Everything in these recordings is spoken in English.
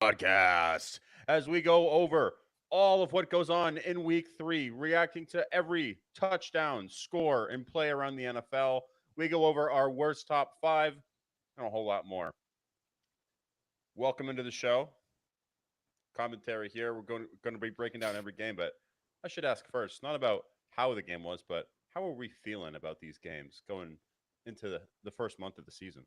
Podcast as we go over all of what goes on in week 3, reacting to every touchdown, score, and play around the NFL. We go over our worst top 5 and a whole lot more. Welcome into the show. Commentary here. We're going to be breaking down every game, but I should ask first, not about how the game was, but how are we feeling about these games going into the first month of the season?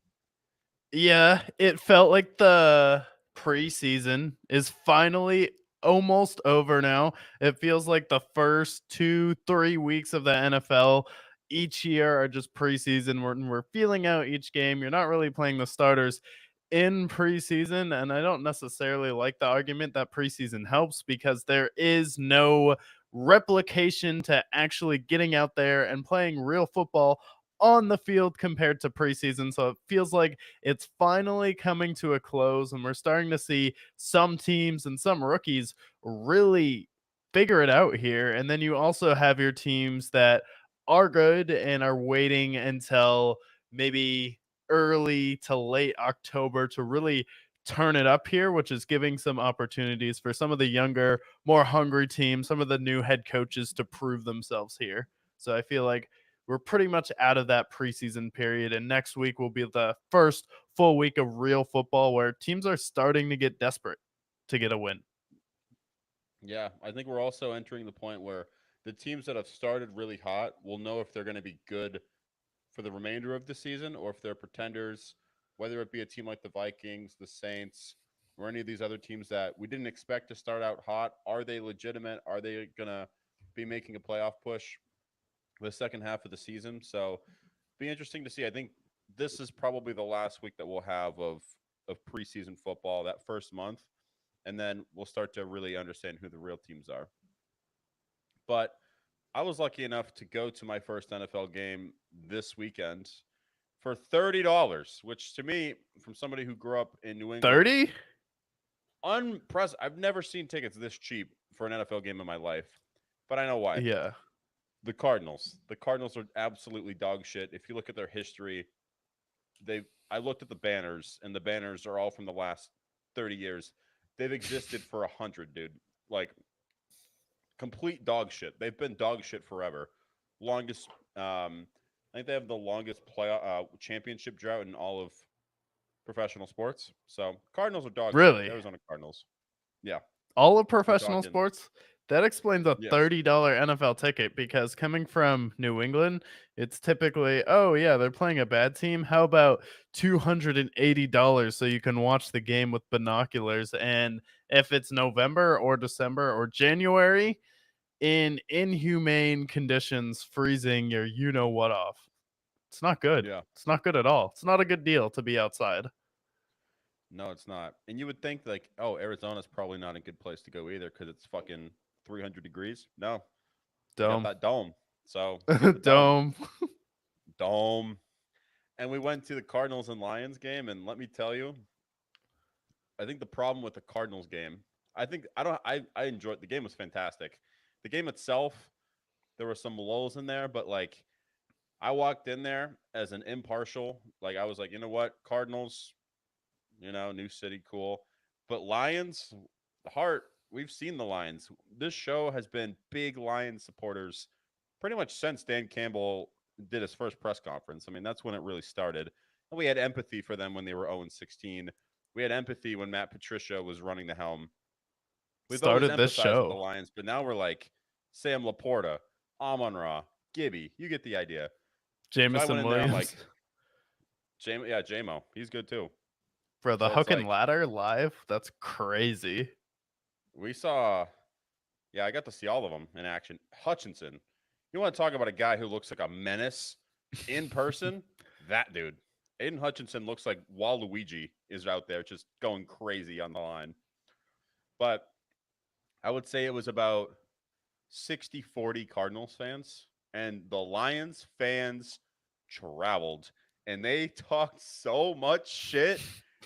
Yeah, it felt like the preseason is finally almost over now. It feels like the first 2, 3 weeks of the NFL each year are just preseason when we're feeling out each game. You're not really playing the starters in preseason. And I don't necessarily like the argument that preseason helps because there is no replication to actually getting out there and playing real football on the field compared to preseason. So it feels like it's finally coming to a close, and we're starting to see some teams and some rookies really figure it out here. And then you also have your teams that are good and are waiting until maybe early to late October to really turn it up here, which is giving some opportunities for some of the younger, more hungry teams, some of the new head coaches to prove themselves here. So I feel like we're pretty much out of that preseason period, and next week will be the first full week of real football where teams are starting to get desperate to get a win. Yeah, I think we're also entering the point where the teams that have started really hot will know if they're going to be good for the remainder of the season or if they're pretenders, whether it be a team like the Vikings, the Saints, or any of these other teams that we didn't expect to start out hot. Are they legitimate? Are they going to be making a playoff push the second half of the season? So, be interesting to see. I think this is probably the last week that we'll have of preseason football, that first month, and then we'll start to really understand who the real teams are. But I was lucky enough to go to my first NFL game this weekend for $30, which to me, from somebody who grew up in New England, 30? unprecedented. I've never seen tickets this cheap for an NFL game in my life, but I know why. Yeah. The Cardinals. The Cardinals are absolutely dog shit. If you look at their history, they I looked at the banners, and the banners are all from the last 30 years. They've existed for 100, dude. Like complete dog shit. They've been dog shit forever. Longest, I think they have the longest play championship drought in all of professional sports. So Cardinals are dog shit. Really? Arizona Cardinals. Yeah, All of we're professional talking. sports? That explains a Yes. $30 NFL ticket because coming from New England, it's typically, oh, yeah, they're playing a bad team. How about $280 so you can watch the game with binoculars? And if it's November or December or January, in inhumane conditions, freezing your you know what off. It's not good. Yeah. It's not good at all. It's not a good deal to be outside. No, it's not. And you would think like, oh, Arizona's probably not a good place to go either because it's fucking 300 degrees. No, they got Dome. that dome. So get the dome. Dome. Dome. And we went to the Cardinals and Lions game, and let me tell you, I think the problem with the Cardinals game, I think I don't I enjoyed the game was fantastic. The game itself, there were some lulls in there, but like I walked in there as an impartial, like I was like, you know what, Cardinals, new city, cool. But Lions, the heart, we've seen the Lions. This show has been big Lions supporters pretty much since Dan Campbell did his first press conference. I mean, that's when it really started. And we had empathy for them when they were 0-16. We had empathy when Matt Patricia was running the helm. We've always Started this empathized with the show. Lions, but now we're like Sam Laporta, Amon Ra, Gibby. You get the idea. So I went Jameson in there. I'm Williams. like, yeah, JMO. He's good too. Bro, the So it's hook and like ladder live? That's crazy. we saw. Yeah, I got to see all of them in action. Hutchinson. You want to talk about a guy who looks like a menace in person? That dude. Aiden Hutchinson looks like Waluigi is out there just going crazy on the line. But I would say it was about 60-40 Cardinals fans, and the Lions fans traveled, and they talked so much shit.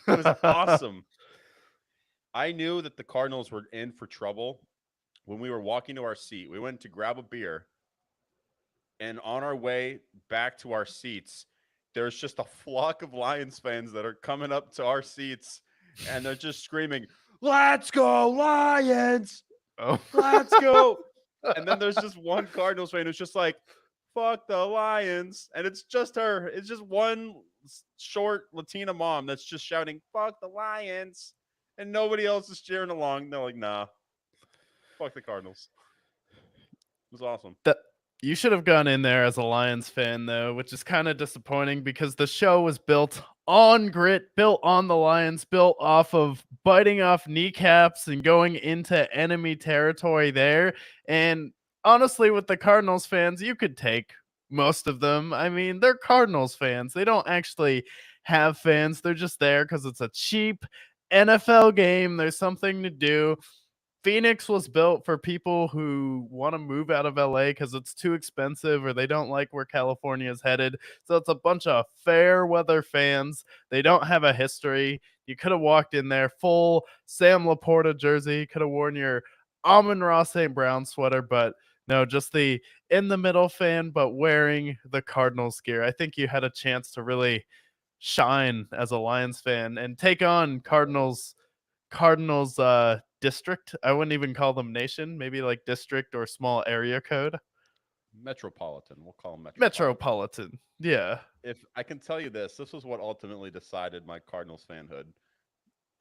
It was awesome. I knew that the Cardinals were in for trouble when we were walking to our seat. We went to grab a beer, and on our way back to our seats, there's just a flock of Lions fans that are coming up to our seats, and they're just screaming, let's go Lions, Oh. let's go. And then there's just one Cardinals fan who's just like, fuck the Lions. And it's just her. It's just one short Latina mom that's just shouting, fuck the Lions. And nobody else is cheering along. They're like, nah, fuck the Cardinals. It was awesome. That you should have gone in there as a Lions fan though, which is kind of disappointing because the show was built on grit, built on the Lions, built off of biting off kneecaps and going into enemy territory there. And honestly, with the Cardinals fans, you could take most of them. I mean, they're Cardinals fans. They don't actually have fans. They're just there because it's a cheap NFL game. There's something to do. Phoenix was built for people who want to move out of LA because it's too expensive or they don't like where California is headed. So it's a bunch of fair weather fans. They don't have a history. You could have walked in there full Sam Laporta jersey, could have worn your Amon-Ra St. Brown sweater, but no, just the in the middle fan, but wearing the Cardinals gear. I think you had a chance to really shine as a Lions fan and take on Cardinals district. I wouldn't even call them nation, maybe like district or small area code. Metropolitan. We'll call them Metropolitan. Yeah. If I can tell you this was what ultimately decided my Cardinals fanhood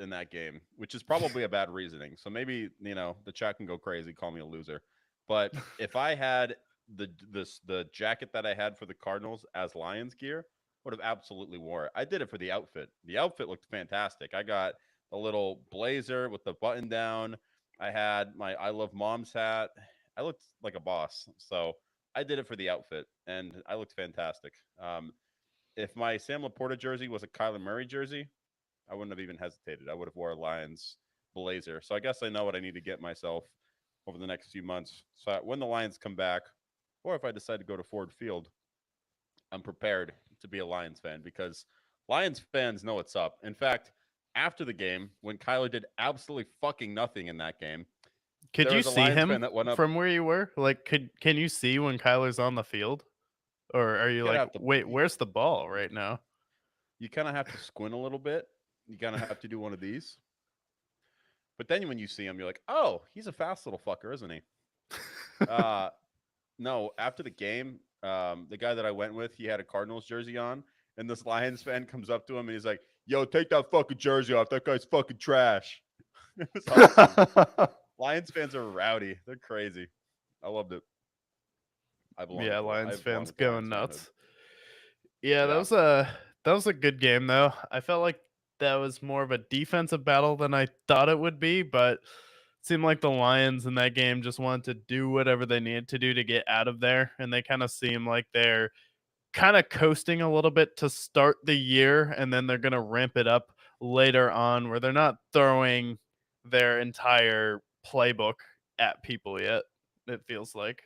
in that game, which is probably a bad reasoning. So maybe, the chat can go crazy, call me a loser. But if I had the jacket that I had for the Cardinals as Lions gear, would have absolutely wore it. I did it for the outfit. The outfit looked fantastic. I got a little blazer with the button down. I had my I Love Mom's hat. I looked like a boss. So I did it for the outfit, and I looked fantastic. If my Sam Laporta jersey was a Kyler Murray jersey, I wouldn't have even hesitated. I would have wore a Lions blazer. So I guess I know what I need to get myself over the next few months. So when the Lions come back, or if I decide to go to Ford Field, I'm prepared to be a Lions fan because Lions fans know what's up. In fact, after the game, when Kyler did absolutely fucking nothing in that game, Could there you was a see Lions fan him that went up. from where you were? Like, can you see when Kyler's on the field? Or are you You gotta like, have to. wait, where's the ball right now? You kind of have to squint a little bit. You kind of have to do one of these. But then when you see him, you're like, oh, he's a fast little fucker, isn't he? Uh, no, after the game, the guy that I went with, he had a Cardinals jersey on, and this Lions fan comes up to him and he's like, "Yo, take that fucking jersey off. That guy's fucking trash." It was awesome. Lions fans are rowdy. They're crazy. I loved it. I belong Yeah, with the Lions I belong fans with the going Lions fanhood. nuts. Yeah, Yeah. that was a good game though. I felt like that was more of a defensive battle than I thought it would be, but it seemed like the Lions in that game just wanted to do whatever they needed to do to get out of there, and they kind of seem like they're kind of coasting a little bit to start the year, and then they're going to ramp it up later on where they're not throwing their entire playbook at people yet. It feels like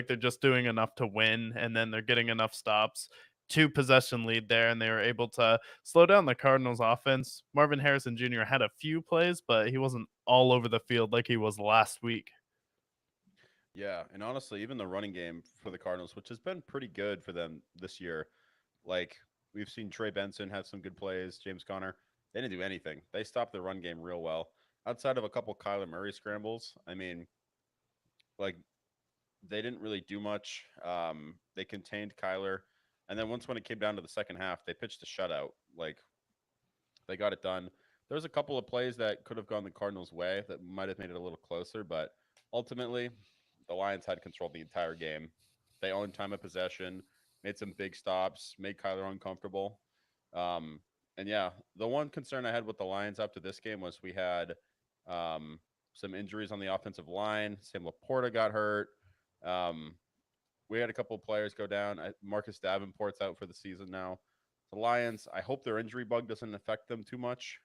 they're just doing enough to win, and then they're getting enough stops. 2 possession lead there, and they were able to slow down the Cardinals offense. Marvin Harrison Jr. had a few plays, but he wasn't all over the field like he was last week. Yeah, and honestly, even the running game for the Cardinals, which has been pretty good for them this year, like we've seen Trey Benson have some good plays, James Conner, they didn't do anything. They stopped the run game real well. Outside of a couple Kyler Murray scrambles, I mean, like they didn't really do much. They contained Kyler, and then once when it came down to the second half, they pitched a shutout. Like they got it done. There was a couple of plays that could have gone the Cardinals' way that might have made it a little closer, but ultimately, the Lions had control the entire game. They owned time of possession, made some big stops, made Kyler uncomfortable. Um, and yeah, the one concern I had with the Lions after this game was we had some injuries on the offensive line. Sam Laporta got hurt. Um, we had a couple of players go down. Marcus Davenport's out for the season now. The Lions, I hope their injury bug doesn't affect them too much.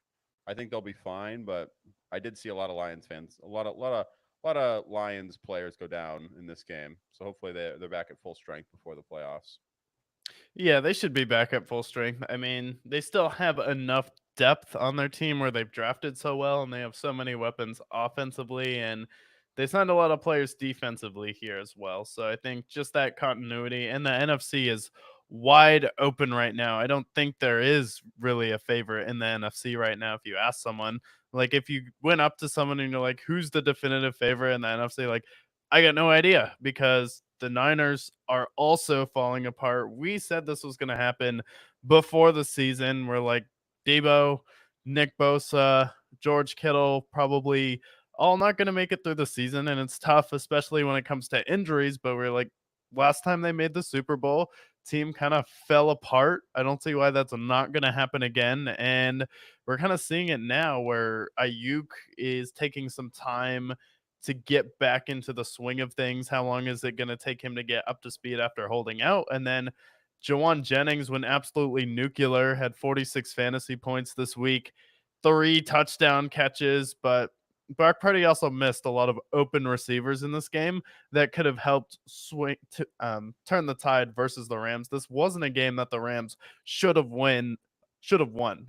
I think they'll be fine, but I did see a lot of Lions fans, a lot of Lions players go down in this game. So hopefully they're back at full strength before the playoffs. Yeah, they should be back at full strength. I mean, they still have enough depth on their team where they've drafted so well and they have so many weapons offensively, and they signed a lot of players defensively here as well. So I think just that continuity, and the NFC is wide open right now. I don't think there is really a favorite in the NFC right now. If you ask someone, like if you went up to someone and you're like, who's the definitive favorite in the NFC? Like, I got no idea because the Niners are also falling apart. We said this was going to happen before the season. We're like, Debo, Nick Bosa, George Kittle, probably all not going to make it through the season. And it's tough, especially when it comes to injuries. But we're like, last time they made the Super Bowl, team kind of fell apart. I don't see why that's not going to happen again. And we're kind of seeing it now where Ayuk is taking some time to get back into the swing of things. How long is it going to take him to get up to speed after holding out? And then Jawan Jennings went absolutely nuclear, had 46 fantasy points this week, 3 touchdown catches, but Brock Purdy also missed a lot of open receivers in this game that could have helped turn the tide versus the Rams. This wasn't a game that the Rams should have won.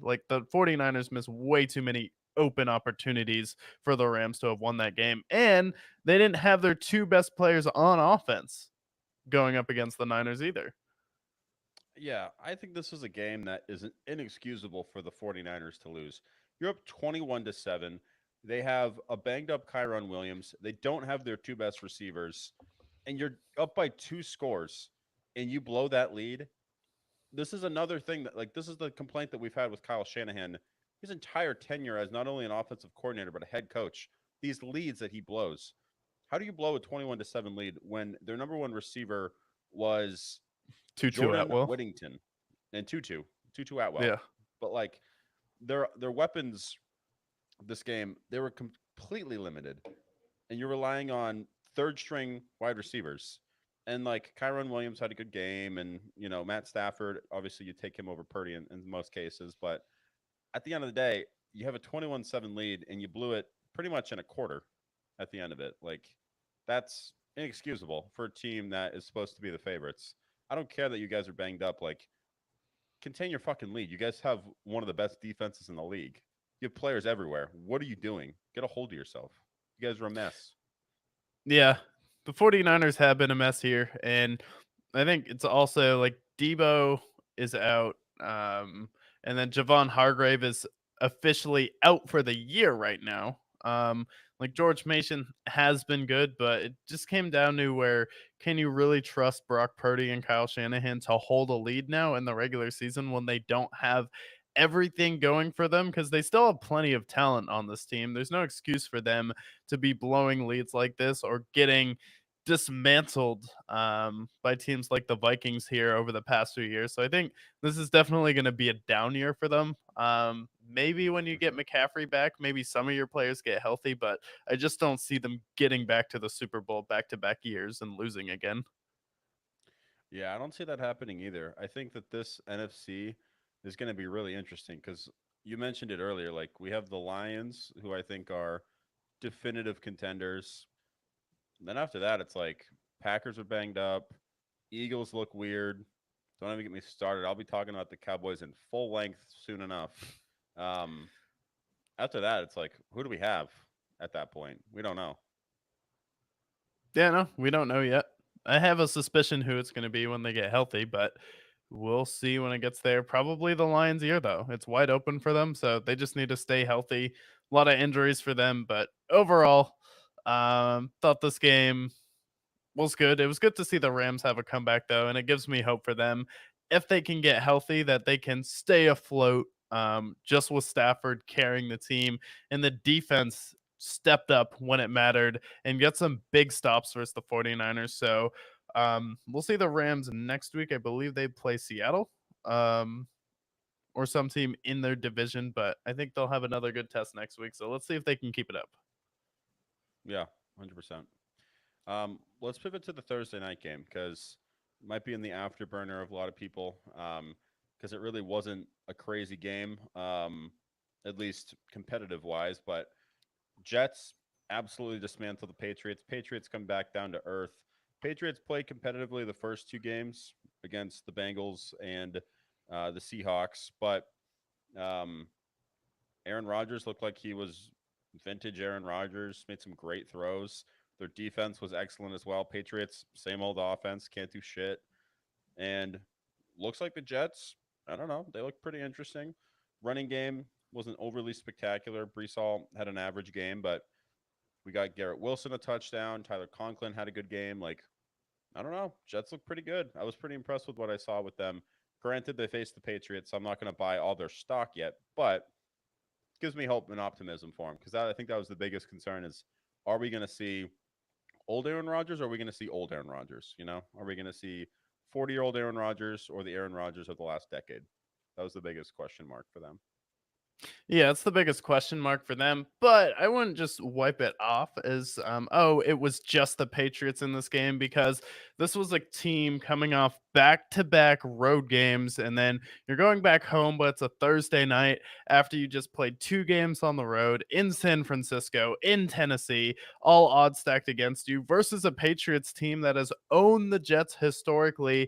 Like the 49ers missed way too many open opportunities for the Rams to have won that game. And they didn't have their two best players on offense going up against the Niners either. Yeah, I think this is a game that is inexcusable for the 49ers to lose. You're up 21-7. They have a banged up Kyron Williams. They don't have their two best receivers, and you're up by 2 scores, and you blow that lead. This is another thing that, like, this is the complaint that we've had with Kyle Shanahan his entire tenure as not only an offensive coordinator but a head coach. These leads that he blows. How do you blow a 21-7 lead when their number one receiver was Tutu Jordan Atwell. Whittington and Tutu Atwell? Yeah. But like their weapons this game, they were completely limited, and you're relying on third string wide receivers. And like Kyron Williams had a good game, and Matt Stafford. Obviously, you take him over Purdy in most cases, but at the end of the day, you have a 21-7 lead, and you blew it pretty much in a quarter. At the end of it, like that's inexcusable for a team that is supposed to be the favorites. I don't care that you guys are banged up. Like, contain your fucking lead. You guys have one of the best defenses in the league. You have players everywhere. What are you doing? Get a hold of yourself. You guys are a mess. Yeah. The 49ers have been a mess here. And I think it's also like Debo is out. And then Javon Hargrave is officially out for the year right now. Like George Mason has been good, but it just came down to where can you really trust Brock Purdy and Kyle Shanahan to hold a lead now in the regular season when they don't have everything going for them? Because they still have plenty of talent on this team. There's no excuse for them to be blowing leads like this or getting dismantled by teams like the Vikings here over the past few years. So I think this is definitely going to be a down year for them. Maybe when you get McCaffrey back, maybe some of your players get healthy, but I just don't see them getting back to the Super Bowl back to back years and losing again. Yeah, I don't see that happening either. I think that this NFC is going to be really interesting because you mentioned it earlier. Like, we have the Lions, who I think are definitive contenders. Then after that, it's like Packers are banged up. Eagles look weird. Don't even get me started. I'll be talking about the Cowboys in full length soon enough. Um, After that, it's like, who do we have at that point? We don't know. Yeah, no, we don't know yet. I have a suspicion who it's going to be when they get healthy, but we'll see when it gets there. Probably the Lions' ear, though. It's wide open for them, so they just need to stay healthy. A lot of injuries for them, but overall, thought this game was good. It was good to see the Rams have a comeback though, and it gives me hope for them if they can get healthy that they can stay afloat. Just with Stafford carrying the team and the defense stepped up when it mattered and get some big stops versus the 49ers. So we'll see the Rams next week. I believe they play Seattle or some team in their division, but I think they'll have another good test next week. So let's see if they can keep it up. Yeah, 100%. Let's pivot to the Thursday night game because it might be in the afterburner of a lot of people because it really wasn't a crazy game, at least competitive wise. But Jets absolutely dismantled the Patriots. Patriots come back down to earth. Patriots played competitively the first 2 games against the Bengals and the Seahawks, but um, Aaron Rodgers looked like he was vintage Aaron Rodgers, made some great throws. Their defense was excellent as well. Patriots, same old offense, can't do shit. And looks like the Jets, I don't know, they look pretty interesting. Running game wasn't overly spectacular. Brees Hall had an average game, but we got Garrett Wilson a touchdown. Tyler Conklin had a good game. Like, I don't know. Jets look pretty good. I was pretty impressed with what I saw with them. Granted, they faced the Patriots, so I'm not going to buy all their stock yet, but gives me hope and optimism for them because I think that was the biggest concern is, are we going to see old Aaron Rodgers or are we going to see old Aaron Rodgers? You know, are we going to see 40-year-old Aaron Rodgers or the Aaron Rodgers of the last decade? That was the biggest question mark for them. Yeah, it's the biggest question mark for them, but I wouldn't just wipe it off as, oh, it was just the Patriots in this game because this was a team coming off back to back road games, and then you're going back home, but it's a Thursday night after you just played 2 games on the road in San Francisco, in Tennessee, all odds stacked against you, versus a Patriots team that has owned the Jets historically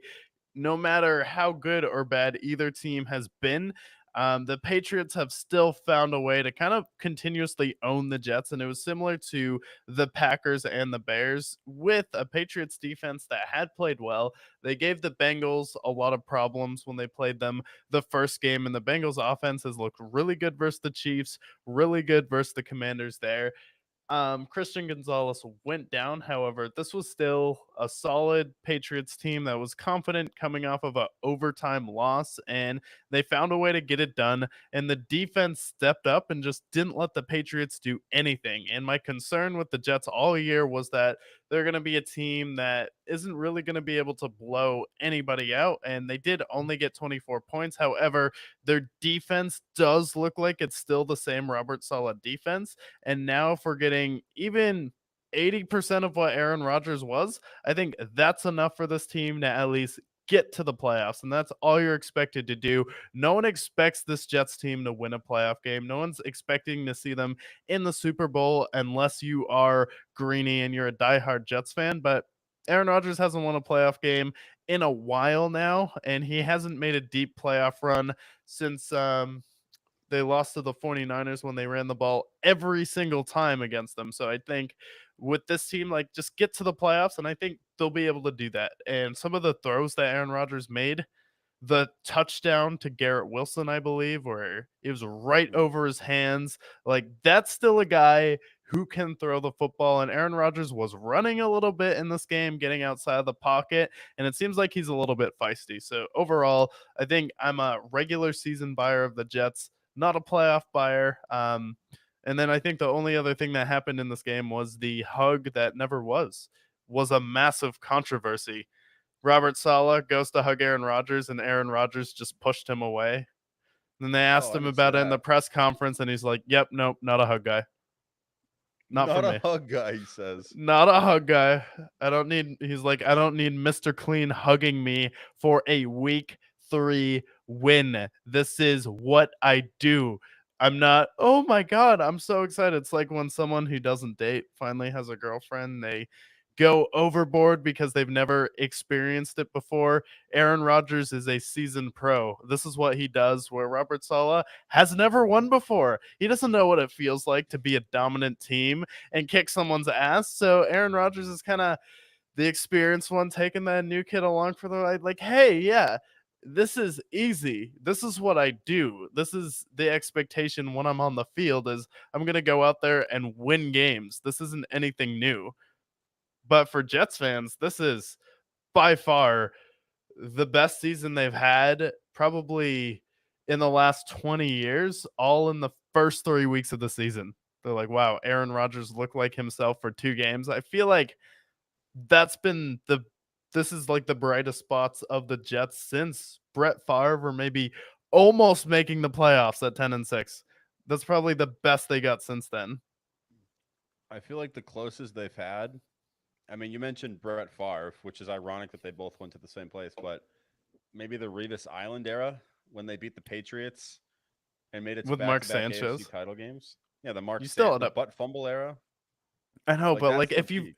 no matter how good or bad either team has been. The Patriots have still found a way to kind of continuously own the Jets, and it was similar to the Packers and the Bears with a Patriots defense that had played well. They gave the Bengals a lot of problems when they played them the first game, and the Bengals offense has looked really good versus the Chiefs, really good versus the Commanders there. Christian Gonzalez went down. However, this was still a solid Patriots team that was confident coming off of a overtime loss, and they found a way to get it done. And the defense stepped up and just didn't let the Patriots do anything. And my concern with the Jets all year was that they're going to be a team that isn't really going to be able to blow anybody out. And they did only get 24 points. However, their defense does look like it's still the same Robert Saleh defense. And now if we're getting even 80% of what Aaron Rodgers was, I think that's enough for this team to at least get to the playoffs. And that's all you're expected to do. No one expects this Jets team to win a playoff game. No one's expecting to see them in the Super Bowl unless you are Greeny and you're a diehard Jets fan. But Aaron Rodgers hasn't won a playoff game in a while now, and he hasn't made a deep playoff run since they lost to the 49ers when they ran the ball every single time against them. So I think with this team, like, just get to the playoffs, and I think they'll be able to do that. And some of the throws that Aaron Rodgers made, the touchdown to Garrett Wilson, I believe, where it was right over his hands, like, that's still a guy who can throw the football. And Aaron Rodgers was running a little bit in this game, getting outside of the pocket, and it seems like he's a little bit feisty. So overall, I think I'm a regular season buyer of the Jets, not a playoff buyer. And then I think the only other thing that happened in this game was the hug that never was a massive controversy. Robert Saleh goes to hug Aaron Rodgers, and Aaron Rodgers just pushed him away. Then they asked Oh, I him didn't see about it in the that. press conference, and he's like, "Yep, nope, not a hug guy. Not for Not a me. hug guy, he says. Not a hug guy. I don't need." He's like, "I don't need Mr. Clean hugging me for a week 3 win. This is what I do. I'm not, oh my God, I'm so excited." It's like when someone who doesn't date finally has a girlfriend, they go overboard because they've never experienced it before. Aaron Rodgers is a seasoned pro. This is what he does, where Robert Saleh has never won before. He doesn't know what it feels like to be a dominant team and kick someone's ass. So Aaron Rodgers is kind of the experienced one, taking that new kid along for the ride. Like, hey, yeah, this is easy. This is what I do. This is the expectation when I'm on the field is I'm going to go out there and win games. This isn't anything new. But for Jets fans, this is by far the best season they've had probably in the last 20 years, all in the first 3 weeks of the season. They're like, wow, Aaron Rodgers looked like himself for 2 games. I feel like that's been this is like the brightest spots of the Jets since Brett Favre, or maybe almost making the playoffs at 10-6. That's probably the best they got since then. I feel like the closest they've had. I mean, you mentioned Brett Favre, which is ironic that they both went to the same place, but maybe the Revis Island era when they beat the Patriots and made it to With Mark back-to-back AFC Sanchez. title games. Yeah, You still had The a, butt fumble era. I know, Like but that's like the peak.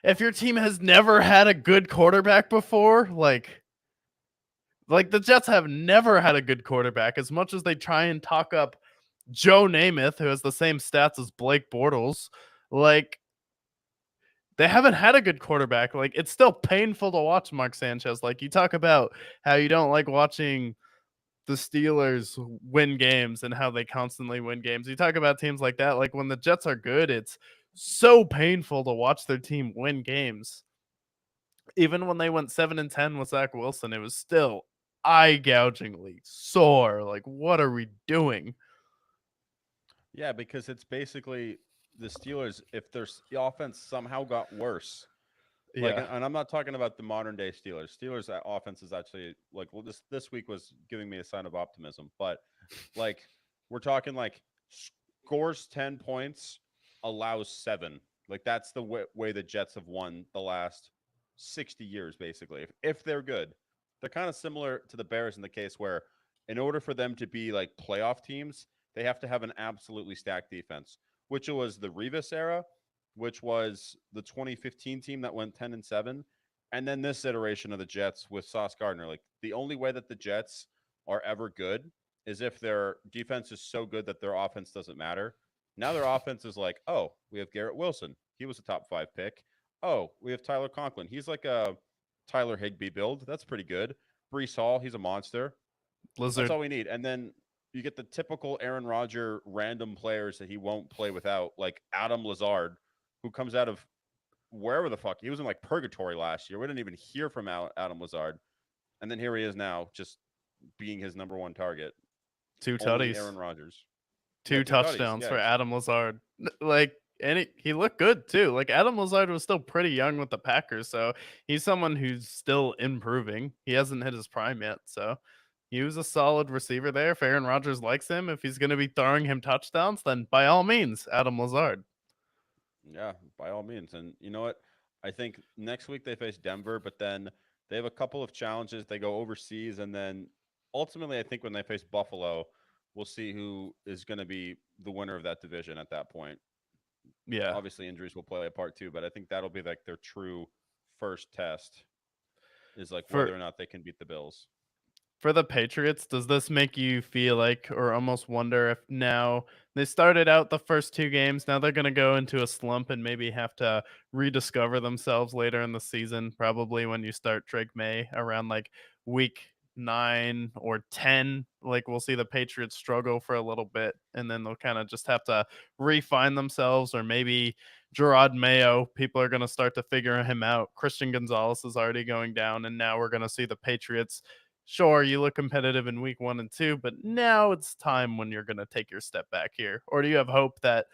if your team has never had a good quarterback before, like the Jets have never had a good quarterback, as much as they try and talk up Joe Namath, who has the same stats as Blake Bortles. Like, they haven't had a good quarterback. Like, it's still painful to watch Mark Sanchez. Like, you talk about how you don't like watching the Steelers win games and how they constantly win games. You talk about teams like that. Like, when the Jets are good, it's so painful to watch their team win games. Even when they went 7-10 with Zach Wilson, it was still eye gougingly sore. Like, what are we doing? Yeah, because it's basically the Steelers. If the offense somehow got worse, like, Yeah. and I'm not talking about the modern day Steelers. Steelers offense is actually like, well, this week was giving me a sign of optimism, but like we're talking like scores 10 points, allows 7. Like that's the way the Jets have won the last 60 years, basically. If they're good, they're kind of similar to the Bears in the case where, in order for them to be like playoff teams, they have to have an absolutely stacked defense, which was the Revis era, which was the 2015 team that went 10-7, and then this iteration of the Jets with Sauce Gardner. Like the only way that the Jets are ever good is if their defense is so good that their offense doesn't matter. Now their offense is like, oh, we have Garrett Wilson. He was a top 5 pick. Oh, we have Tyler Conklin. He's like a Tyler Higbee build. That's pretty good. Brees Hall, he's a monster. That's Lizard. all we need. And then you get the typical Aaron Rodgers random players that he won't play without, like Adam Lazard, who comes out of wherever the fuck he was in, like purgatory last year. We didn't even hear from Adam Lazard, and then here he is now, just being his number one target. Two Only tutties. Aaron Rodgers. Yeah, 2 two tutties. touchdowns Yeah, for Adam Lazard. Like, and he looked good too. Like, Adam Lazard was still pretty young with the Packers, so he's someone who's still improving. He hasn't hit his prime yet, so he was a solid receiver there. If Aaron Rodgers likes him, if he's going to be throwing him touchdowns, then by all means, Adam Lazard. yeah, by all means. And you know what? I think next week they face Denver, but then they have a couple of challenges. They go overseas, and then ultimately, I think when they face Buffalo, we'll see who is going to be the winner of that division at that point. Yeah. Obviously, injuries will play a part too, but I think that'll be like their true first test, is like For whether or not they can beat the Bills. For the Patriots, does this make you feel like, or almost wonder if now they started out the first 2 games, now they're going to go into a slump and maybe have to rediscover themselves later in the season? Probably when you start Drake May around like week 9 or 10, like we'll see the Patriots struggle for a little bit and then they'll kind of just have to refine themselves, or maybe Gerard Mayo, people are going to start to figure him out. Christian Gonzalez is already going down, and now we're going to see the Patriots. Sure, you look competitive in week 1 and 2, but now it's time when you're going to take your step back here. Or do you have hope that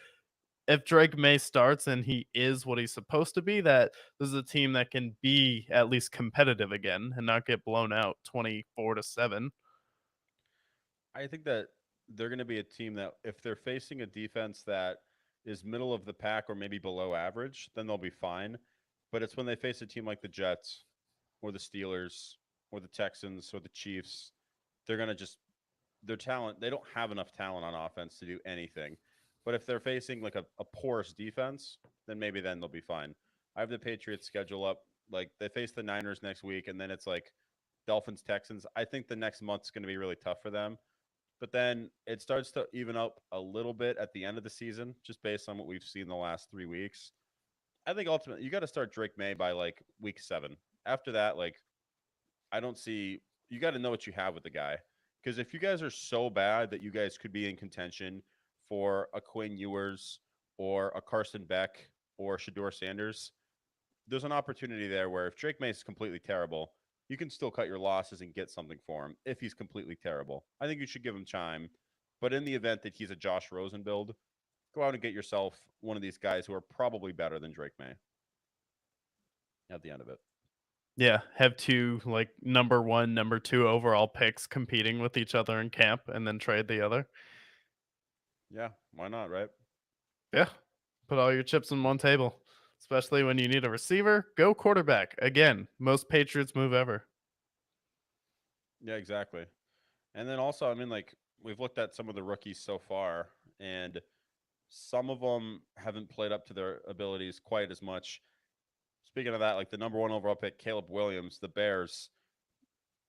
if Drake May starts and he is what he's supposed to be, that this is a team that can be at least competitive again and not get blown out 24-7? I think that they're going to be a team that, if they're facing a defense that is middle of the pack or maybe below average, then they'll be fine. But it's when they face a team like the Jets or the Steelers or the Texans or the Chiefs, they're going to just, their talent, they don't have enough talent on offense to do anything. But if they're facing like a porous defense, then maybe then they'll be fine. I have the Patriots schedule up. Like they face the Niners next week, and then it's like Dolphins, Texans. I think the next month's going to be really tough for them. But then it starts to even up a little bit at the end of the season, just based on what we've seen the last 3 weeks. I think ultimately you got to start Drake May by like week 7. After that, like I don't see, you got to know what you have with the guy. Because if you guys are so bad that you guys could be in contention for a Quinn Ewers or a Carson Beck or Shador Sanders, there's an opportunity there where if Drake May is completely terrible, you can still cut your losses and get something for him if he's completely terrible. I think you should give him time. But in the event that he's a Josh Rosen build, go out and get yourself one of these guys who are probably better than Drake May at the end of it. Yeah, have 2 like number 1, number 2 overall picks competing with each other in camp and then trade the other. Yeah, why not, right? Yeah. Put all your chips on one table, especially when you need a receiver. Go quarterback. Again, most Patriots move ever. Yeah, exactly. And then also, I mean, like, we've looked at some of the rookies so far, and some of them haven't played up to their abilities quite as much. Speaking of that, like the number 1 overall pick, Caleb Williams, the Bears,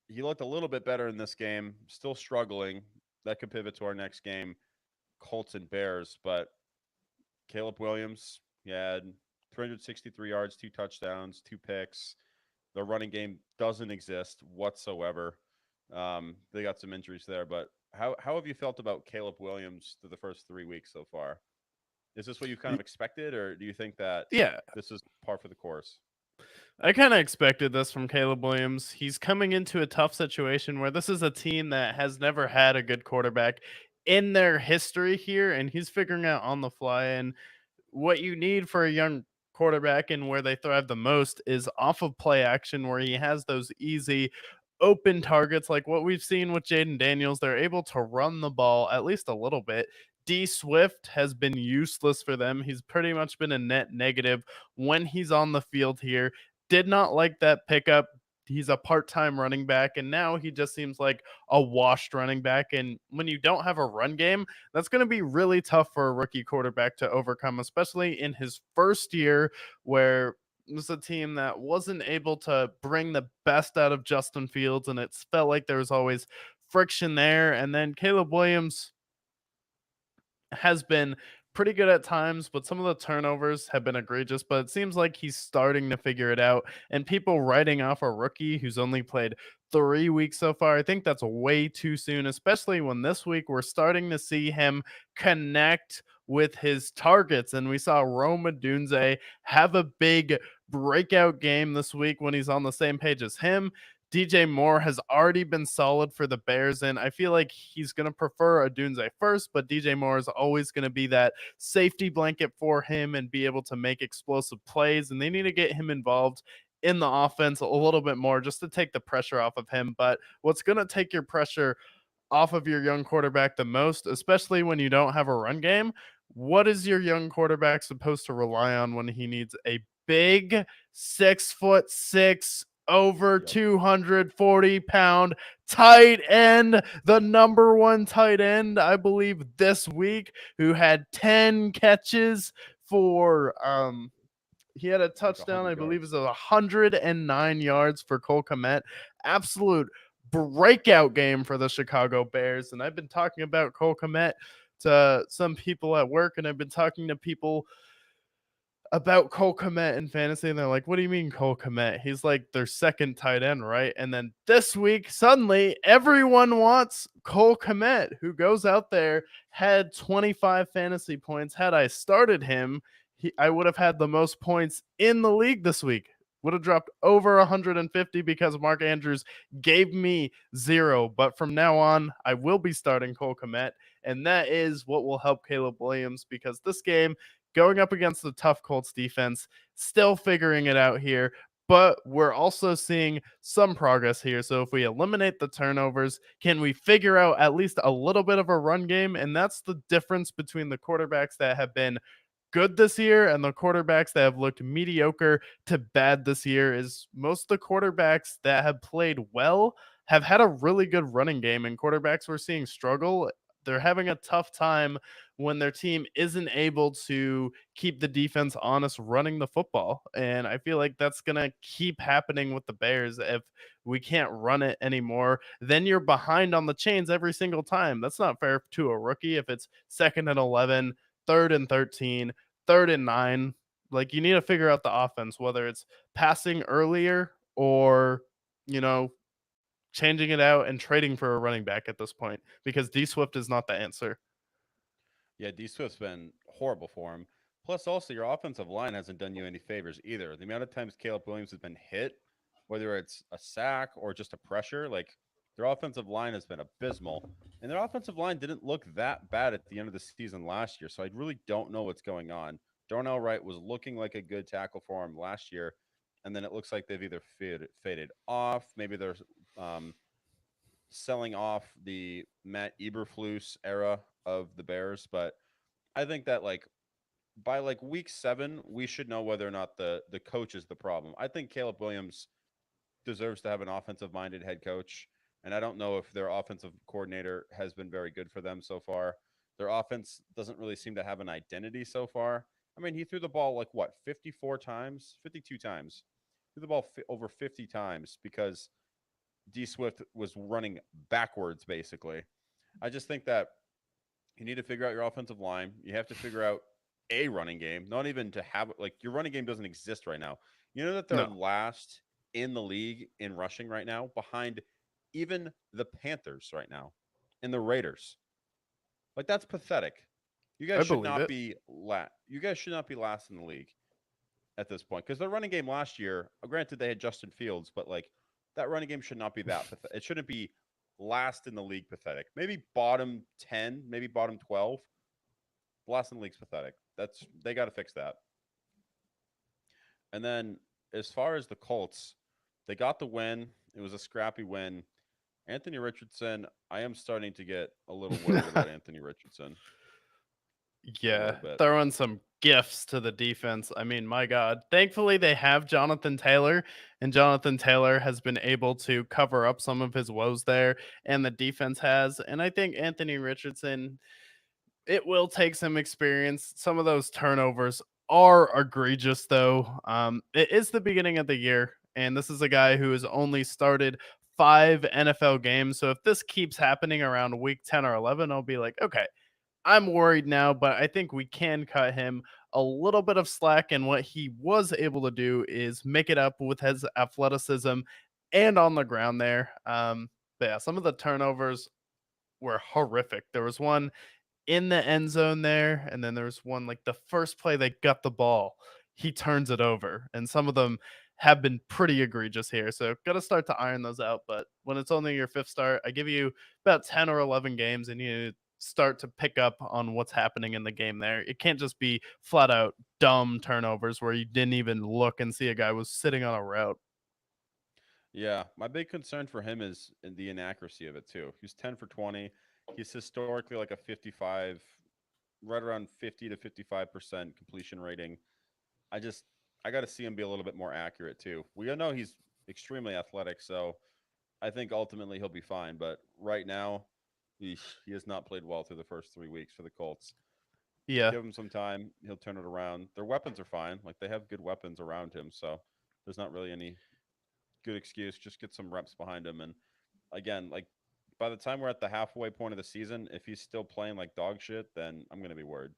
he looked a little bit better in this game, still struggling. That could pivot to our next game, Colts and Bears. But Caleb Williams, he had 363 yards, 2 touchdowns, 2 picks. The running game doesn't exist whatsoever. They got some injuries there, but how have you felt about Caleb Williams through the first 3 weeks so far? Is this what you kind of Y- expected, or do you think that Yeah, this is par for the course? I kind of expected this from Caleb Williams. He's coming into a tough situation where this is a team that has never had a good quarterback in their history here, and he's figuring out on the fly. And what you need for a young quarterback and where they thrive the most is off of play action, where he has those easy open targets like what we've seen with Jaden Daniels. They're able to run the ball at least a little bit. D Swift has been useless for them. He's pretty much been a net negative when he's on the field here. Did not like that pickup. He's a part-time running back, and now he just seems like a washed running back. And when you don't have a run game, that's going to be really tough for a rookie quarterback to overcome, especially in his first year, where it was a team that wasn't able to bring the best out of Justin Fields, and it felt like there was always friction there. And then Caleb Williams has been pretty good at times, but some of the turnovers have been egregious. But it seems like he's starting to figure it out. And people writing off a rookie who's only played 3 weeks so far, I think that's way too soon, especially when this week we're starting to see him connect with his targets. And we saw Roma Dunze have a big breakout game this week when he's on the same page as him. DJ Moore has already been solid for the Bears, and I feel like he's going to prefer Odunze first, but DJ Moore is always going to be that safety blanket for him and be able to make explosive plays, and they need to get him involved in the offense a little bit more just to take the pressure off of him. But what's going to take your pressure off of your young quarterback the most, especially when you don't have a run game? What is your young quarterback supposed to rely on when he needs a big 6'6", over Yep. 240-pound tight end, the number one tight end, I believe, this week, who had 10 catches for he had a Like touchdown, 100 I believe, is yards. 109 yards for Cole Kmet. Absolute breakout game for the Chicago Bears. And I've been talking about Cole Kmet to some people at work, and I've been talking to people about Cole Kmet in fantasy, and they're like, "What do you mean Cole Kmet? He's like their second tight end, right?" And then this week, suddenly, everyone wants Cole Kmet, who goes out there, had 25 fantasy points. Had I started him, I would have had the most points in the league this week. Would have dropped over 150 because Mark Andrews gave me zero. But from now on, I will be starting Cole Kmet, and that is what will help Caleb Williams because this game going up against the tough Colts defense, still figuring it out here. But we're also seeing some progress here. So if we eliminate the turnovers, can we figure out at least a little bit of a run game? And that's the difference between the quarterbacks that have been good this year and the quarterbacks that have looked mediocre to bad this year is most of the quarterbacks that have played well have had a really good running game, and quarterbacks we're seeing struggle, they're having a tough time when their team isn't able to keep the defense honest running the football. And I feel like that's going to keep happening with the Bears. If we can't run it anymore, then you're behind on the chains every single time. That's not fair to a rookie if it's second and 11, third and 13, third and 9. Like, you need to figure out the offense, whether it's passing earlier or, you know, changing it out and trading for a running back at this point because D Swift is not the answer. Yeah, D Swift's been horrible for him. Plus, also, your offensive line hasn't done you any favors either. The amount of times Caleb Williams has been hit, whether it's a sack or just a pressure, like their offensive line has been abysmal. And their offensive line didn't look that bad at the end of the season last year. So I really don't know what's going on. Darnell Wright was looking like a good tackle for him last year. And then it looks like they've either faded off. Maybe they're um, selling off the Matt Eberflus era of the Bears. But I think that by week 7, we should know whether or not the coach is the problem. I think Caleb Williams deserves to have an offensive minded head coach. And I don't know if their offensive coordinator has been very good for them so far. Their offense doesn't really seem to have an identity so far. I mean, he threw the ball 54 times, 52 times. Threw the ball over 50 times because D Swift was running backwards, basically. I just think that you need to figure out your offensive line. You have to figure out a running game, not even to have like your running game doesn't exist right now. You know that they're No, last in the league in rushing right now, behind even the Panthers right now and the Raiders. Like that's pathetic. You I guys should believe not it. be You guys should not be last in the league at this point because their running game last year, granted they had Justin Fields, but like that running game should not be that pathetic. It shouldn't be last in the league pathetic. Maybe bottom 10, maybe bottom 12. Last in the league's pathetic. That's they got to fix that. And then as far as the Colts, they got the win. It was a scrappy win. Anthony Richardson, I am starting to get a little worried about Anthony Richardson a Yeah, little bit. throwing some gifts to the defense. I mean, my God. Thankfully, they have Jonathan Taylor, and Jonathan Taylor has been able to cover up some of his woes there, and the defense has. And I think Anthony Richardson, it will take some experience. Some of those turnovers are egregious, though. It is the beginning of the year, and this is a guy who has only started 5 NFL games. So if this keeps happening around week 10 or 11, I'll be like, okay, I'm worried now, but I think we can cut him a little bit of slack. And what he was able to do is make it up with his athleticism and on the ground there. But yeah, some of the turnovers were horrific. There was one in the end zone there, and then there's one like the first play they got the ball, he turns it over, and some of them have been pretty egregious here. So got to start to iron those out. But when it's only your fifth start, I give you about 10 or 11 games, and you start to pick up on what's happening in the game there. It can't just be flat out dumb turnovers where you didn't even look and see a guy was sitting on a route. Yeah, my big concern for him is the inaccuracy of it too. He's 10 for 20. He's historically like a 55, right around 50 to 55% completion rating. I just I got to see him be a little bit more accurate too. We all know he's extremely athletic, so I think ultimately he'll be fine. But right now, he has not played well through the first 3 weeks for the Colts. Yeah. Give him some time; he'll turn it around. Their weapons are fine; like they have good weapons around him, so there's not really any good excuse. Just get some reps behind him, and again, like by the time we're at the halfway point of the season, if he's still playing like dog shit, then I'm gonna be worried.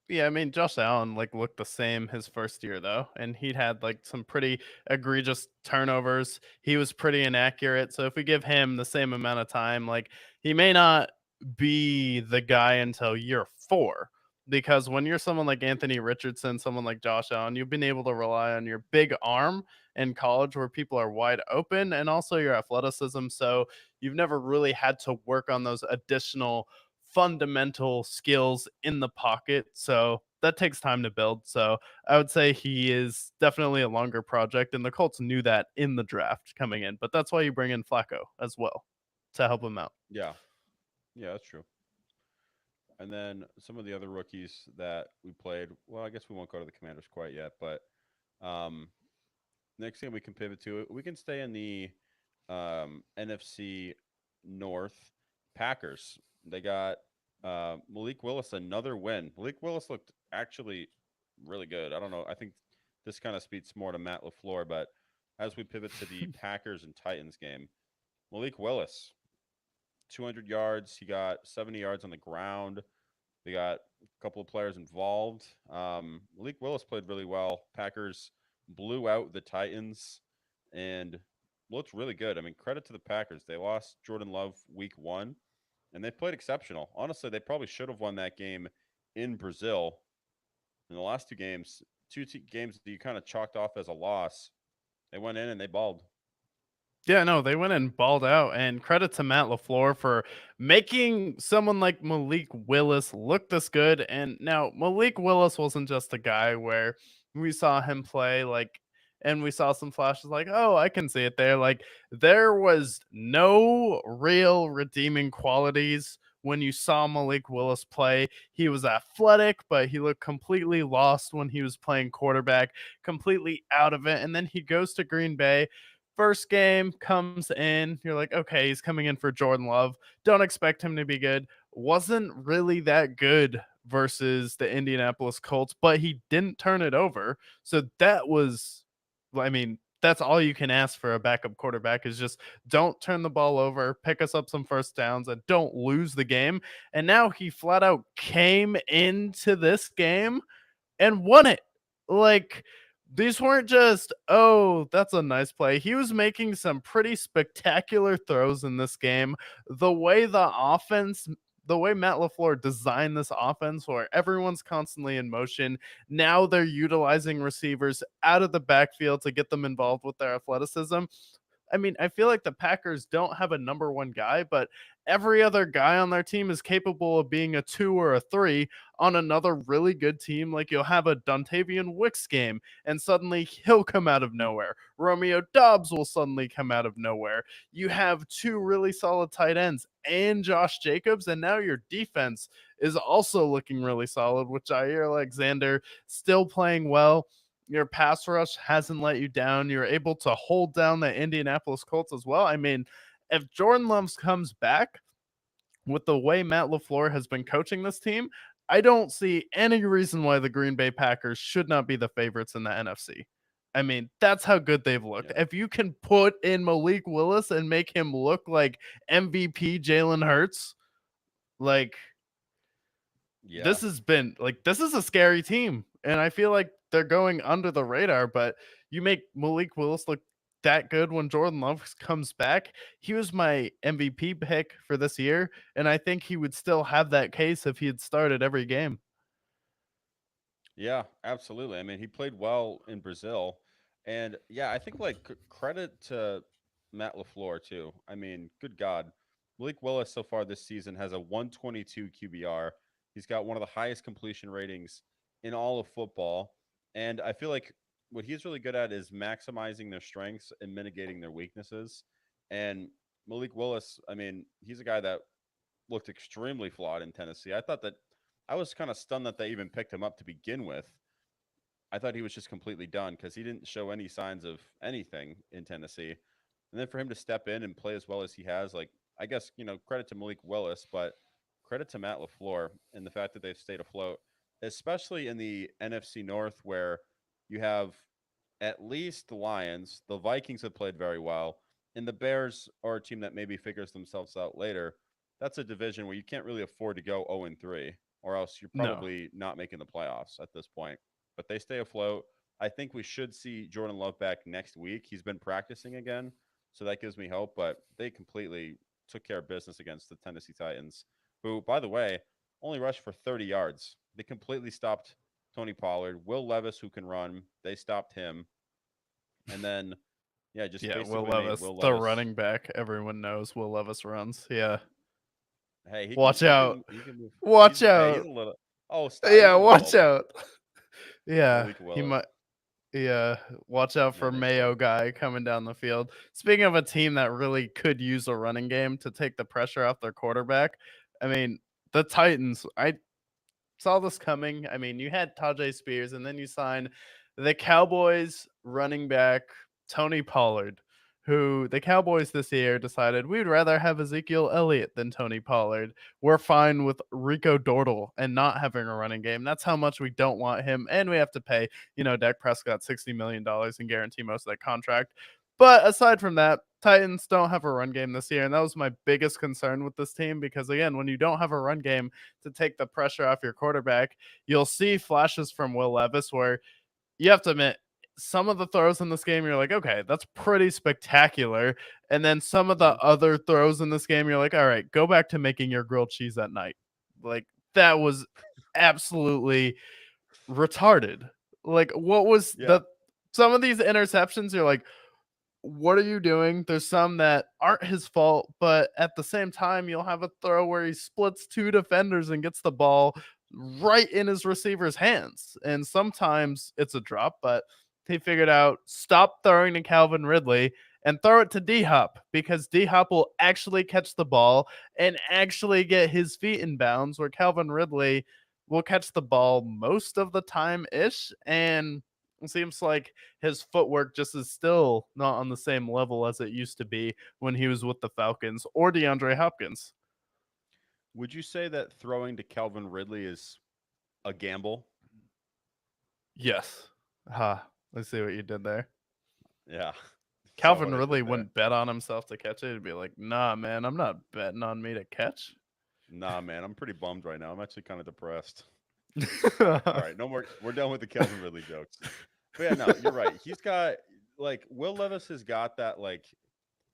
Yeah, I mean, Josh Allen like looked the same his first year though, and he'd had like some pretty egregious turnovers. He was pretty inaccurate. So if we give him the same amount of time, like he may not be the guy until year 4. Because when you're someone like Anthony Richardson, someone like Josh Allen, you've been able to rely on your big arm in college where people are wide open and also your athleticism. So you've never really had to work on those additional fundamental skills in the pocket. So that takes time to build. So I would say he is definitely a longer project, and the Colts knew that in the draft coming in. But that's why you bring in Flacco as well to help him out. Yeah, yeah, that's true. And then some of the other rookies that we played. Well, I guess we won't go to the Commanders quite yet, but um, next thing we can pivot to, we can stay in the NFC North. Packers. They got Malik Willis another win. Malik Willis looked actually really good. I don't know. I think this kind of speaks more to Matt LaFleur, but as we pivot to the Packers and Titans game, Malik Willis, 200 yards. He got 70 yards on the ground. They got a couple of players involved. Malik Willis played really well. Packers blew out the Titans and looked really good. I mean, credit to the Packers. They lost Jordan Love week 1, and they played exceptional. Honestly, they probably should have won that game in Brazil. In the last 2 games, games that you kind of chalked off as a loss, they went in and they balled. Yeah, no, they went and balled out. And credit to Matt LaFleur for making someone like Malik Willis look this good. And now Malik Willis wasn't just a guy where we saw him play like, and we saw some flashes like, oh, I can see it there. Like, there was no real redeeming qualities when you saw Malik Willis play. He was athletic, but he looked completely lost when he was playing quarterback, completely out of it. And then he goes to Green Bay. First game comes in, you're like, okay, he's coming in for Jordan Love. Don't expect him to be good. Wasn't really that good versus the Indianapolis Colts, but he didn't turn it over. So that was, I mean, that's all you can ask for a backup quarterback is just don't turn the ball over, pick us up some first downs, and don't lose the game. And now he flat out came into this game and won it. Like, these weren't just, oh, that's a nice play. He was making some pretty spectacular throws in this game. The way the way Matt LaFleur designed this offense where everyone's constantly in motion. Now they're utilizing receivers out of the backfield to get them involved with their athleticism. I mean, I feel like the Packers don't have a number one guy, but every other guy on their team is capable of being a 2 or a 3 on another really good team. Like you'll have a Dontavian Wicks game, and suddenly he'll come out of nowhere. Romeo Dobbs will suddenly come out of nowhere. You have two really solid tight ends and Josh Jacobs, and now your defense is also looking really solid with Jair Alexander still playing well. Your pass rush hasn't let you down. You're able to hold down the Indianapolis Colts as well. I mean, if Jordan Love comes back with the way Matt LaFleur has been coaching this team, I don't see any reason why the Green Bay Packers should not be the favorites in the NFC. I mean, that's how good they've looked. Yeah. If you can put in Malik Willis and make him look like MVP Jalen Hurts, like Yeah. this is a scary team, and I feel like they're going under the radar. But you make Malik Willis look that good when Jordan Love comes back. He was my MVP pick for this year, and I think he would still have that case if he had started every game. Yeah, absolutely. I mean, he played well in Brazil, and yeah, I think like credit to Matt Lafleur too. I mean, good God, Malik Willis so far this season has a 122 QBR. He's got one of the highest completion ratings in all of football, and I feel like what he's really good at is maximizing their strengths and mitigating their weaknesses. And Malik Willis, I mean, he's a guy that looked extremely flawed in Tennessee. I was kind of stunned that they even picked him up to begin with. I thought he was just completely done because he didn't show any signs of anything in Tennessee. And then for him to step in and play as well as he has, like, I guess, credit to Malik Willis, but credit to Matt LaFleur and the fact that they've stayed afloat, especially in the NFC North where you have at least the Lions. The Vikings have played very well, and the Bears are a team that maybe figures themselves out later. That's a division where you can't really afford to go 0-3, or else you're No. probably not making the playoffs at this point. But they stay afloat. I think we should see Jordan Love back next week. He's been practicing again, so that gives me hope. But they completely took care of business against the Tennessee Titans, who, by the way, only rushed for 30 yards. They completely stopped Tony Pollard. Will Levis, who can run, they stopped him. And then, yeah, just Yeah, Will basically made Levis, Will the Levis. running back. Everyone knows Will Levis runs. Yeah. Hey, he can Watch he out. can he can move. Watch He's out. a little. Oh, stop! He's Yeah, a little watch older. out. Yeah, Malik he Willis. might. Yeah, watch out That for makes Mayo sense. guy coming down the field. Speaking of a team that really could use a running game to take the pressure off their quarterback, I mean, the Titans. I saw this coming. I mean, you had Tajay Spears, and then you signed the Cowboys running back Tony Pollard, who the Cowboys this year decided we'd rather have Ezekiel Elliott than Tony Pollard. We're fine with Rico Dordle and not having a running game. That's how much we don't want him, and we have to pay, Dak Prescott $60 million and guarantee most of that contract. But aside from that, Titans don't have a run game this year, and that was my biggest concern with this team because again, when you don't have a run game to take the pressure off your quarterback, you'll see flashes from Will Levis where you have to admit some of the throws in this game you're like, okay, that's pretty spectacular. And then some of the Mhm. other throws in this game you're like, all right, go back to making your grilled cheese at night. Like that was absolutely retarded. Like what was Yeah. the some of these interceptions you're like, what are you doing? There's some that aren't his fault, but at the same time, you'll have a throw where he splits two defenders and gets the ball right in his receiver's hands. And sometimes it's a drop, but he figured out stop throwing to Calvin Ridley and throw it to D Hop because D Hop will actually catch the ball and actually get his feet in bounds, where Calvin Ridley will catch the ball most of the time ish. And it seems like his footwork just is still not on the same level as it used to be when he was with the Falcons or DeAndre Hopkins. Would you say that throwing to Calvin Ridley is a gamble? Yes. Ha. Let's see what you did there. Yeah. Saw Calvin what I really did there. wouldn't bet on himself to catch it. He'd be like, "Nah, man, I'm not betting on me to catch." Nah, man, I'm pretty bummed right now. I'm actually kind of depressed. All right, no more. We're done with the Calvin Ridley jokes. But yeah, no, you're right. He's got like Will Levis has got that like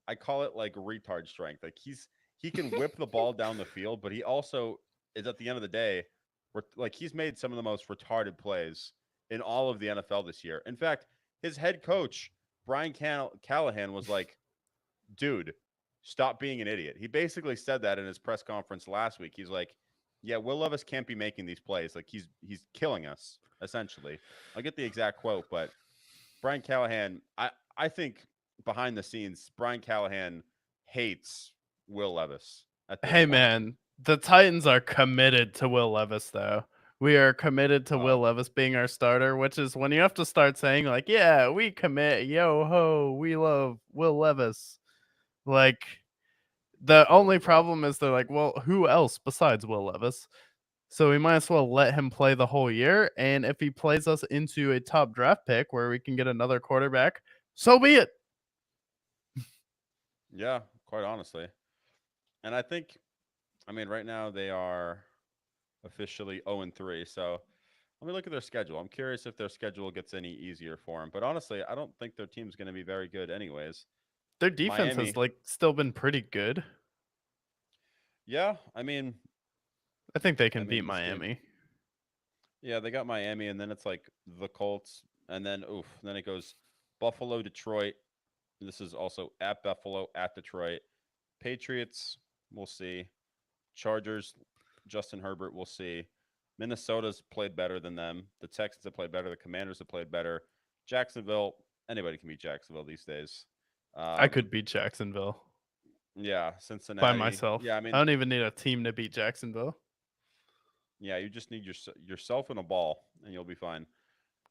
I call it like retard strength. Like he can whip the ball down the field, but he also is at the end of the day, like he's made some of the most retarded plays in all of the NFL this year. In fact, his head coach Brian Callahan was like, "Dude, stop being an idiot." He basically said that in his press conference last week. He's like, "Yeah, Will Levis can't be making these plays. Like he's killing us essentially." I'll get the exact quote, but Brian Callahan, I think behind the scenes, Brian Callahan hates Will Levis at this Hey, point. man, the Titans are committed to Will Levis, though. We are committed to Oh, Will Levis being our starter, which is when you have to start saying, like, yeah, we commit, yo ho, we love Will Levis. Like, the oh only boy. problem is they're like, well, who else besides Will Levis? So we might as well let him play the whole year. And if he plays us into a top draft pick where we can get another quarterback, so be it. Yeah, quite honestly. And I think, I mean, right now they are officially 0-3. So let me look at their schedule. I'm curious if their schedule gets any easier for them. But honestly, I don't think their team's going to be very good, anyways. Their defense has Miami, like still been pretty good. yeah, I mean, I think they can beat this game, Miami. yeah, they got Miami, and then it's like the Colts, and then oof, then it goes Buffalo, Detroit. This is also at Buffalo, at Detroit. Patriots, we'll see. Chargers, Justin Herbert, we'll see. Minnesota's played better than them. The Texans have played better. The Commanders have played better. Jacksonville, anybody can beat Jacksonville these days. I could Um, beat Jacksonville yeah, by Cincinnati. myself. Yeah, I I mean, don't even need a team to beat Jacksonville. yeah, you just need yourself and a ball, and you'll be fine.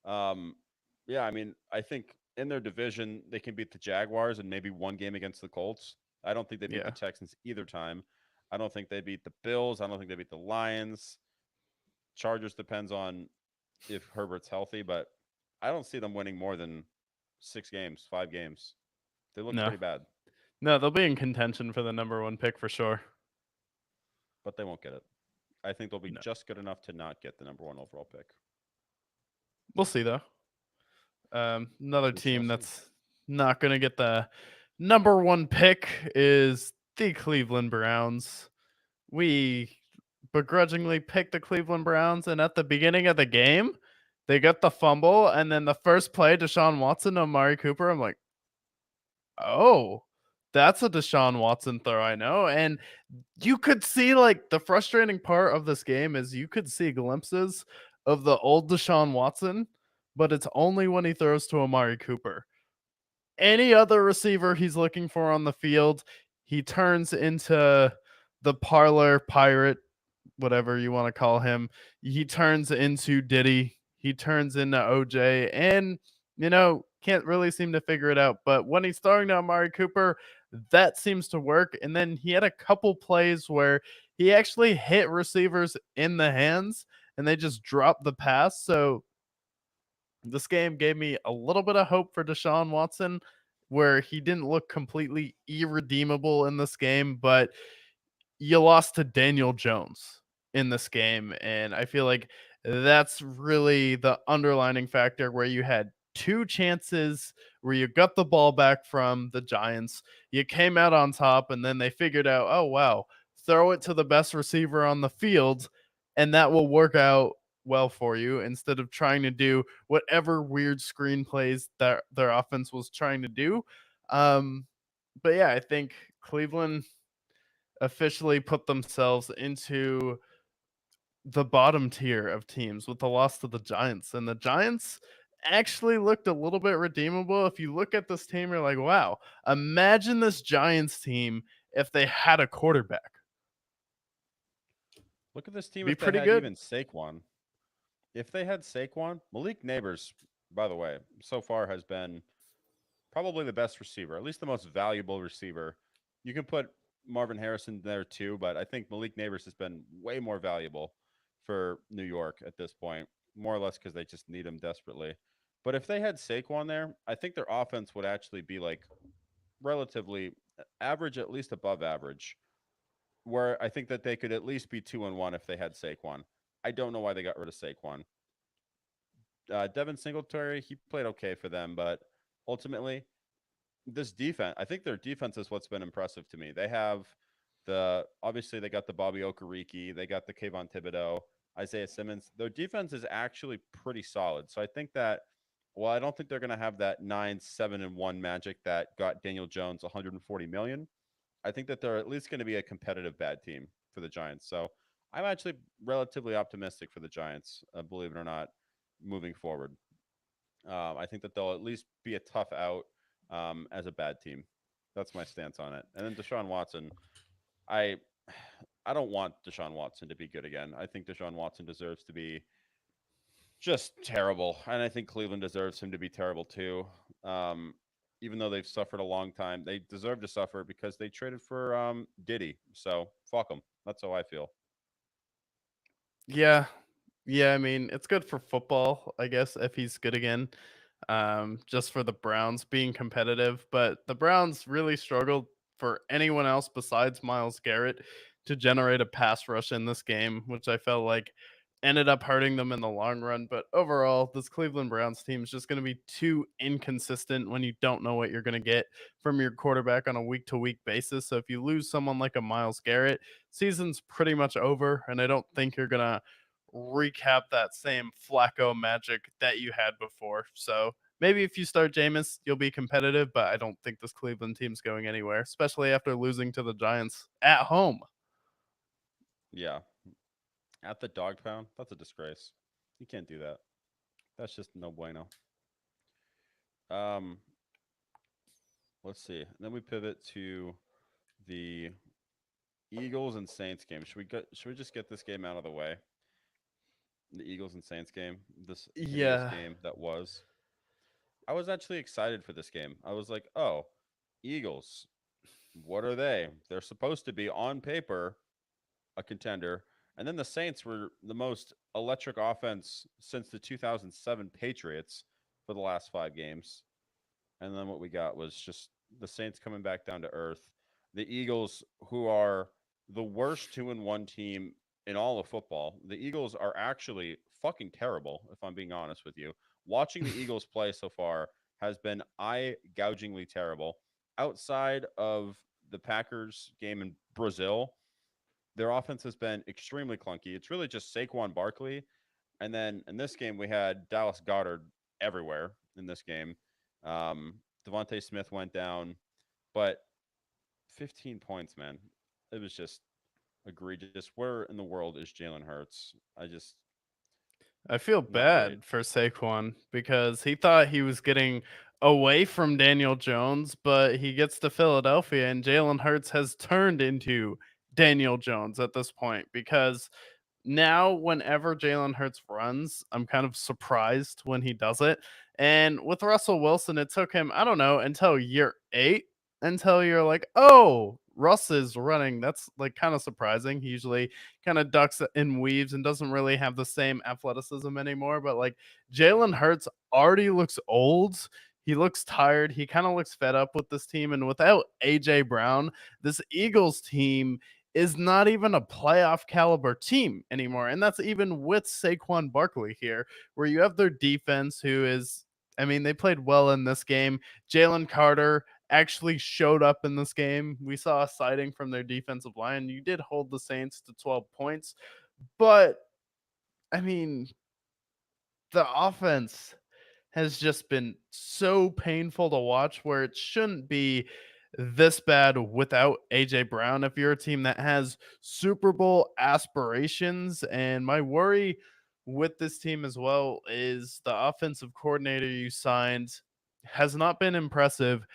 Um, yeah, I mean, I think in their division they can beat the Jaguars and maybe one game against the Colts. I don't think they beat the Yeah. Texans either time. I don't think they beat the Bills. I don't think they beat the Lions. Chargers depends on if Herbert's healthy, but I don't see them winning more than 6 games, 5 games. They look No. pretty bad, No, they'll be in contention for the number one pick for sure. but they won't get it. I think they'll be No. just good enough to not get the number one overall pick. We'll see though. Another We shall team see. that's not going to get the number one pick is the Cleveland Browns. We begrudgingly picked the Cleveland Browns, and at the beginning of the game, they got the fumble, and then the first play, Deshaun Watson to Amari Cooper. I'm like, oh, that's a Deshaun Watson throw, I know. And you could see like the frustrating part of this game is you could see glimpses of the old Deshaun Watson, but it's only when he throws to Amari Cooper. Any other receiver he's looking for on the field, he turns into the parlor pirate, whatever you want to call him. He turns into Diddy. He turns into OJ, and can't really seem to figure it out. But when he's throwing to Amari Cooper, that seems to work. And then he had a couple plays where he actually hit receivers in the hands, and they just dropped the pass. So this game gave me a little bit of hope for Deshaun Watson, where he didn't look completely irredeemable in this game, but you lost to Daniel Jones in this game. And I feel like that's really the underlining factor where you had two chances where you got the ball back from the Giants. You came out on top, and then they figured out, oh, wow, throw it to the best receiver on the field, and that will work out well for you instead of trying to do whatever weird screenplays that their offense was trying to do. Um, but yeah, I think Cleveland officially put themselves into the bottom tier of teams with the loss to the Giants. And the Giants actually looked a little bit redeemable. If you look at this team, you're like, wow, imagine this Giants team if they had a quarterback. Look at this team Be if they pretty had good. even Saquon. If they had Saquon, Malik Neighbors, by the way, so far has been probably the best receiver, at least the most valuable receiver. You can put Marvin Harrison there too, but I think Malik Neighbors has been way more valuable for New York at this point, more or less because they just need him desperately. But if they had Saquon there, I think their offense would actually be like relatively average, at least above average. Where I think that they could at least be 2-1 if they had Saquon. I don't know why they got rid of Saquon. Devin Singletary, he played okay for them, but ultimately, this defense, I think their defense is what's been impressive to me. They have obviously they got the Bobby Okereke, they got the Kayvon Thibodeau, Isaiah Simmons. Their defense is actually pretty solid. So I think that, well, I don't think they're going to have that 9-7-1 magic that got Daniel Jones 140 million. I think that they're at least going to be a competitive bad team for the Giants. So I'm actually relatively optimistic for the Giants, believe it or not, moving forward. I think that they'll at least be a tough out as a bad team. That's my stance on it. And then Deshaun Watson, I I don't want Deshaun Watson to be good again. I think Deshaun Watson deserves to be just terrible, and I think Cleveland deserves him to be terrible too. Um, Even though they've suffered a long time, they deserve to suffer because they traded for Diddy. So fuck them. That's how I feel. Yeah. Yeah, I mean, it's good for football, I guess, if he's good again. Just for the Browns being competitive, but the Browns really struggled for anyone else besides Miles Garrett to generate a pass rush in this game, which I felt like ended up hurting them in the long run. But overall, this Cleveland Browns team is just going to be too inconsistent when you don't know what you're going to get from your quarterback on a week to week basis. So if you lose someone like a Miles Garrett, season's pretty much over, and I don't think you're going to recap that same Flacco magic that you had before. So maybe if you start Jameis, you'll be competitive, but I don't think this Cleveland team's going anywhere, especially after losing to the Giants at home. Yeah, at the dog pound, that's a disgrace. You can't do that. That's just no bueno. Um, let's see. And then we pivot to the Eagles and Saints game. Should we just get this game out of the way? The Eagles and Saints game, this hideous Yeah. game that was. I was actually excited for this game. I was like, "Oh, Eagles, what are they? They're supposed to be on paper a contender." And then the Saints were the most electric offense since the 2007 Patriots for the last 5 games. And then what we got was just the Saints coming back down to earth. The Eagles, who are the worst 2-1 team in all of football, the Eagles are actually fucking terrible, if I'm being honest with you. Watching the Eagles play so far has been eye gougingly terrible. Outside of the Packers game in Brazil, their offense has been extremely clunky. It's really just Saquon Barkley. And then in this game, we had Dallas Goddard everywhere in this game. Devontae Smith went down, but 15 points, man. It was just egregious. Where in the world is Jalen Hurts? I feel Not great. bad for Saquon because he thought he was getting away from Daniel Jones, but he gets to Philadelphia and Jalen Hurts has turned into Daniel Jones at this point because now whenever Jalen Hurts runs, I'm kind of surprised when he does it. And with Russell Wilson, it took him, I don't know, until year 8 until you're like, "Oh, Russ is running." That's like kind of surprising. He usually kind of ducks and weaves and doesn't really have the same athleticism anymore, but like Jalen Hurts already looks old. He looks tired. He kind of looks fed up with this team and without AJ Brown, this Eagles team is not even a playoff caliber team anymore. And that's even with Saquon Barkley here, where you have their defense, who is, I mean, they played well in this game. Jalen Carter actually showed up in this game. We saw a sighting from their defensive line. You did hold the Saints to 12 points, but I mean, the offense has just been so painful to watch where it shouldn't be this bad without AJ Brown if you're a team that has Super Bowl aspirations. And my worry with this team as well is the offensive coordinator you signed has not been impressive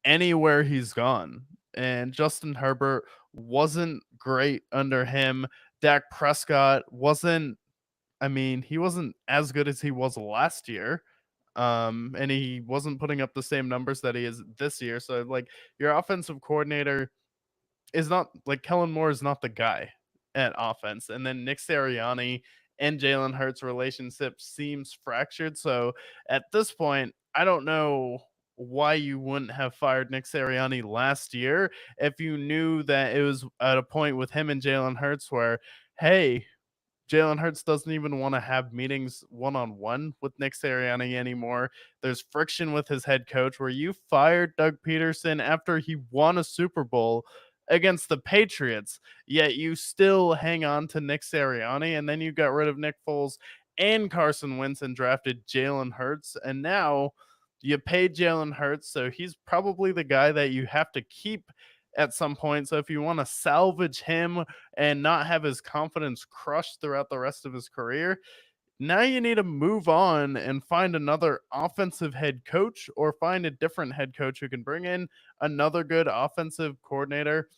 anywhere he's gone. And Justin Herbert wasn't great under him. Dak Prescott wasn't, I mean, he wasn't as good as he was last year. And he wasn't putting up the same numbers that he is this year. So like your offensive coordinator is not like Kellen Moore is not the guy at offense. And then Nick Sirianni and Jalen Hurts' relationship seems fractured. So at this point, I don't know why you wouldn't have fired Nick Sirianni last year if you knew that it was at a point with him and Jalen Hurts where, hey, Jalen Hurts doesn't even want to have meetings one on one with Nick Sirianni anymore. There's friction with his head coach where you fired Doug Peterson after he won a Super Bowl against the Patriots, yet you still hang on to Nick Sirianni, and then you got rid of Nick Foles and Carson Wentz and drafted Jalen Hurts, and now you paid Jalen Hurts, so he's probably the guy that you have to keep at some point. So if you want to salvage him and not have his confidence crushed throughout the rest of his career, now you need to move on and find another offensive head coach or find a different head coach who can bring in another good offensive coordinator,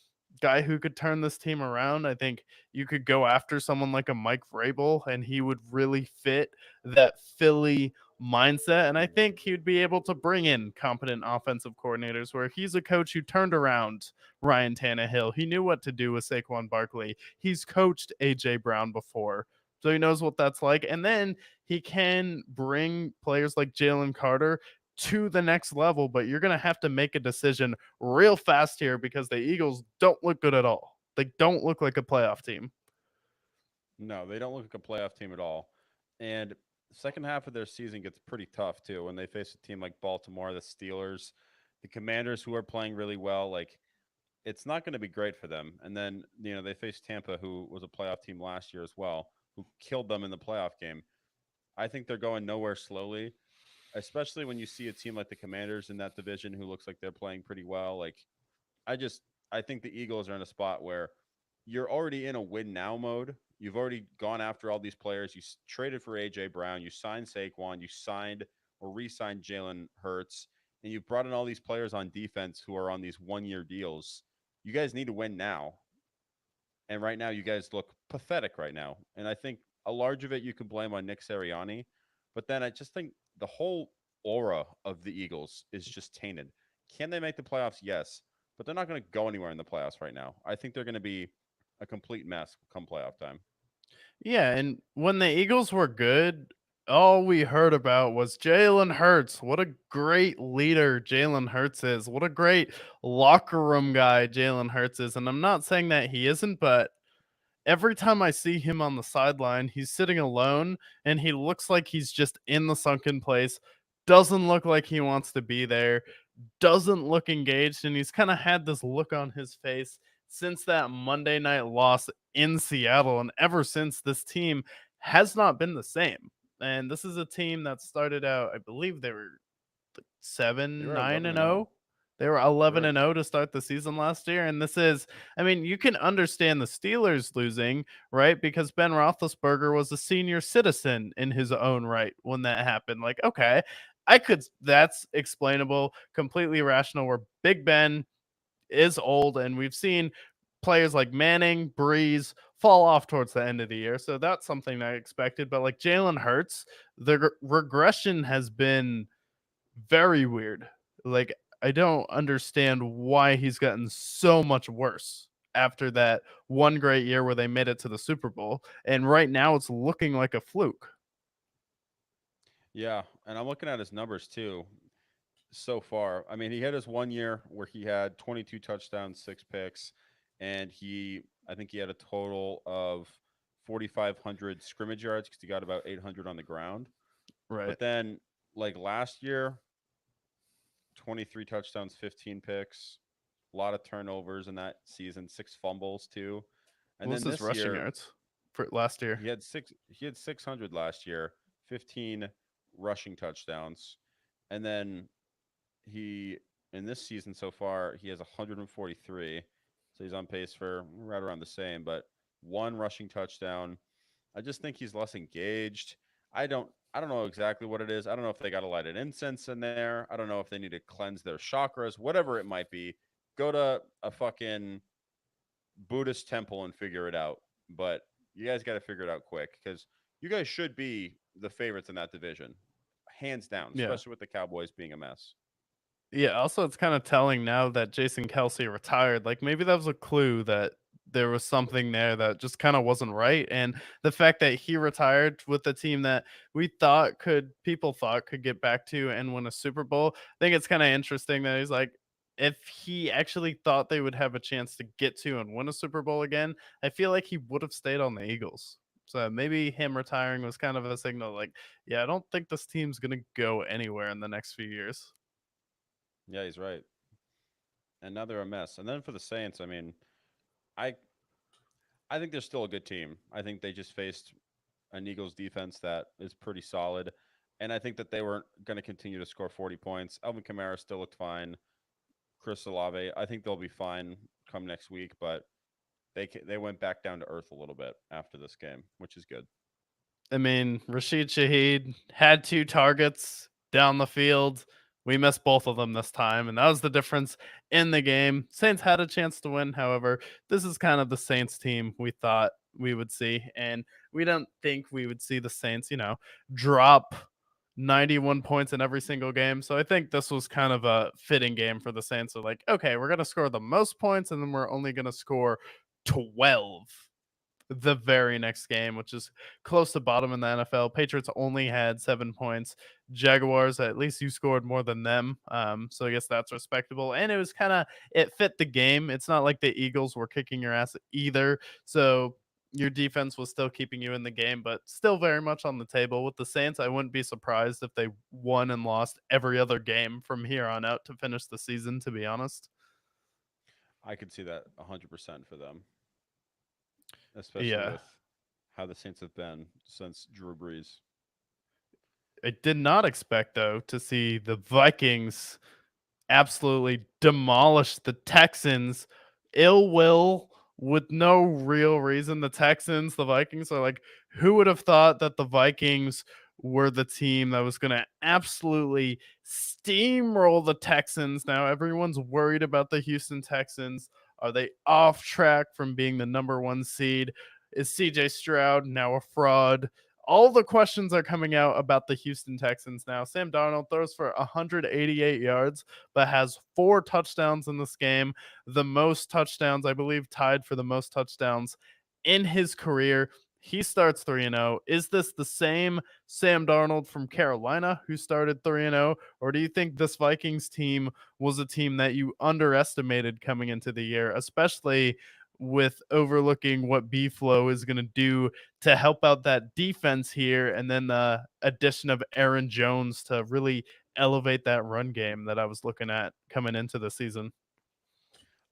guy who could turn this team around. I think you could go after someone like a Mike Vrabel, and he would really fit that Philly mindset. And I think he'd be able to bring in competent offensive coordinators where he's a coach who turned around Ryan Tannehill. He knew what to do with Saquon Barkley. He's coached AJ Brown before, so he knows what that's like. And then he can bring players like Jalen Carter to the next level, but you're going to have to make a decision real fast here because the Eagles don't look good at all. They don't look like a playoff team. No, they don't look like a playoff team at all. And second half of their season gets pretty tough too when they face a team like Baltimore, the Steelers, the Commanders, who are playing really well. Like it's not going to be great for them. And then they face Tampa, who was a playoff team last year as well, who killed them in the playoff game. I think they're going nowhere slowly, especially when you see a team like the Commanders in that division who looks like they're playing pretty well. Like I just I think the Eagles are in a spot where you're already in a win now mode. You've already gone after all these players. Traded for AJ Brown. You signed Saquon. You signed or re-signed Jalen Hurts, and you've brought in all these players on defense who are on these 1-year deals. You guys need to win now. And right now, you guys look pathetic right now. And I think a large of it you can blame on Nick Sirianni, but then I just think the whole aura of the Eagles is just tainted. Can they make the playoffs? Yes, but they're not going to go anywhere in the playoffs right now. I think they're going to be a complete mess come playoff time. Yeah, and when the Eagles were good, all we heard about was Jalen Hurts. What a great leader Jalen Hurts is. What a great locker room guy Jalen Hurts is. And I'm not saying that he isn't, but every time I see him on the sideline, he's sitting alone and he looks like he's just in the sunken place. Doesn't look like he wants to be there, doesn't look engaged, and he's kind of had this look on his face since that Monday night loss in Seattle. And ever since, this team has not been the same. And this is a team that started out, I believe they were They 7, were 9 11 and and 0. 0. They were They 11 were and 0 to start the season last year. And this is, I mean, you can understand the Steelers losing, right? Because Ben Roethlisberger was a senior citizen in his own right when that happened. Like, okay, that's explainable, completely rational, where Big Ben is old, and we've seen players like Manning, Breeze fall off towards the end of the year. So that's something I expected. But like Jalen Hurts, the regression has been very weird. Like, I don't understand why he's gotten so much worse after that one great year where they made it to the Super Bowl. And right now it's looking like a fluke. Yeah, and I'm looking at his numbers too so far. I mean, he had his 1 year where he had 22 touchdowns, 6 picks, and I think he had a total of 4,500 scrimmage yards because he got about 800 on the ground. Right. But then, like last year, 23 touchdowns, 15 picks, a lot of turnovers in that season, 6 fumbles too. And What was then his this rushing year, yards for last year? he had 600 last year, 15 rushing touchdowns. And then he in this season so far, he has 143. So he's on pace for right around the same, but one rushing touchdown. I just think he's less engaged. I don't know exactly what it is. I don't know if they got to light an incense in there. I don't know if they need to cleanse their chakras, whatever it might be. Go to a fucking Buddhist temple and figure it out. But you guys got to figure it out quick because you guys should be the favorites in that division, hands down, Yeah. especially with the Cowboys being a mess. Yeah, also it's kind of telling now that Jason Kelsey retired. Like maybe that was a clue that there was something there that just kind of wasn't right. And the fact that he retired with the team that people thought could get back to and win a Super Bowl, I think it's kind of interesting that he's like, if he actually thought they would have a chance to get to and win a Super Bowl again, I feel like he would have stayed on the Eagles. So maybe him retiring was kind of a signal like, yeah, I don't think this team's going to go anywhere in the next few years. Yeah, he's right. And now they're a mess. And then for the Saints, I mean, I I think they're still a good team. I think they just faced an Eagles defense that is pretty solid. And I think that they weren't going to continue to score 40 points. Alvin Kamara still looked fine. Chris Olave, I think they'll be fine come next week, but they went back down to earth a little bit after this game, which is good. I mean, Rashid Shaheed had 2 targets down the field. We missed both of them this time, and that was the difference in the game. Saints had a chance to win, however, this is kind of the Saints team we thought we would see, and we don't think we would see the Saints, drop 91 points in every single game. So I think this was kind of a fitting game for the Saints. So like, okay, we're going to score the most points and then we're only going to score 12 the very next game, which is close to bottom in the NFL. Patriots only had 7 points. Jaguars, at least you scored more than them. So I guess that's respectable. And it was it fit the game. It's not like the Eagles were kicking your ass either. So your defense was still keeping you in the game, but still very much on the table. With the Saints, I wouldn't be surprised if they won and lost every other game from here on out to finish the season, to be honest. I could see that 100% for them, especially Yeah. with how the Saints have been since Drew Brees. I did not expect, though, to see the Vikings absolutely demolished the Texans. Ill will with no real reason. The Vikings are like, who would have thought that the Vikings were the team that was going to absolutely steamroll the Texans? Now everyone's worried about the Houston Texans. Are they off track from being the number 1 seed? Is CJ Stroud now a fraud? All the questions are coming out about the Houston Texans now. Sam Darnold throws for 188 yards, but has 4 touchdowns in this game. The most touchdowns, I believe, tied for the most touchdowns in his career. He starts 3-0. Is this the same Sam Darnold from Carolina who started 3-0? Or do you think this Vikings team was a team that you underestimated coming into the year, especially with overlooking what B Flow is going to do to help out that defense here, and then the addition of Aaron Jones to really elevate that run game that I was looking at coming into the season?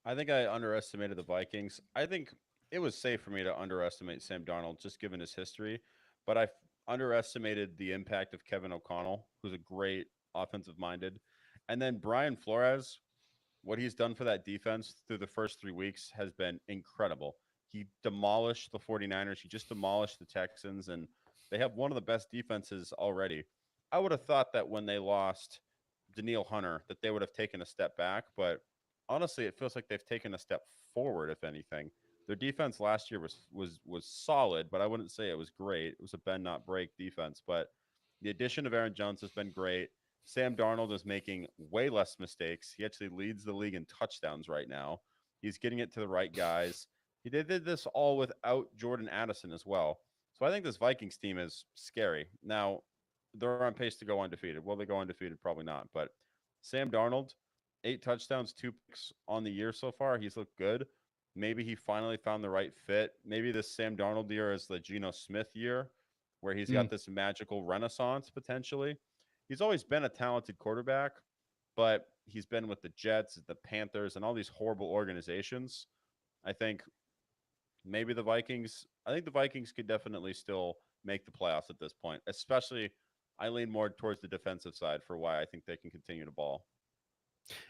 I think I underestimated the Vikings. I think it was safe for me to underestimate Sam Darnold just given his history, but underestimated the impact of Kevin O'Connell, who's a great offensive minded. And then Brian Flores, what he's done for that defense through the first 3 weeks has been incredible. He demolished the 49ers. He just demolished the Texans, and they have one of the best defenses already. I would have thought that when they lost Daniil Hunter, that they would have taken a step back, but honestly, it feels like they've taken a step forward, if anything. Their defense last year was solid, but I wouldn't say it was great. It was a bend not break defense, but the addition of Aaron Jones has been great. Sam Darnold is making way less mistakes. He actually leads the league in touchdowns right now. He's getting it to the right guys. He did this all without Jordan Addison as well. So I think this Vikings team is scary. Now, they're on pace to go undefeated. Will they go undefeated? Probably not. But Sam Darnold, 8 touchdowns, 2 picks on the year so far. He's looked good. Maybe he finally found the right fit. Maybe this Sam Darnold year is the Geno Smith year, where he's Mm. got this magical renaissance potentially. He's always been a talented quarterback, but he's been with the Jets, the Panthers, and all these horrible organizations. I think I think the Vikings could definitely still make the playoffs at this point, especially I lean more towards the defensive side for why I think they can continue to ball.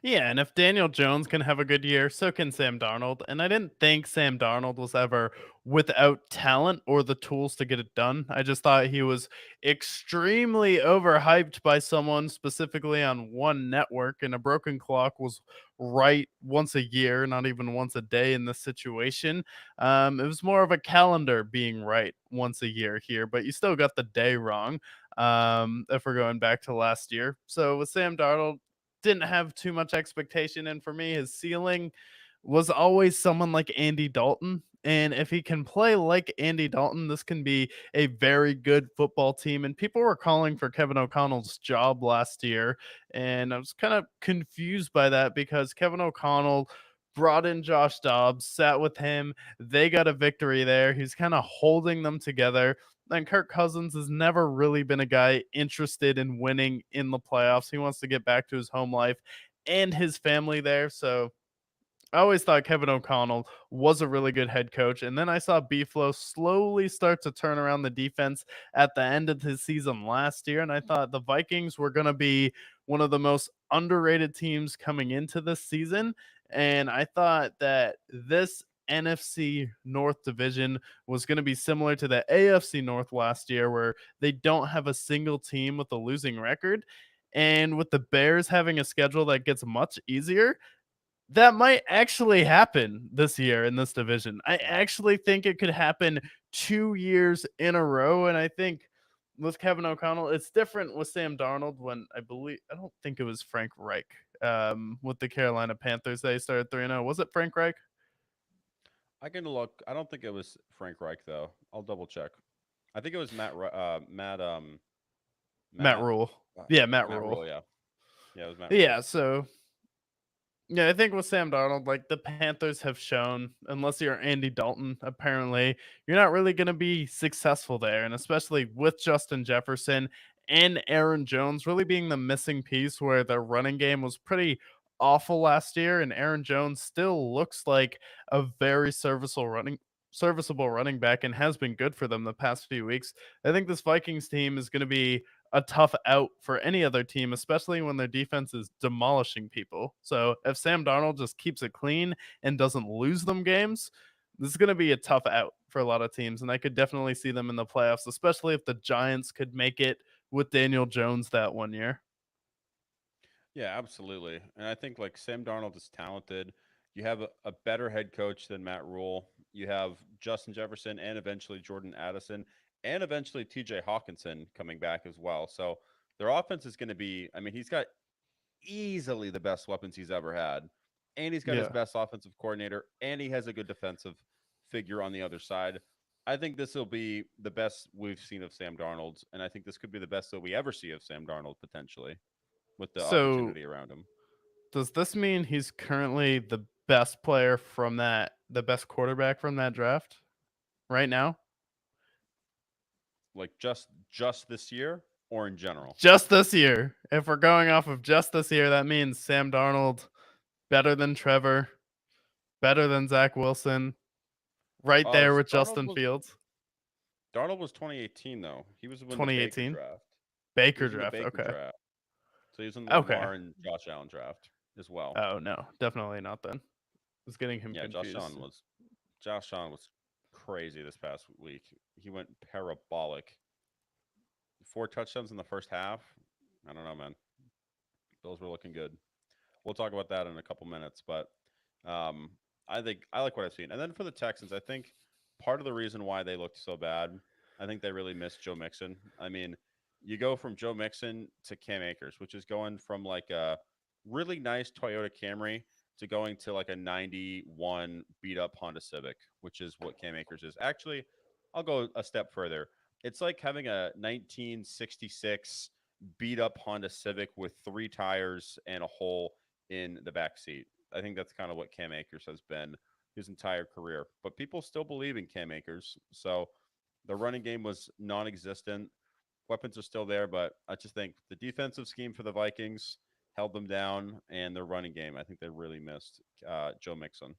Yeah, and if Daniel Jones can have a good year, so can Sam Darnold. And I didn't think Sam Darnold was ever without talent or the tools to get it done. I just thought he was extremely overhyped by someone, specifically on one network, and a broken clock was right once a year, not even once a day in this situation. It was more of a calendar being right once a year here, but you still got the day wrong. If we're going back to last year. So with Sam Darnold, didn't have too much expectation. And for me, his ceiling was always someone like Andy Dalton. And if he can play like Andy Dalton, this can be a very good football team. And people were calling for Kevin O'Connell's job last year. And I was kind of confused by that because Kevin O'Connell brought in Josh Dobbs, sat with him. They got a victory there. He's kind of holding them together. And Kirk Cousins has never really been a guy interested in winning in the playoffs. He wants to get back to his home life and his family there. So I always thought Kevin O'Connell was a really good head coach. And then I saw Beeflo slowly start to turn around the defense at the end of his season last year. And I thought the Vikings were going to be one of the most underrated teams coming into this season. And I thought that this NFC North division was going to be similar to the AFC North last year, where they don't have a single team with a losing record. And with the Bears having a schedule that gets much easier, that might actually happen this year in this division. I actually think it could happen 2 years in a row, and I think with Kevin O'Connell, it's different with Sam Darnold when I don't think it was Frank Reich, with the Carolina Panthers. They started 3-0. Was it Frank Reich? I can look. I don't think it was Frank Reich though. I'll double check. I think it was Matt Matt Rule. Yeah, Matt Matt Rule. Rule. Yeah, yeah, it was Matt Rule. Yeah, so yeah, I think with Sam Darnold, like the Panthers have shown, unless you're Andy Dalton, apparently, you're not really going to be successful there. And especially with Justin Jefferson and Aaron Jones really being the missing piece, where their running game was pretty awful last year. And Aaron Jones still looks like a very serviceable running back and has been good for them the past few weeks. I think this Vikings team is going to be a tough out for any other team, especially when their defense is demolishing people. So if Sam Darnold just keeps it clean and doesn't lose them games, this is going to be a tough out for a lot of teams. And I could definitely see them in the playoffs, especially if the Giants could make it with Daniel Jones that one year. Yeah, absolutely. And I think like Sam Darnold is talented. You have a better head coach than Matt Rule. You have Justin Jefferson and eventually Jordan Addison and eventually TJ Hawkinson coming back as well. So their offense is going to be, I mean, he's got easily the best weapons he's ever had. And he's got his Yeah. best offensive coordinator and he has a good defensive figure on the other side. I think this will be the best we've seen of Sam Darnold. And I think this could be the best that we ever see of Sam Darnold potentially with the So opportunity around him. does this mean he's currently the best player from the best quarterback from that draft right now? Like just this year or in general? Just this year. If we're going off of just this year, that means Sam Darnold better than Trevor, better than Zach Wilson, right Oh, there so with Justin Fields. Darnold was 2018 though. He was in the Baker 2018 draft. He Baker was in the draft. Baker Okay. draft. So he was in the Okay. Lamar and Josh Allen draft as well. Oh no, definitely not then. I was getting him Yeah, confused. Josh Allen was crazy this past week. He went parabolic. 4 touchdowns in the first half. I don't know, man. Bills were looking good. We'll talk about that in a couple minutes, but um, I think I like what I've seen. And then for the Texans, I think part of the reason why they looked so bad, I think they really missed Joe Mixon. I mean, you go from Joe Mixon to Cam Akers, which is going from like a really nice Toyota Camry to going to like a 91 beat up Honda Civic, which is what Cam Akers is. Actually, I'll go a step further. It's like having a 1966 beat up Honda Civic with 3 tires and a hole in the back seat. I think that's kind of what Cam Akers has been his entire career. But people still believe in Cam Akers. So the running game was non existent. Weapons are still there, but I just think the defensive scheme for the Vikings held them down, and their running game, I think they really missed Joe Mixon.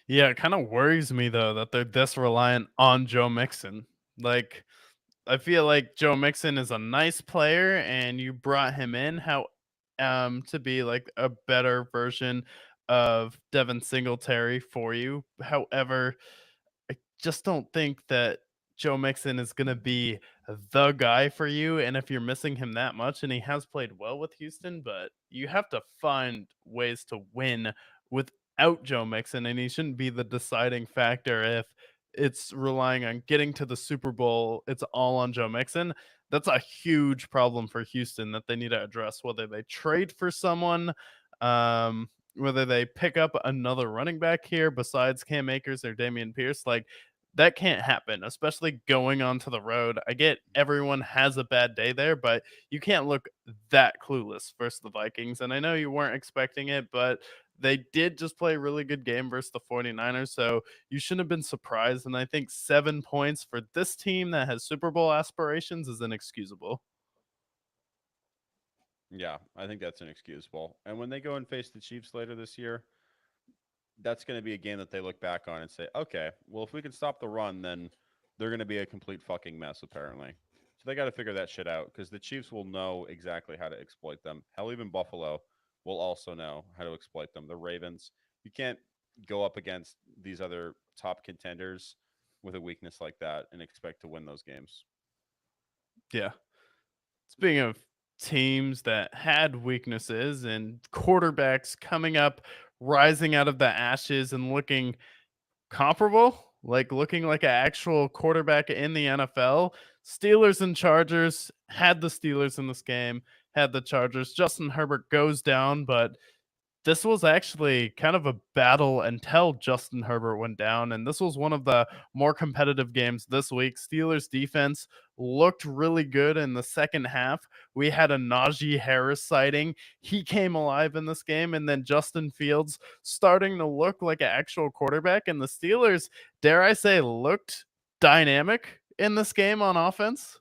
Yeah, it kind of worries me though that they're this reliant on Joe Mixon. Like I feel like Joe Mixon is a nice player and you brought him in how to be like a better version of Devin Singletary for you. However, I just don't think that Joe Mixon is going to be the guy for you. And if you're missing him that much, and he has played well with Houston, but you have to find ways to win without Joe Mixon, and he shouldn't be the deciding factor if it's relying on getting to the Super Bowl. It's all on Joe Mixon. That's a huge problem for Houston that they need to address, whether they trade for someone, whether they pick up another running back here besides Cam Akers or Damian Pierce, like that can't happen, especially going onto the road. I get everyone has a bad day there, but you can't look that clueless versus the Vikings. And I know you weren't expecting it, but they did just play a really good game versus the 49ers. So you shouldn't have been surprised. And I think 7 points for this team that has Super Bowl aspirations is inexcusable. Yeah, I think that's inexcusable. And when they go and face the Chiefs later this year, that's going to be a game that they look back on and say, okay, well, if we can stop the run, then they're going to be a complete fucking mess, apparently. So they got to figure that shit out because the Chiefs will know exactly how to exploit them. Hell, even Buffalo will also know how to exploit them. The Ravens, you can't go up against these other top contenders with a weakness like that and expect to win those games. Yeah. Speaking of teams that had weaknesses and quarterbacks coming up, rising out of the ashes and looking comparable, like looking like an actual quarterback in the NFL. Steelers and Chargers had the Steelers in this game, had the Chargers. Justin Herbert goes down, but this was actually kind of a battle until Justin Herbert went down. And this was one of the more competitive games this week. Steelers defense looked really good in the second half. We had a Najee Harris sighting. He came alive in this game. And then Justin Fields starting to look like an actual quarterback. And the Steelers, dare I say, looked dynamic in this game on offense.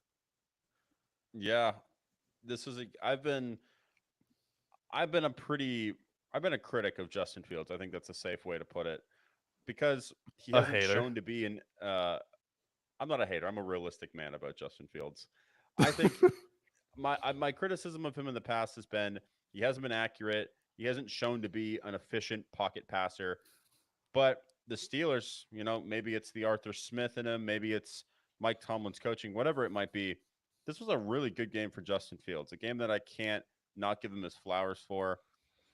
Yeah, this is a. I've been a pretty. I've been a critic of Justin Fields. I think that's a safe way to put it because he A hasn't hater. shown to be an. I'm not a hater. I'm a realistic man about Justin Fields. I think my criticism of him in the past has been he hasn't been accurate. He hasn't shown to be an efficient pocket passer. But the Steelers, maybe it's the Arthur Smith in him, maybe it's Mike Tomlin's coaching, whatever it might be. This was a really good game for Justin Fields, a game that I can't not give him his flowers for.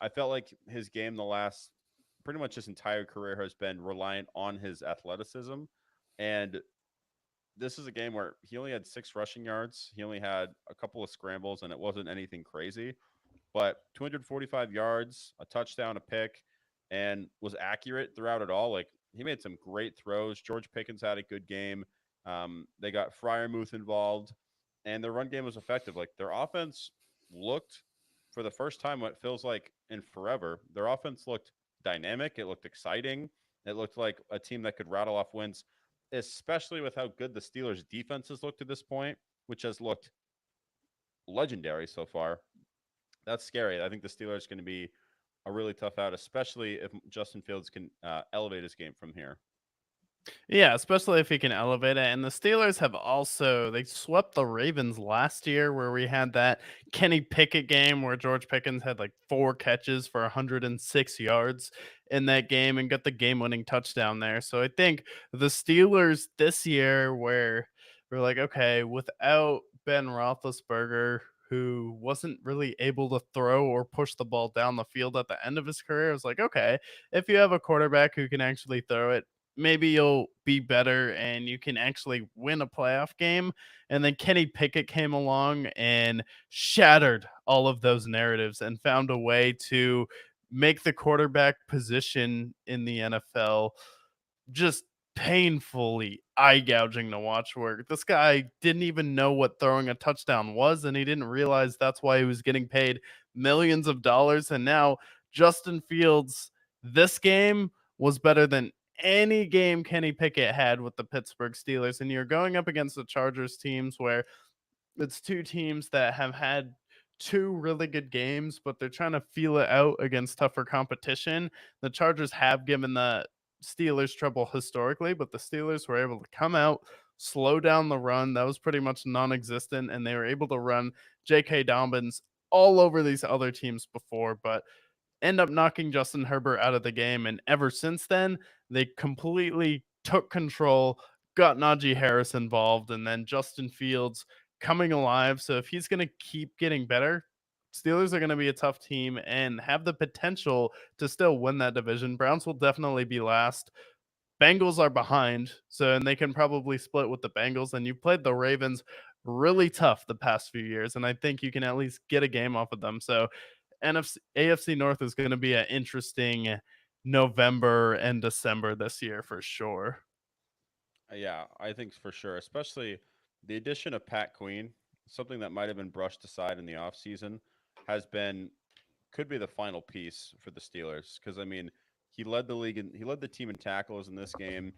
I felt like his game the last pretty much his entire career has been reliant on his athleticism. And this is a game where he only had 6 rushing yards. He only had a couple of scrambles, and it wasn't anything crazy. But 245 yards, a touchdown, a pick, and was accurate throughout it all. Like he made some great throws. George Pickens had a good game. They got Fryermuth involved, and their run game was effective. Like their offense looked, for the first time, what feels like in forever, their offense looked dynamic. It looked exciting. It looked like a team that could rattle off wins, especially with how good the Steelers' defense has looked to this point, which has looked legendary so far. That's scary. I think the Steelers are going to be a really tough out, especially if Justin Fields can elevate his game from here. Yeah, especially if he can elevate it. And the Steelers have also they swept the Ravens last year where we had that Kenny Pickett game where George Pickens had like 4 catches for 106 yards in that game and got the game-winning touchdown there. So I think the Steelers this year where we're like, okay, without Ben Roethlisberger, who wasn't really able to throw or push the ball down the field at the end of his career, I was like, okay, if you have a quarterback who can actually throw it, maybe you'll be better and you can actually win a playoff game. And then Kenny Pickett came along and shattered all of those narratives and found a way to make the quarterback position in the NFL just painfully eye gouging to watch where this guy didn't even know what throwing a touchdown was and he didn't realize that's why he was getting paid millions of dollars. And now Justin Fields, this game was better than any game Kenny Pickett had with the Pittsburgh Steelers. And you're going up against the Chargers teams where it's two teams that have had two really good games, but they're trying to feel it out against tougher competition. The Chargers have given the Steelers trouble historically, but the Steelers were able to come out, slow down the run. That was pretty much non existent, and they were able to run J.K. Dobbins all over these other teams before, but end up knocking Justin Herbert out of the game. And ever since then, they completely took control, got Najee Harris involved, and then Justin Fields coming alive. So if he's going to keep getting better, Steelers are going to be a tough team and have the potential to still win that division. Browns will definitely be last. Bengals are behind, so and they can probably split with the Bengals. And you played the Ravens really tough the past few years, and I think you can at least get a game off of them. So NFC AFC North is going to be an interesting November and December this year for sure. Yeah, I think for sure, especially the addition of Pat Queen, something that might have been brushed aside in the offseason, has been could be the final piece for the Steelers because I mean he led the league and he led the team in tackles in this game,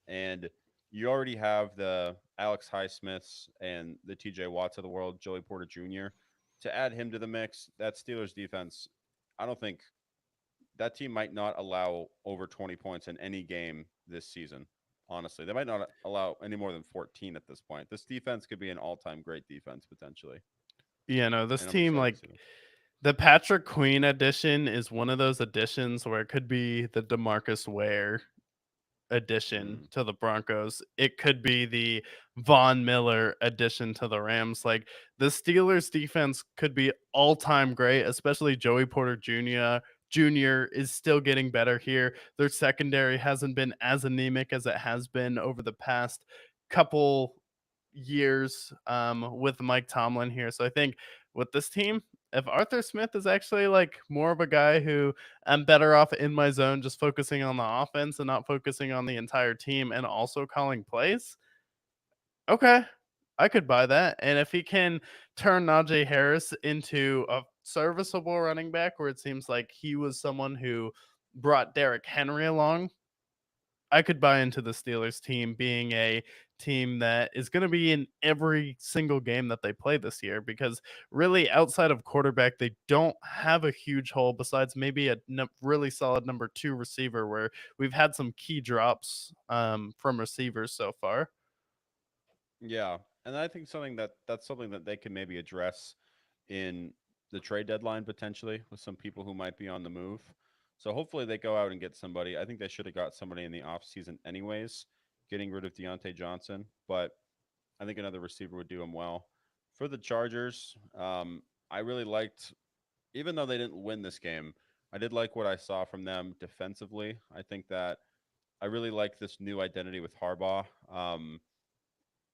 and you already have the Alex Highsmiths and the T.J. Watts of the world, Joey Porter Jr. To add him to the mix, that Steelers defense, I don't think that team might not allow over 20 points in any game this season. Honestly, they might not allow any more than 14 at this point. This defense could be an all-time great defense potentially, You know, this and I'm team, excited to like see them. the Patrick Queen edition is one of those additions where it could be the DeMarcus Ware addition Mm. to the Broncos. It could be the Von Miller addition to the Rams. Like the Steelers defense could be all-time great, especially Joey Porter Jr. is still getting better here. Their secondary hasn't been as anemic as it has been over the past couple years with Mike Tomlin here. So I think with this team, if Arthur Smith is actually like more of a guy who I'm better off in my zone, just focusing on the offense and not focusing on the entire team and also calling plays. Okay, I could buy that. And if he can turn Najee Harris into a serviceable running back where it seems like he was someone who brought Derrick Henry along, I could buy into the Steelers team being a team that is going to be in every single game that they play this year because really outside of quarterback they don't have a huge hole besides maybe a really solid number 2 receiver where we've had some key drops from receivers so far. Yeah, and I think that's something that they can maybe address in the trade deadline potentially with some people who might be on the move. So hopefully they go out and get somebody. I think they should have got somebody in the offseason anyways, getting rid of Deontay Johnson, but I think another receiver would do him well. For the Chargers, I really liked, even though they didn't win this game, I did like what I saw from them defensively. I think that I really like this new identity with Harbaugh.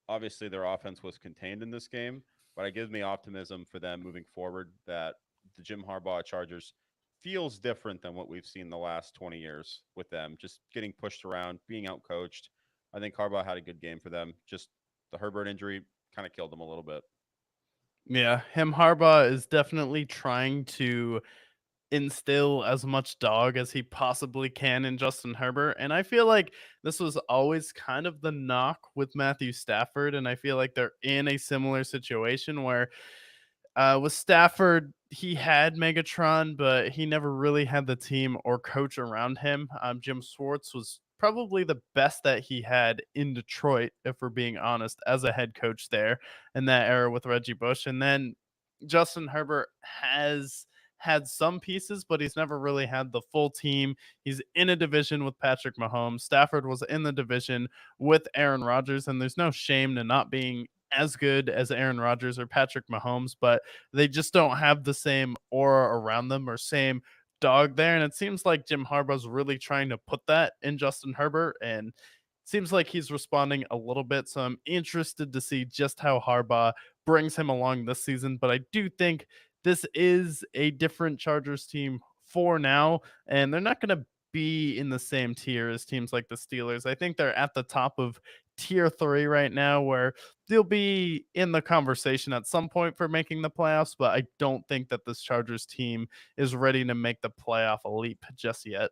Obviously their offense was contained in this game, but it gives me optimism for them moving forward that the Jim Harbaugh Chargers feels different than what we've seen the last 20 years with them, just getting pushed around, being outcoached. I think Harbaugh had a good game for them. Just the Herbert injury kind of killed them a little bit. Yeah, him Harbaugh is definitely trying to instill as much dog as he possibly can in Justin Herbert. And I feel like this was always kind of the knock with Matthew Stafford. And I feel like they're in a similar situation where with Stafford, he had Megatron, but he never really had the team or coach around him. Jim Schwartz was probably the best that he had in Detroit, if we're being honest, as a head coach there in that era with Reggie Bush. And then Justin Herbert has had some pieces, but he's never really had the full team. He's in a division with Patrick Mahomes. Stafford was in the division with Aaron Rodgers, and there's no shame to not being as good as Aaron Rodgers or Patrick Mahomes, but they just don't have the same aura around them or same dog there. And it seems like Jim Harbaugh's really trying to put that in Justin Herbert, and seems like he's responding a little bit. So I'm interested to see just how Harbaugh brings him along this season. But I do think this is a different Chargers team for now, and they're not going to be in the same tier as teams like the Steelers. I think they're at the top of tier 3 right now where they'll be in the conversation at some point for making the playoffs, but I don't think that this Chargers team is ready to make the playoff leap just yet.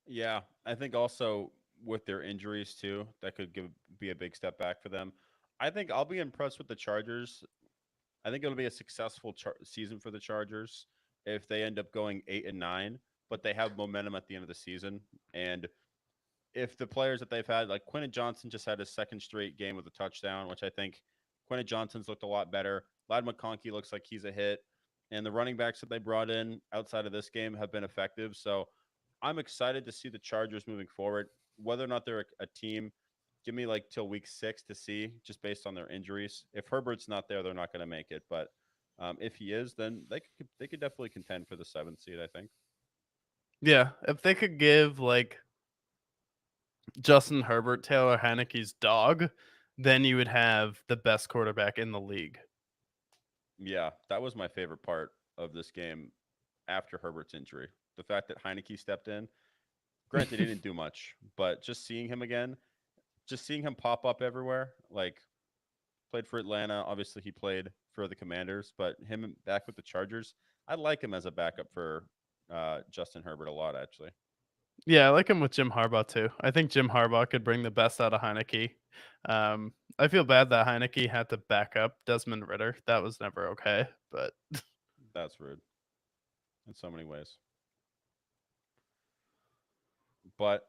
Yeah, I think also with their injuries too, that could be a big step back for them. I think I'll be impressed with the Chargers. I think it'll be a successful season for the Chargers if they end up going 8-9, but they have momentum at the end of the season. And if the players that they've had, like Quentin Johnson, just had his second straight game with a touchdown, which I think Quentin Johnson's looked a lot better. Lad McConkey looks like he's a hit, and the running backs that they brought in outside of this game have been effective. So I'm excited to see the Chargers moving forward. Whether or not they're a team, give me like till week 6 to see, just based on their injuries. If Herbert's not there, they're not going to make it. But if he is, then they could definitely contend for the 7th seed, I think. Yeah, if they could give like Justin Herbert Taylor Heineke's dog, then you would have the best quarterback in the league. Yeah, that was my favorite part of this game after Herbert's injury. The fact that Heineke stepped in, granted, he didn't do much, but just seeing him again, just seeing him pop up everywhere, like played for Atlanta. Obviously, he played for the Commanders, but him back with the Chargers, I like him as a backup for Justin Herbert a lot, actually. Yeah, I like him with Jim Harbaugh too. I think Jim Harbaugh could bring the best out of Heineke. I feel bad that Heineke had to back up Desmond Ritter. That was never okay, but That's rude in so many ways. But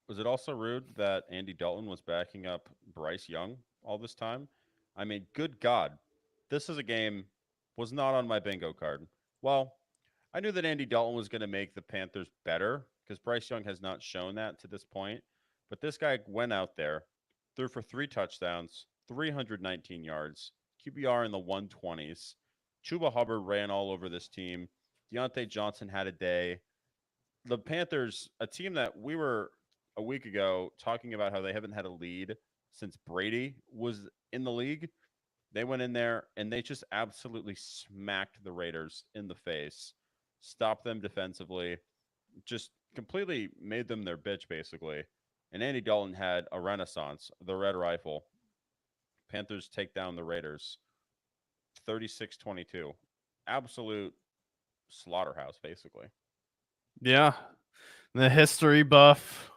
was it also rude that Andy Dalton was backing up Bryce Young all this time? I mean, good God, this is a game was not on my bingo card. Well, I knew that Andy Dalton was going to make the Panthers better because Bryce Young has not shown that to this point. But this guy went out there, threw for 3 touchdowns, 319 yards, QBR in the 120s. Chuba Hubbard ran all over this team. Deontay Johnson had a day. The Panthers, a team that we were a week ago talking about how they haven't had a lead since Brady was in the league. They went in there and they just absolutely smacked the Raiders in the face, stopped them defensively, just completely made them their bitch, basically. And Andy Dalton had a renaissance, the Red Rifle. Panthers take down the Raiders 36-22. Absolute slaughterhouse, basically. yeah, the history buff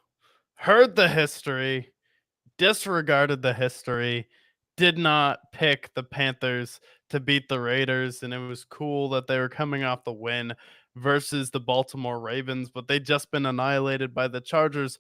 heard the history, disregarded the history, did not pick the Panthers to beat the Raiders, and it was cool that they were coming off the win versus the Baltimore Ravens, but they'd just been annihilated by the Chargers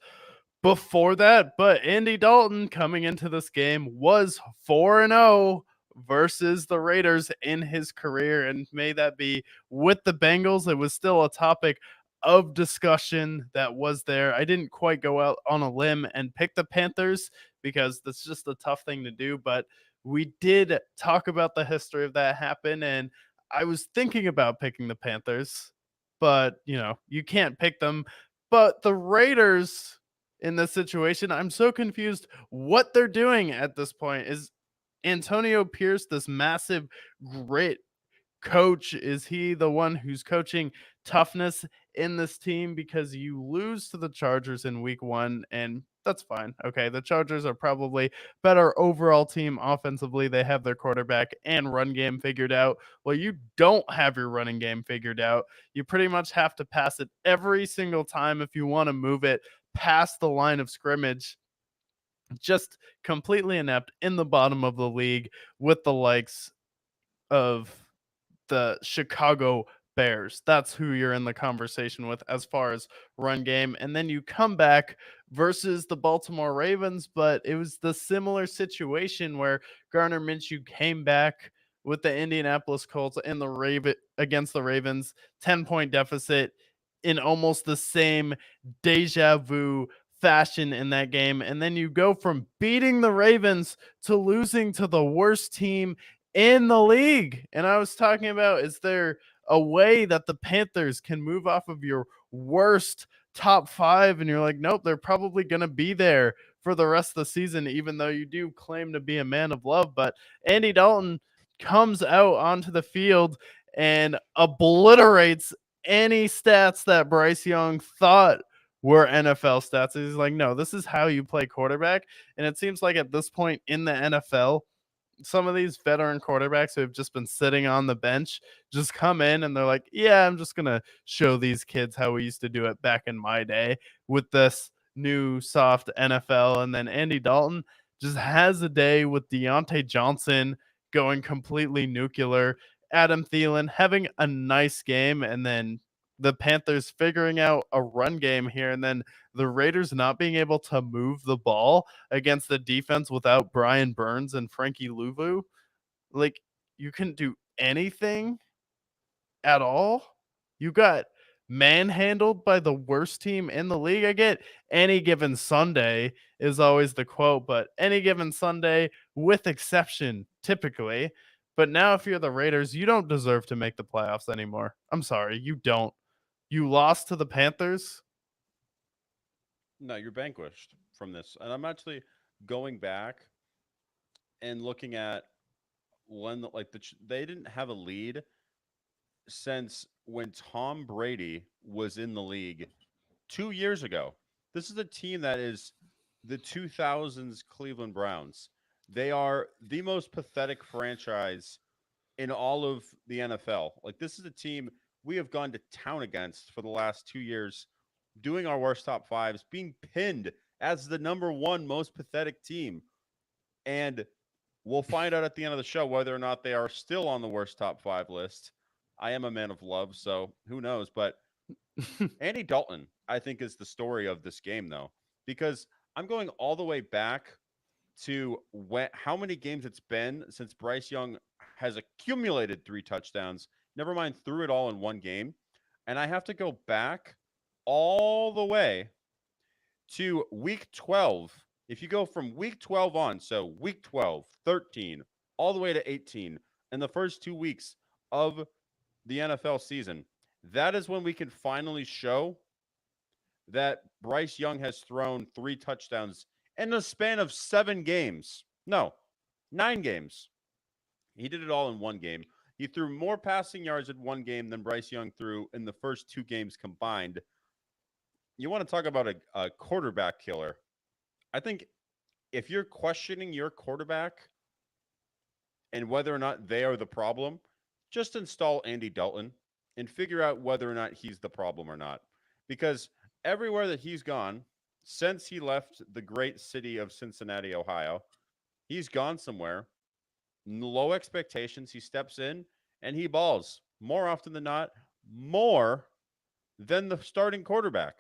before that. But Andy Dalton coming into this game was 4-0 versus the Raiders in his career, and may that be with the Bengals. It was still a topic of discussion that was there. I didn't quite go out on a limb and pick the Panthers because that's just a tough thing to do, but we did talk about the history of that happen, and I was thinking about picking the Panthers, but you can't pick them. But the Raiders in this situation, I'm so confused what they're doing at this point. Is Antonio Pierce this massive grit coach? Is he the one who's coaching toughness in this team? Because you lose to the Chargers in week 1, and that's fine. Okay, the Chargers are probably better overall team offensively. They have their quarterback and run game figured out. Well, you don't have your running game figured out. You pretty much have to pass it every single time if you want to move it past the line of scrimmage. Just completely inept in the bottom of the league with the likes of the Chicago Bears. That's who you're in the conversation with as far as run game. And then you come back versus the Baltimore Ravens, but it was the similar situation where Garner Minshew came back with the Indianapolis Colts and the Raven against the Ravens, 10-point deficit in almost the same deja vu fashion in that game. And then you go from beating the Ravens to losing to the worst team in the league. And I was talking about, is there a way that the Panthers can move off of your worst top 5? And you're like, nope, they're probably going to be there for the rest of the season, even though you do claim to be a man of love. But Andy Dalton comes out onto the field and obliterates any stats that Bryce Young thought were NFL stats. He's like, no, this is how you play quarterback. And it seems like at this point in the NFL, some of these veteran quarterbacks who have just been sitting on the bench just come in and they're like, yeah, I'm just going to show these kids how we used to do it back in my day with this new soft NFL. And then Andy Dalton just has a day with Deontay Johnson going completely nuclear, Adam Thielen having a nice game, and then the Panthers figuring out a run game here, and then the Raiders not being able to move the ball against the defense without Brian Burns and Frankie Louvu. Like, you couldn't do anything at all. You got manhandled by the worst team in the league. I get any given Sunday is always the quote, but any given Sunday with exception, typically. But now, if you're the Raiders, you don't deserve to make the playoffs anymore. I'm sorry, you don't. You lost to the Panthers. No, you're vanquished from this. And I'm actually going back and looking at when, like, they didn't have a lead since when Tom Brady was in the league 2 years ago. This is a team that is the 2000s Cleveland Browns. They are the most pathetic franchise in all of the NFL. Like, this is a team we have gone to town against for the last 2 years, doing our worst top fives, being pinned as the number one most pathetic team. And we'll find out at the end of the show whether or not they are still on the worst top five list. I am a man of love, so who knows? But Andy Dalton, I think, is the story of this game, though, because I'm going all the way back to how many games it's been since Bryce Young has accumulated 3 touchdowns, never mind threw it all in one game. And I have to go back all the way to week 12. If you go from week 12 on, so week 12, 13, all the way to 18, in the first 2 weeks of the NFL season, that is when we can finally show that Bryce Young has thrown 3 touchdowns in the span of 7 games. No, 9 games. He did it all in one game. He threw more passing yards in one game than Bryce Young threw in the first 2 games combined. You want to talk about a quarterback killer. I think if you're questioning your quarterback and whether or not they are the problem, just install Andy Dalton and figure out whether or not he's the problem or not. Because everywhere that he's gone since he left the great city of Cincinnati, Ohio, he's gone somewhere. Low expectations. He steps in and he balls more often than not, more than the starting quarterback.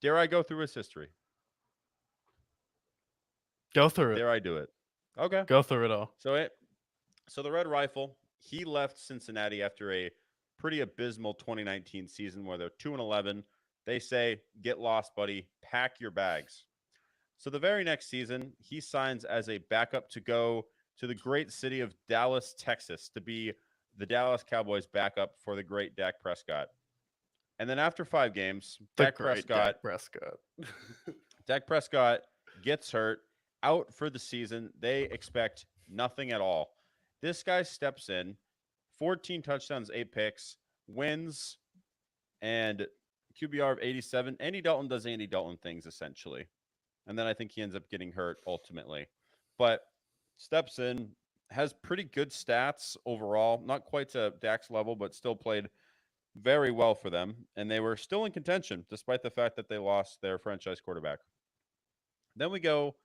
Dare I go through his history? Go through it. Dare I do it? Okay. Go through it all. So the Red Rifle, he left Cincinnati after a pretty abysmal 2019 season where they're 2-11. They say, get lost, buddy. Pack your bags. So the very next season, he signs as a backup to go to the great city of Dallas, Texas, to be the Dallas Cowboys backup for the great Dak Prescott. And then after 5 games, Dak Prescott gets hurt, out for the season. They expect nothing at all. This guy steps in, 14 touchdowns, 8 picks, wins, and QBR of 87. Andy Dalton does Andy Dalton things, essentially. And then I think he ends up getting hurt ultimately. But steps in, has pretty good stats overall. Not quite to Dak's level, but still played very well for them. And they were still in contention, despite the fact that they lost their franchise quarterback. Then we go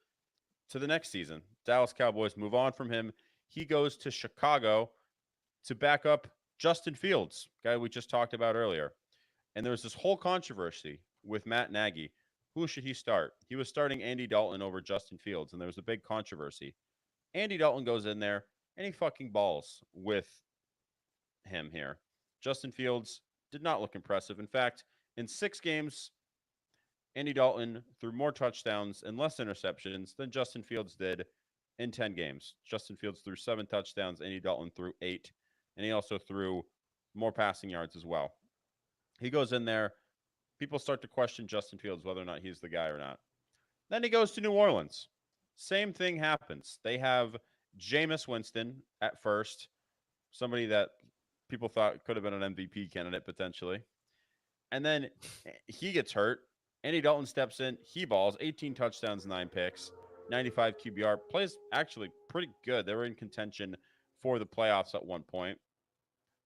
to the next season. Dallas Cowboys move on from him. He goes to Chicago to back up Justin Fields, guy we just talked about earlier. And there was this whole controversy with Matt Nagy. Who should he start? He was starting Andy Dalton over Justin Fields, and there was a big controversy. Andy Dalton goes in there, and he fucking balls with him here. Justin Fields did not look impressive. In fact, in 6 games, Andy Dalton threw more touchdowns and less interceptions than Justin Fields did in 10 games. Justin Fields threw 7 touchdowns. Andy Dalton threw 8. And he also threw more passing yards as well. He goes in there. People start to question Justin Fields, whether or not he's the guy or not. Then he goes to New Orleans. Same thing happens. They have Jameis Winston at first, somebody that people thought could have been an MVP candidate potentially. And then he gets hurt. Andy Dalton steps in. He balls, 18 touchdowns, 9 picks, 95 QBR. Plays actually pretty good. They were in contention for the playoffs at one point.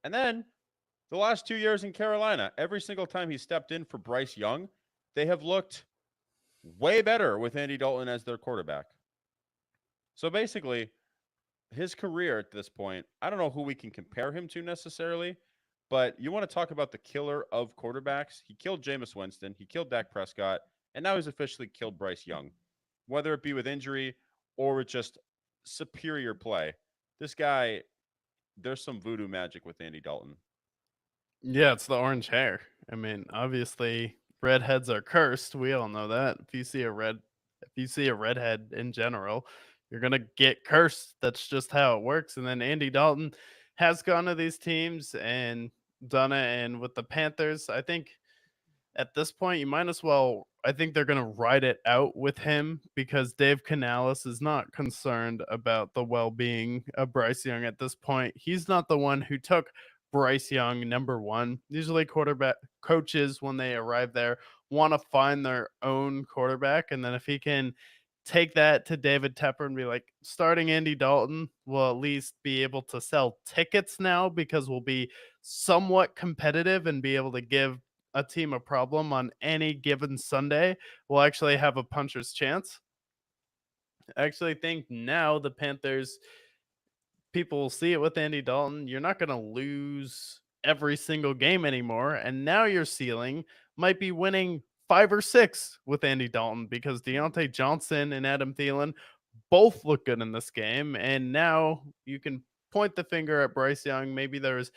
And then the last 2 years in Carolina, every single time he stepped in for Bryce Young, they have looked way better with Andy Dalton as their quarterback. So basically, his career at this point, I don't know who we can compare him to necessarily, but you want to talk about the killer of quarterbacks. He killed Jameis Winston. He killed Dak Prescott. And now he's officially killed Bryce Young. Whether it be with injury or with just superior play. This guy, there's some voodoo magic with Andy Dalton. Yeah, it's the orange hair. I mean, obviously, redheads are cursed. We all know that. If you see a redhead in general, you're gonna get cursed. That's just how it works. And then Andy Dalton has gone to these teams and done it. And with the Panthers, I think at this point, you might as well. I think they're going to ride it out with him because Dave Canales is not concerned about the well being of Bryce Young at this point. He's not the one who took Bryce Young number one. Usually quarterback coaches when they arrive there want to find their own quarterback, and then if he can take that to David Tepper and be like, starting Andy Dalton will at least be able to sell tickets now because we'll be somewhat competitive and be able to give a team a problem on any given Sunday. We'll actually have a puncher's chance. I actually think now the Panthers, people will see it with Andy Dalton. You're not going to lose every single game anymore. And now your ceiling might be winning 5 or 6 with Andy Dalton because Deontay Johnson and Adam Thielen both look good in this game. And now you can point the finger at Bryce Young. Maybe there's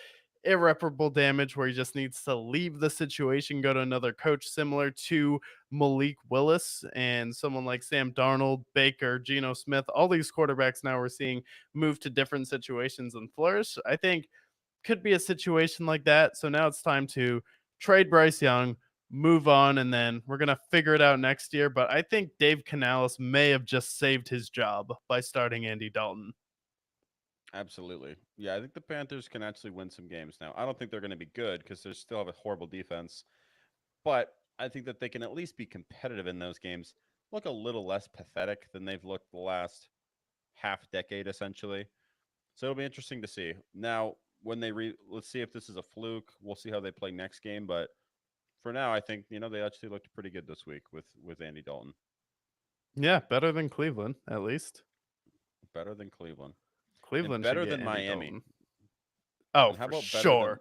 irreparable damage where he just needs to leave the situation, go to another coach, similar to Malik Willis and someone like Sam Darnold, Baker, Geno Smith. All these quarterbacks now we're seeing move to different situations and flourish. I think could be a situation like that. So now it's time to trade Bryce Young, move on, and then we're going to figure it out next year. But I think Dave Canales may have just saved his job by starting Andy Dalton. Absolutely. Yeah, I think the Panthers can actually win some games now. I don't think they're going to be good because they still have a horrible defense, but I think that they can at least be competitive in those games, look a little less pathetic than they've looked the last half decade, essentially. So it'll be interesting to see. Now, when let's see if this is a fluke. We'll see how they play next game, but for now, I think they actually looked pretty good this week with Andy Dalton. Yeah, better than Cleveland, at least. Better than Cleveland. And Cleveland should better get than Andy Miami. Dalton. Oh, And how for about better sure.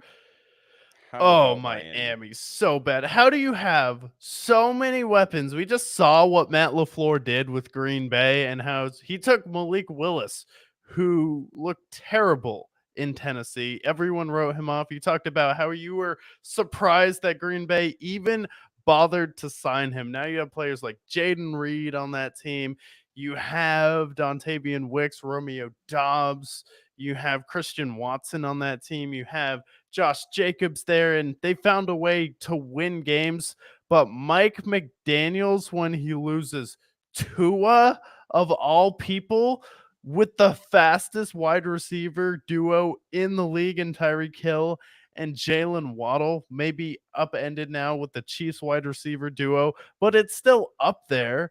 than how Oh, about Miami? Miami's so bad. How do you have so many weapons? We just saw what Matt LaFleur did with Green Bay and how he took Malik Willis, who looked terrible in Tennessee. Everyone wrote him off. You talked about how you were surprised that Green Bay even bothered to sign him. Now you have players like Jaden Reed on that team. You have Dontavian Wicks, Romeo Dobbs. You have Christian Watson on that team. You have Josh Jacobs there, and they found a way to win games. But Mike McDaniels, when he loses Tua, of all people, with the fastest wide receiver duo in the league in Tyreek Hill and Jalen Waddle, maybe upended now with the Chiefs wide receiver duo, but it's still up there.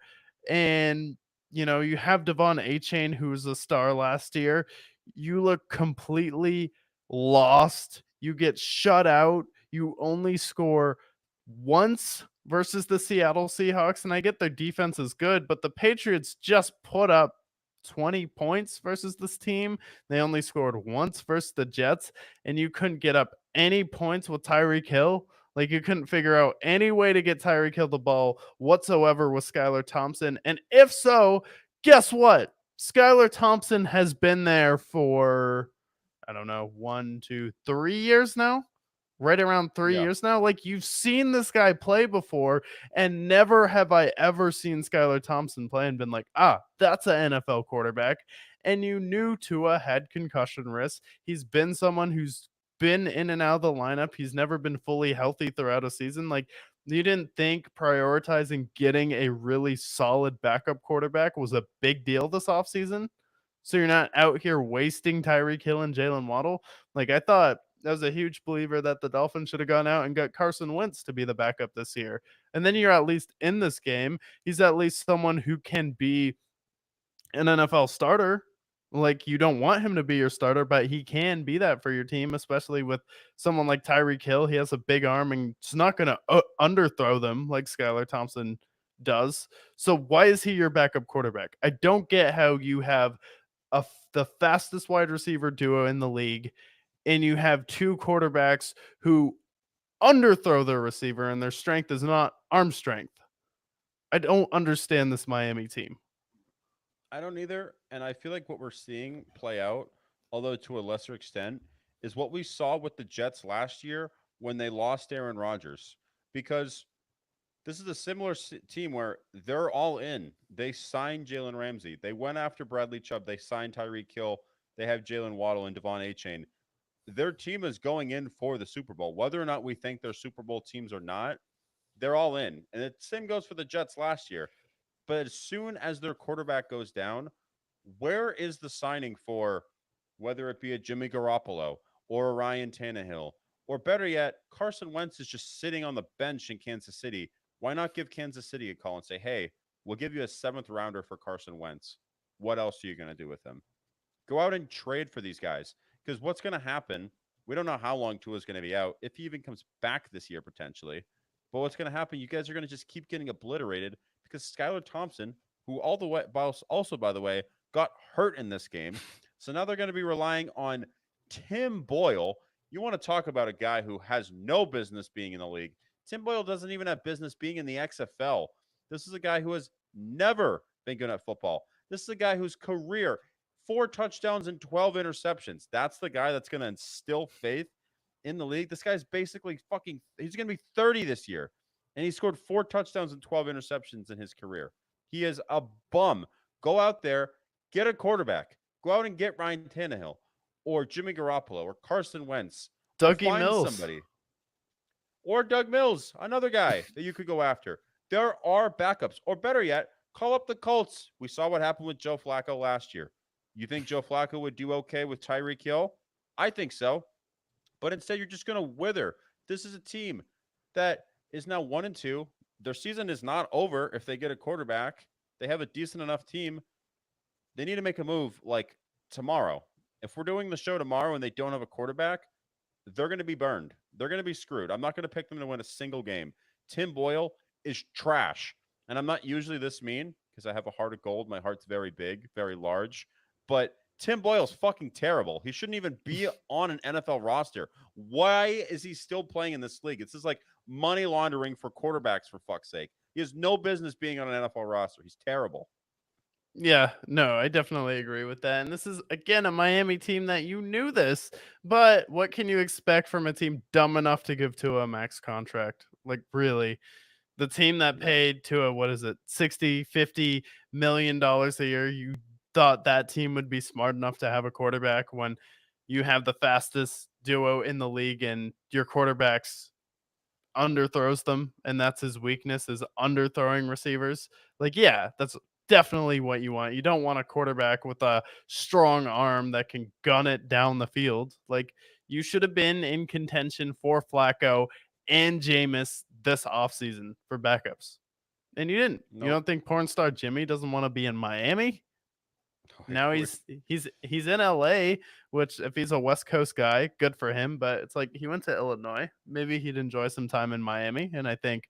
And you have Devon A-Chain, who was a star last year. You look completely lost. You get shut out. You only score once versus the Seattle Seahawks. And I get their defense is good, but the Patriots just put up 20 points versus this team. They only scored once versus the Jets, and you couldn't get up any points with Tyreek Hill. Like, you couldn't figure out any way to get Tyreek Hill the ball whatsoever with Skylar Thompson. And if so, guess what? Skylar Thompson has been there for, I don't know, 1, 2, 3 years now, right around three Yeah. years now. Like, you've seen this guy play before, and never have I ever seen Skylar Thompson play and been like, that's an NFL quarterback. And you knew Tua had concussion risk. He's been someone who's been in and out of the lineup. He's never been fully healthy throughout a season. Like, you didn't think prioritizing getting a really solid backup quarterback was a big deal this offseason? So you're not out here wasting Tyreek Hill and Jalen Waddle? Like, I thought I was a huge believer that the Dolphins should have gone out and got Carson Wentz to be the backup this year. And then you're at least in this game. He's at least someone who can be an NFL starter. Like, you don't want him to be your starter, but he can be that for your team, especially with someone like Tyreek Hill. He has a big arm and it's not going to underthrow them like Skylar Thompson does. So why is he your backup quarterback? I don't get how you have the fastest wide receiver duo in the league, and you have two quarterbacks who underthrow their receiver, and their strength is not arm strength. I don't understand this Miami team. I don't either. And I feel like what we're seeing play out, although to a lesser extent, is what we saw with the Jets last year when they lost Aaron Rodgers. Because this is a similar team where they're all in. They signed Jalen Ramsey. They went after Bradley Chubb. They signed Tyreek Hill. They have Jalen Waddle and Devon A-Chain. Their team is going in for the Super Bowl. Whether or not we think they're Super Bowl teams or not, they're all in. And the same goes for the Jets last year. But as soon as their quarterback goes down, where is the signing for whether it be a Jimmy Garoppolo or a Ryan Tannehill, or better yet, Carson Wentz is just sitting on the bench in Kansas City. Why not give Kansas City a call and say, hey, we'll give you a seventh rounder for Carson Wentz. What else are you going to do with him? Go out and trade for these guys. Because what's going to happen, we don't know how long Tua's going to be out, if he even comes back this year potentially. But what's going to happen, you guys are going to just keep getting obliterated because Skylar Thompson, who all the way, also, by the way, got hurt in this game. So now they're going to be relying on Tim Boyle. You want to talk about a guy who has no business being in the league. Tim Boyle doesn't even have business being in the XFL. This is a guy who has never been good at football. This is a guy whose career 4 touchdowns and 12 interceptions. That's the guy that's going to instill faith in the league. This guy's basically he's going to be 30 this year. And he scored 4 touchdowns and 12 interceptions in his career. He is a bum. Go out there, get a quarterback. Go out and get Ryan Tannehill or Jimmy Garoppolo or Carson Wentz. Or Dougie find Mills. somebody. Or Doug Mills, another guy that you could go after. There are backups. Or better yet, call up the Colts. We saw what happened with Joe Flacco last year. You think Joe Flacco would do okay with Tyreek Hill? I think so. But instead, you're just going to wither. This is a team that is now 1-2. Their season is not over if they get a quarterback. They have a decent enough team. They need to make a move like tomorrow. If we're doing the show tomorrow and they don't have a quarterback, they're going to be burned. They're going to be screwed. I'm not going to pick them to win a single game. Tim Boyle is trash. And I'm not usually this mean because I have a heart of gold. My heart's very big, very large. But Tim Boyle's fucking terrible. He shouldn't even be on an NFL roster. Why is he still playing in this league? This is like money laundering for quarterbacks, for fuck's sake. He has no business being on an NFL roster. He's terrible. Yeah, no, I definitely agree with that. And this is, again, a Miami team that you knew this, but what can you expect from a team dumb enough to give Tua a max contract? Like, really? The team that Yeah. paid Tua, what is it, 60, $50 million a year, you thought that team would be smart enough to have a quarterback when you have the fastest duo in the league and your quarterback's underthrows them, and that's his weakness is underthrowing receivers. Like, yeah, that's definitely what you want. You don't want a quarterback with a strong arm that can gun it down the field. Like, you should have been in contention for Flacco and Jameis this offseason for backups. And you didn't. You Nope. don't think porn star Jimmy doesn't want to be in Miami? Now he's in LA, which if he's a West Coast guy, good for him. But it's like he went to Illinois. Maybe he'd enjoy some time in Miami, and I think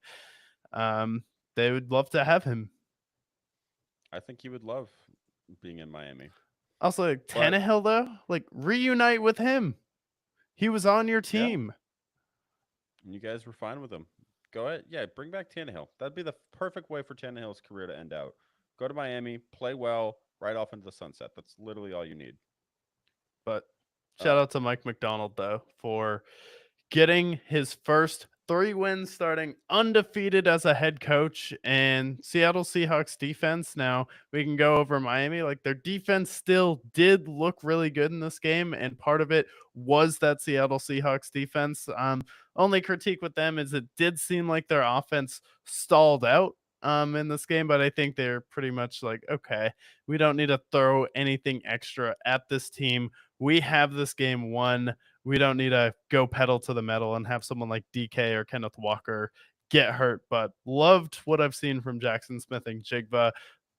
they would love to have him. I think he would love being in Miami. Also, like, But Tannehill though, like reunite with him. He was on your yeah, team. you guys were fine with him. Go ahead. Yeah, bring back Tannehill. That'd be the perfect way for Tannehill's career to end out. Go to Miami, play well, right off into the sunset. That's literally all you need. But shout Uh, out to Mike McDonald though for getting his first 3 wins starting undefeated as a head coach. And Seattle Seahawks defense, now we can go over Miami. Like, their defense still did look really good in this game, and part of it was that Seattle Seahawks defense. Only critique with them is it did seem like their offense stalled out in this game, but I think they're pretty much like, okay, we don't need to throw anything extra at this team. We have this game won. We don't need to go pedal to the metal and have someone like DK or Kenneth Walker get hurt. But loved what I've seen from Jackson Smith and Jigba.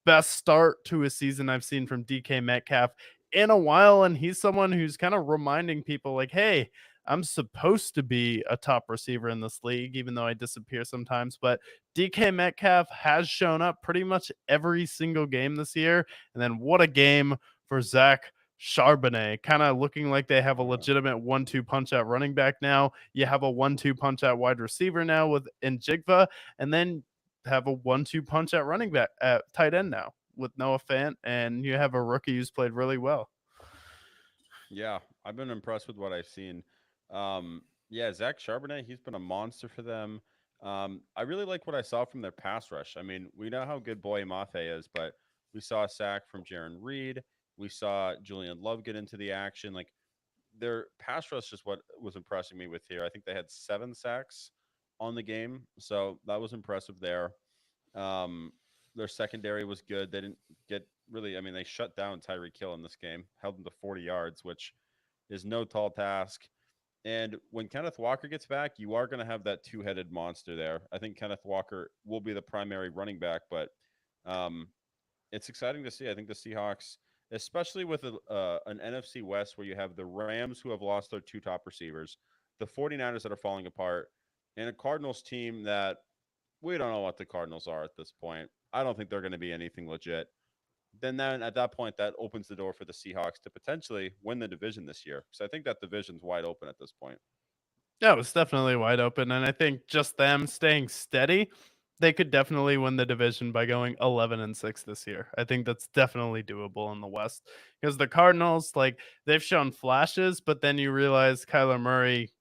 Best start to a season I've seen from DK Metcalf in a while. And he's someone who's kind of reminding people like, hey, I'm supposed to be a top receiver in this league, even though I disappear sometimes. But DK Metcalf has shown up pretty much every single game this year. And then what a game for Zach Charbonnet, kind of looking like they have a yeah. legitimate 1-2 punch at running back now. You have a 1-2 punch at wide receiver now with Njigva, and then have a 1-2 punch at running back at tight end now with Noah Fant, and you have a rookie who's played really well. Yeah, I've been impressed with what I've seen. Yeah, Zach Charbonnet, he's been a monster for them. I really like what I saw from their pass rush. I mean, we know how good Boye Mafe is, but we saw a sack from Jaron Reed. We saw Julian Love get into the action. Like, their pass rush is what was impressing me with here. I think they had 7 sacks on the game, so that was impressive there. Um, their secondary was good. They didn't get really. I mean, they shut down Tyreek Hill in this game, held him to 40 yards, which is no tall task. And when Kenneth Walker gets back, you are going to have that two-headed monster there. I think Kenneth Walker will be the primary running back, but um, it's exciting to see. I think the Seahawks, especially with an NFC West where you have the Rams who have lost their two top receivers, the 49ers that are falling apart, and a Cardinals team that we don't know what the Cardinals are at this point. I don't think they're going to be anything legit. Then at that point, that opens the door for the Seahawks to potentially win the division this year. Because I think that division's wide open at this point. Yeah, it was definitely wide open, and I think just them staying steady, they could definitely win the division by going 11-6 this year. I think that's definitely doable in the West because the Cardinals, like they've shown flashes, but then you realize Kyler Murray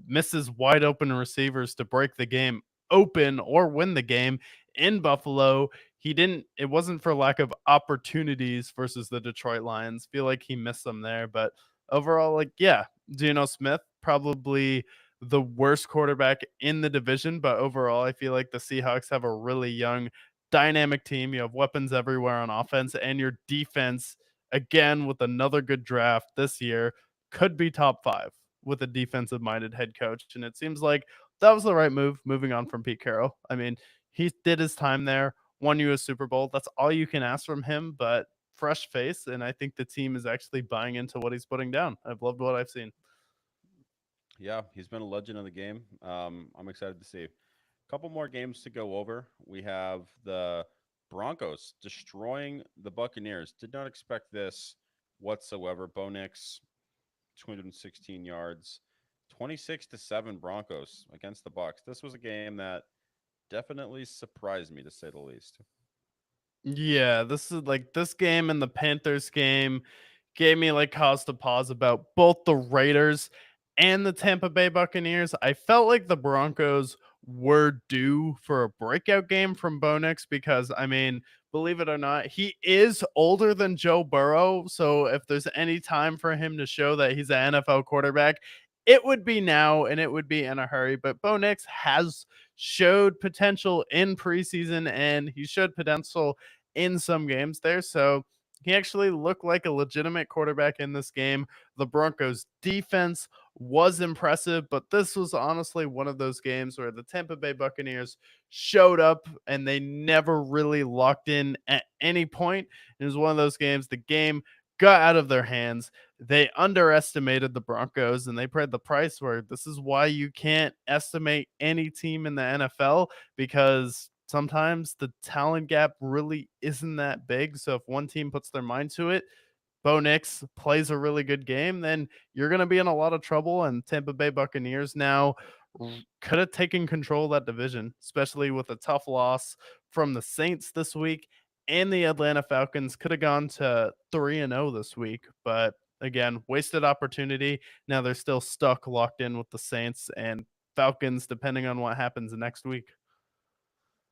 misses wide open receivers to break the game open or win the game in Buffalo. He didn't, it wasn't for lack of opportunities versus the Detroit Lions. Feel like he missed them there, but overall, like, yeah, Geno Smith, probably the worst quarterback in the division, but overall, I feel like the Seahawks have a really young, dynamic team. You have weapons everywhere on offense, and your defense, again, with another good draft this year, could be top five with a defensive minded head coach. And it seems like that was the right move moving on from Pete Carroll. I mean, he did his time there, won you a Super Bowl. That's all you can ask from him, but fresh face. And I think the team is actually buying into what he's putting down. I've loved what I've seen. Yeah, he's been a legend of the game. I'm excited to see. A couple more games to go over. We have the Broncos destroying the Buccaneers. Did not expect this whatsoever. Bo Nix, 216 yards, 26-7 Broncos against the Bucks. This was a game that definitely surprised me to say the least. Yeah, this is like this game and the Panthers game gave me like cause to pause about both the Raiders and the Tampa Bay Buccaneers. I felt like the Broncos were due for a breakout game from Bo Nix because, I mean, believe it or not, he is older than Joe Burrow. So if there's any time for him to show that he's an NFL quarterback, it would be now and it would be in a hurry. But Bo Nix has showed potential in preseason and he showed potential in some games there. So he actually looked like a legitimate quarterback in this game. The Broncos defense was impressive, but this was honestly one of those games where the Tampa Bay Buccaneers showed up and they never really locked in at any point. It was one of those games, the game got out of their hands. They underestimated the Broncos and they paid the price where this is why you can't estimate any team in the NFL because sometimes the talent gap really isn't that big. So if one team puts their mind to it, Bo Nix plays a really good game, then you're going to be in a lot of trouble. And Tampa Bay Buccaneers now could have taken control of that division, especially with a tough loss from the Saints this week. And the Atlanta Falcons could have gone to 3-0 this week. But again, wasted opportunity. Now they're still stuck locked in with the Saints and Falcons, depending on what happens next week.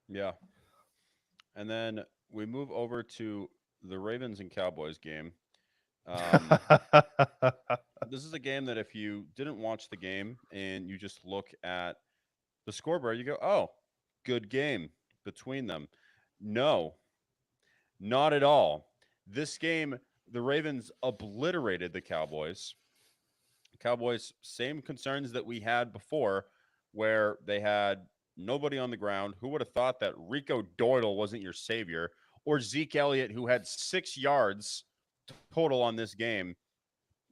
Yeah. And then we move over to the Ravens and Cowboys game. Um, this is a game that if you didn't watch the game and you just look at the scoreboard, you go, oh, good game between them. No, not at all. This game, the Ravens obliterated the Cowboys. Cowboys, same concerns that we had before, where they had nobody on the ground. Who would have thought that Rico Doyle wasn't your savior, or Zeke Elliott, who had 6 yards total on this game?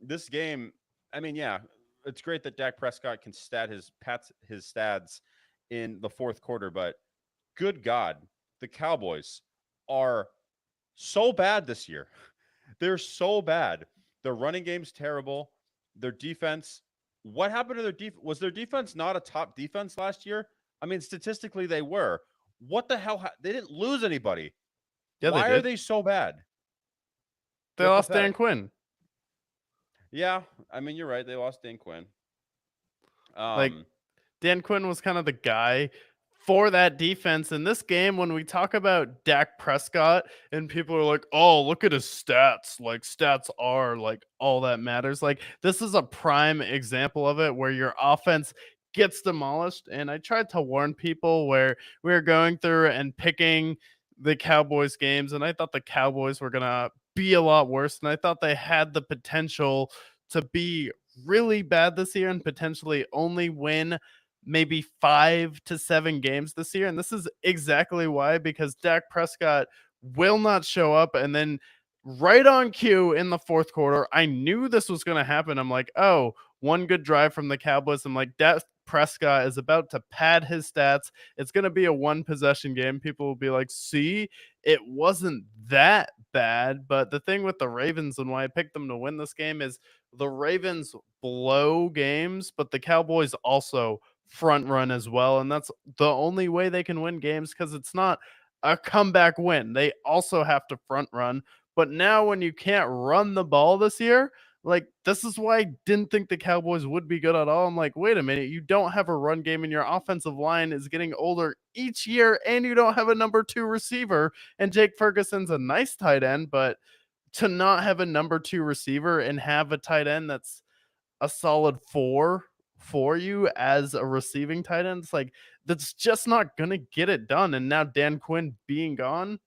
This game, I mean, yeah, it's great that Dak Prescott can his stats in the fourth quarter, but good God, the Cowboys are so bad this year. They're so bad. Their running game's terrible. Their defense, what happened to their defense? Was their defense not a top defense last year? I mean, statistically, they were. What the hell? They didn't lose anybody. Yeah, they Why are did. they so bad? They They're lost Dan pathetic. Quinn. Yeah, I mean, you're right. They lost Dan Quinn. Like, Um, Dan Quinn was kind of the guy for that defense. In this game, when we talk about Dak Prescott and people are like, oh, look at his stats. Like, stats are like all that matters. Like, this is a prime example of it where your offense gets demolished. And I tried to warn people where we were going through and picking the Cowboys games, and I thought the Cowboys were going to be a lot worse. And I thought they had the potential to be really bad this year and potentially only win maybe 5 to 7 games this year. And this is exactly why, because Dak Prescott will not show up. And then right on cue in the fourth quarter, I knew this was going to happen. I'm like, oh, one good drive from the Cowboys. I'm like, Dak Prescott is about to pad his stats. It's going to be a one possession game. People will be like, see, it wasn't that bad. But the thing with the Ravens and why I picked them to win this game is the Ravens blow games, but the Cowboys also front run as well. And that's the only way they can win games, because it's not a comeback win. They also have to front run. But now, when you can't run the ball this year, like, this is why I didn't think the Cowboys would be good at all. I'm like, wait a minute, you don't have a run game and your offensive line is getting older each year, and you don't have a number 2 receiver. And Jake Ferguson's a nice tight end, but to not have a number 2 receiver and have a tight end that's a solid 4 for you as a receiving tight end, it's like, that's just not gonna get it done. And now Dan Quinn being gone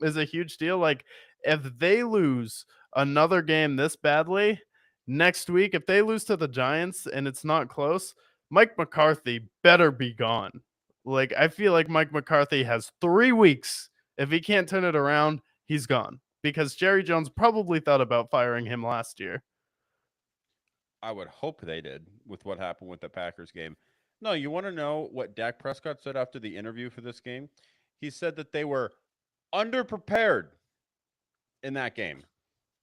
is a huge deal. Like, if they lose another game this badly next week, if they lose to the Giants and it's not close, Mike McCarthy better be gone. Like, I feel like Mike McCarthy has 3 weeks. If he can't turn it around, he's gone, because Jerry Jones probably thought about firing him last year. I would hope they did with what happened with the Packers game. No, you want to know what Dak Prescott said after the interview for this game? He said that they were underprepared in that game.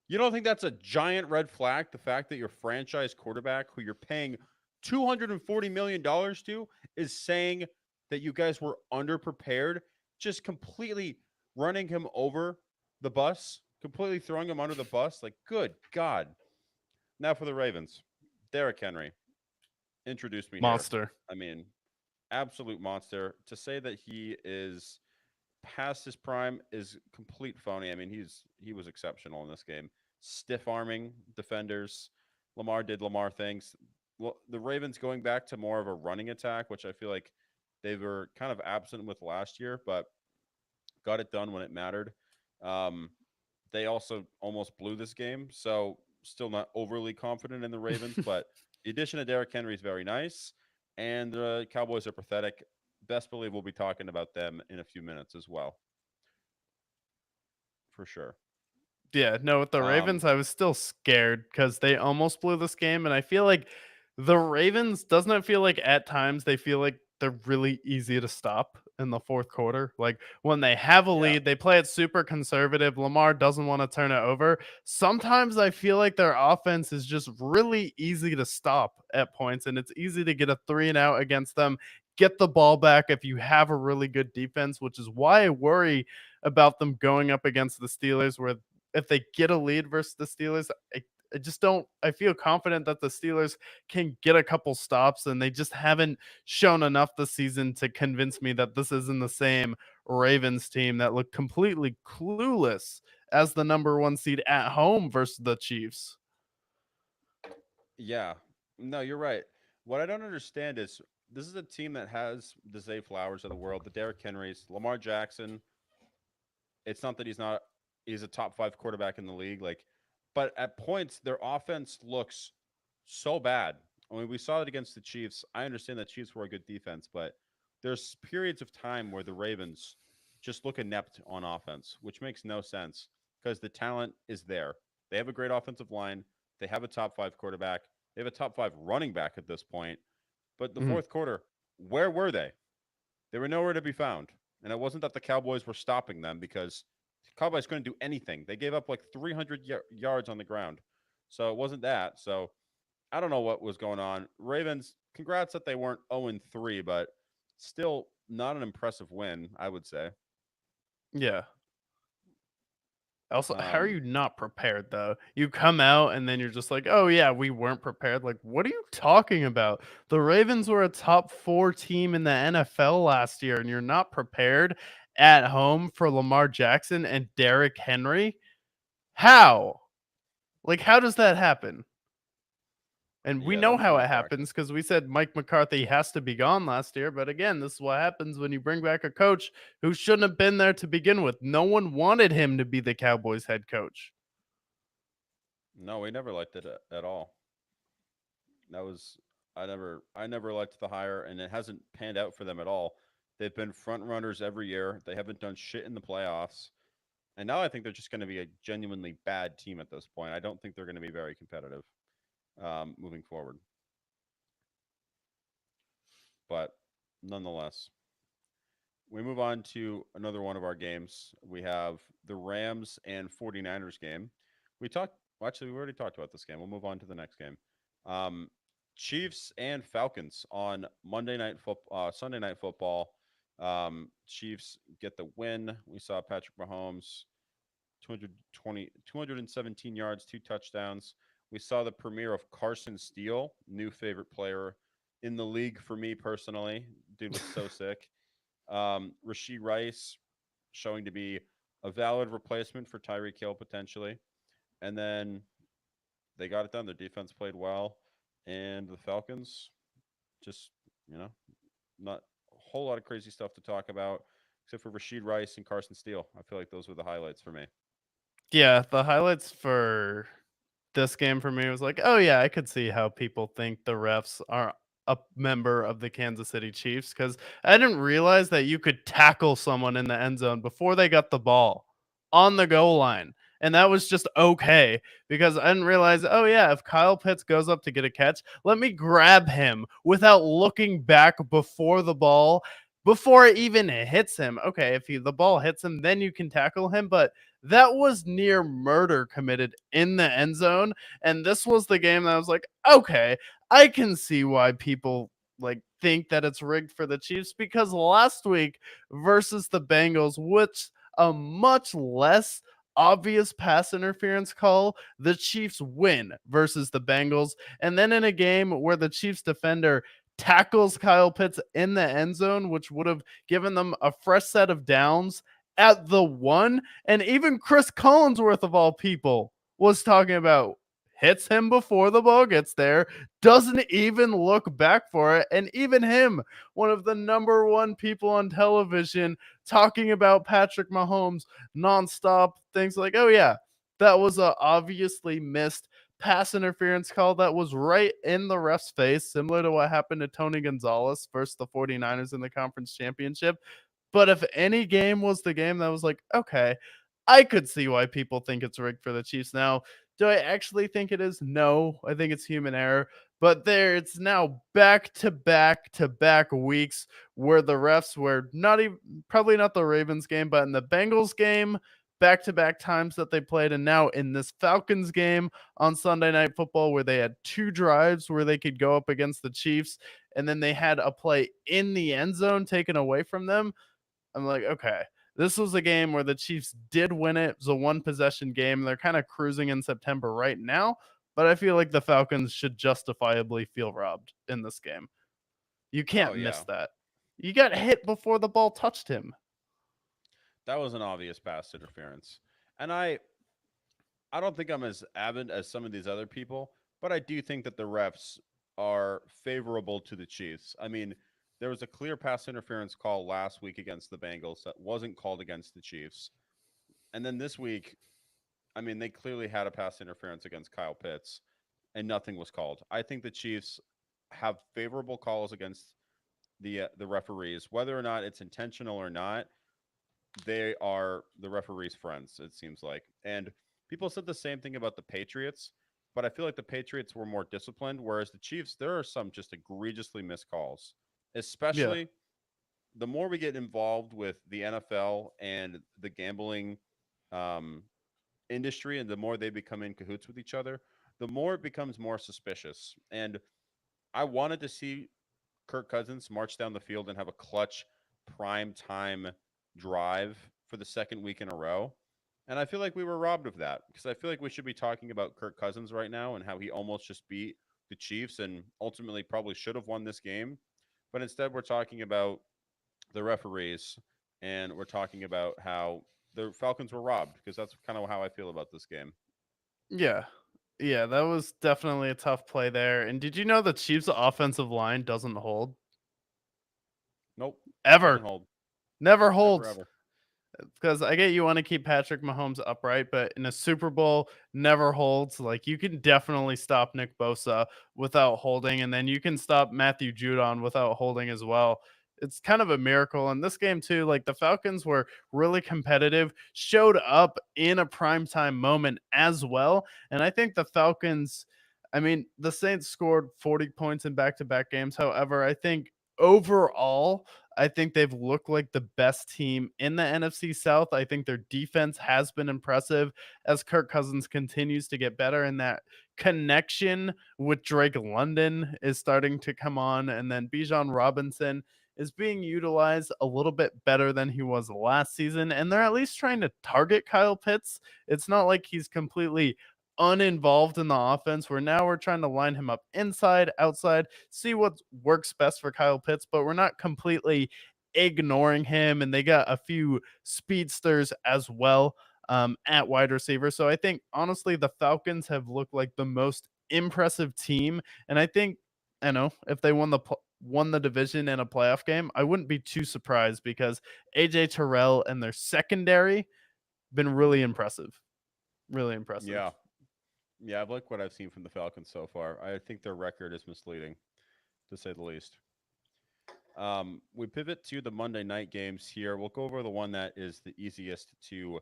You don't think that's a giant red flag? The fact that your franchise quarterback, who you're paying $240 million to, is saying that you guys were underprepared, just completely running him over the bus, completely throwing him under the bus. Like, good God. Now for the Ravens. Derrick Henry. Introduce me here. Monster. I mean, absolute monster. To say that he is past his prime is complete phony. I mean, he was exceptional in this game. Stiff arming defenders. Lamar did Lamar things. Well, the Ravens going back to more of a running attack, which I feel like they were kind of absent with last year, but got it done when it mattered. They also almost blew this game, so still not overly confident in the Ravens, but the addition of Derrick Henry is very nice, and the Cowboys are pathetic. Best believe we'll be talking about them in a few minutes as well, for sure. Yeah, no, with the Um, Ravens, I was still scared because they almost blew this game. And I feel like the Ravens, doesn't it feel like at times they feel like they're really easy to stop in the fourth quarter? Like, when they have a yeah, lead, they play it super conservative. Lamar doesn't want to turn it over. Sometimes I feel like their offense is just really easy to stop at points, and it's easy to get a 3-and-out against them. Get the ball back if you have a really good defense, which is why I worry about them going up against the Steelers, where if they get a lead versus the Steelers, I just don't. I feel confident that the Steelers can get a couple stops, and they just haven't shown enough this season to convince me that this isn't the same Ravens team that looked completely clueless as the number 1 seed at home versus the Chiefs. yeah. No, you're right. What I don't understand is this is a team that has the Zay Flowers of the world, the Derrick Henrys, Lamar Jackson. It's not that he's a top 5 quarterback in the league, like, but at points their offense looks so bad. I mean, we saw it against the Chiefs. I understand that Chiefs were a good defense, but there's periods of time where the Ravens just look inept on offense, which makes no sense because the talent is there. They have a great offensive line. They have a top 5 quarterback. They have a top 5 running back at this point. But the Mhm. fourth quarter, where were they? They were nowhere to be found. And it wasn't that the Cowboys were stopping them, because the Cowboys couldn't do anything. They gave up like 300 yards on the ground. So it wasn't that. So I don't know what was going on. Ravens, congrats that they weren't 0-3, but still not an impressive win, I would say. Yeah. Also, how are Um, you not prepared though? You come out and then you're just like, "Oh yeah, we weren't prepared." Like, what are you talking about? The Ravens were a top 4 team in the NFL last year, and you're not prepared at home for Lamar Jackson and Derrick Henry? How? Like, how does that happen? And we yeah, know that's how not it correct. happens because we said Mike McCarthy has to be gone last year. But again, this is what happens when you bring back a coach who shouldn't have been there to begin with. No one wanted him to be the Cowboys head coach. No, we never liked it at all. That was I never liked the hire, and it hasn't panned out for them at all. They've been front runners every year. They haven't done shit in the playoffs. And now I think they're just going to be a genuinely bad team at this point. I don't think they're going to be very competitive moving forward. But nonetheless, we move on to another one of our games. We have the Rams and 49ers game. We talked, well, actually, we already talked about this game. We'll move on to the next game. Um, Chiefs and Falcons on Sunday night football. Chiefs get the win. We saw Patrick Mahomes 217 yards, 2 touchdowns. We saw the premiere of Carson Steele, new favorite player in the league for me personally. Dude was so sick. Rashee Rice showing to be a valid replacement for Tyreek Hill potentially. And then they got it done. Their defense played well. And the Falcons just, you know, not a whole lot of crazy stuff to talk about except for Rashee Rice and Carson Steele. I feel like those were the highlights for me. Yeah, the highlights for this game for me was like, oh yeah, I could see how people think the refs are a member of the Kansas City Chiefs because I didn't realize that you could tackle someone in the end zone before they got the ball on the goal line. And that was just okay because I didn't realize, oh yeah, if Kyle Pitts goes up to get a catch, let me grab him without looking back before the ball, before it even hits him. Okay, if the ball hits him, then you can tackle him. But that was near murder committed in the end zone. And this was the game that I was like, okay, I can see why people like think that it's rigged for the Chiefs because last week versus the Bengals, which a much less obvious pass interference call, the Chiefs win versus the Bengals. And then in a game where the Chiefs defender tackles Kyle Pitts in the end zone, which would have given them a fresh set of downs at the one. And even Chris Collinsworth, of all people, was talking about hits him before the ball gets there, doesn't even look back for it. And even him, one of the number one people on television, talking about Patrick Mahomes nonstop, things like, oh, yeah, that was a obviously missed pass interference call that was right in the ref's face, similar to what happened to Tony Gonzalez versus the 49ers in the conference championship. But if any game was the game that was like, okay, I could see why people think it's rigged for the Chiefs now. Do I actually think it is? No, I think it's human error. But there, it's now back to back to back weeks where the refs were not even, probably not the Ravens game, but in the Bengals game, back to back times that they played. And now in this Falcons game on Sunday Night Football, where they had 2 drives where they could go up against the Chiefs, and then they had a play in the end zone taken away from them. I'm like, okay, this was a game where the Chiefs did win it. It was a one possession game. They're kind of cruising in September right now, but I feel like the Falcons should justifiably feel robbed in this game. You Oh can't miss yeah, that. You got hit before the ball touched him. that was an obvious pass interference, and I don't think I'm as avid as some of these other people, but I do think that the refs are favorable to the Chiefs. I mean, there was a clear pass interference call last week against the Bengals that wasn't called against the Chiefs. And then this week, I mean, they clearly had a pass interference against Kyle Pitts and nothing was called. I think the Chiefs have favorable calls against the referees, whether or not it's intentional or not. They are the referees' friends, it seems like. And people said the same thing about the Patriots, but I feel like the Patriots were more disciplined, whereas the Chiefs, there are some just egregiously missed calls, Yeah. especially the more we get involved with the NFL and the gambling um, industry and the more they become in cahoots with each other, the more it becomes more suspicious. And I wanted to see Kirk Cousins march down the field and have a clutch prime time drive for the second week in a row. And I feel like we were robbed of that because I feel like we should be talking about Kirk Cousins right now and how he almost just beat the Chiefs and ultimately probably should have won this game. But instead, we're talking about the referees and we're talking about how the Falcons were robbed because that's kind of how I feel about this game. Yeah. Yeah, that was definitely a tough play there. And did you know the Chiefs' offensive line doesn't hold? Nope, doesn't Ever. hold. Never Never holds. ever. Because I get you want to keep Patrick Mahomes upright, but in a Super Bowl, never holds. Like you can definitely stop Nick Bosa without holding, and then you can stop Matthew Judon without holding as well. It's kind of a miracle in this game too. Like the Falcons were really competitive, showed up in a primetime moment as well, and I think the Falcons. I mean, the Saints scored 40 points in back-to-back games. However, I think overall I think they've looked like the best team in the NFC South. I think their defense has been impressive as Kirk Cousins continues to get better, and that connection with Drake London is starting to come on. And then Bijan Robinson is being utilized a little bit better than he was last season. And they're at least trying to target Kyle Pitts. It's not like he's completely uninvolved in the offense where now we're trying to line him up inside, outside, see what works best for Kyle Pitts, but we're not completely ignoring him. And they got a few speedsters as well at wide receiver. So I think honestly, the Falcons have looked like the most impressive team. And I think, I know if they won the division in a playoff game, I wouldn't be too surprised because AJ Terrell and their secondary been really impressive. Really impressive. Yeah. Yeah, I've liked what I've seen from the Falcons so far. I think their record is misleading, to say the least. We pivot to the Monday night games here. We'll go over the one that is the easiest to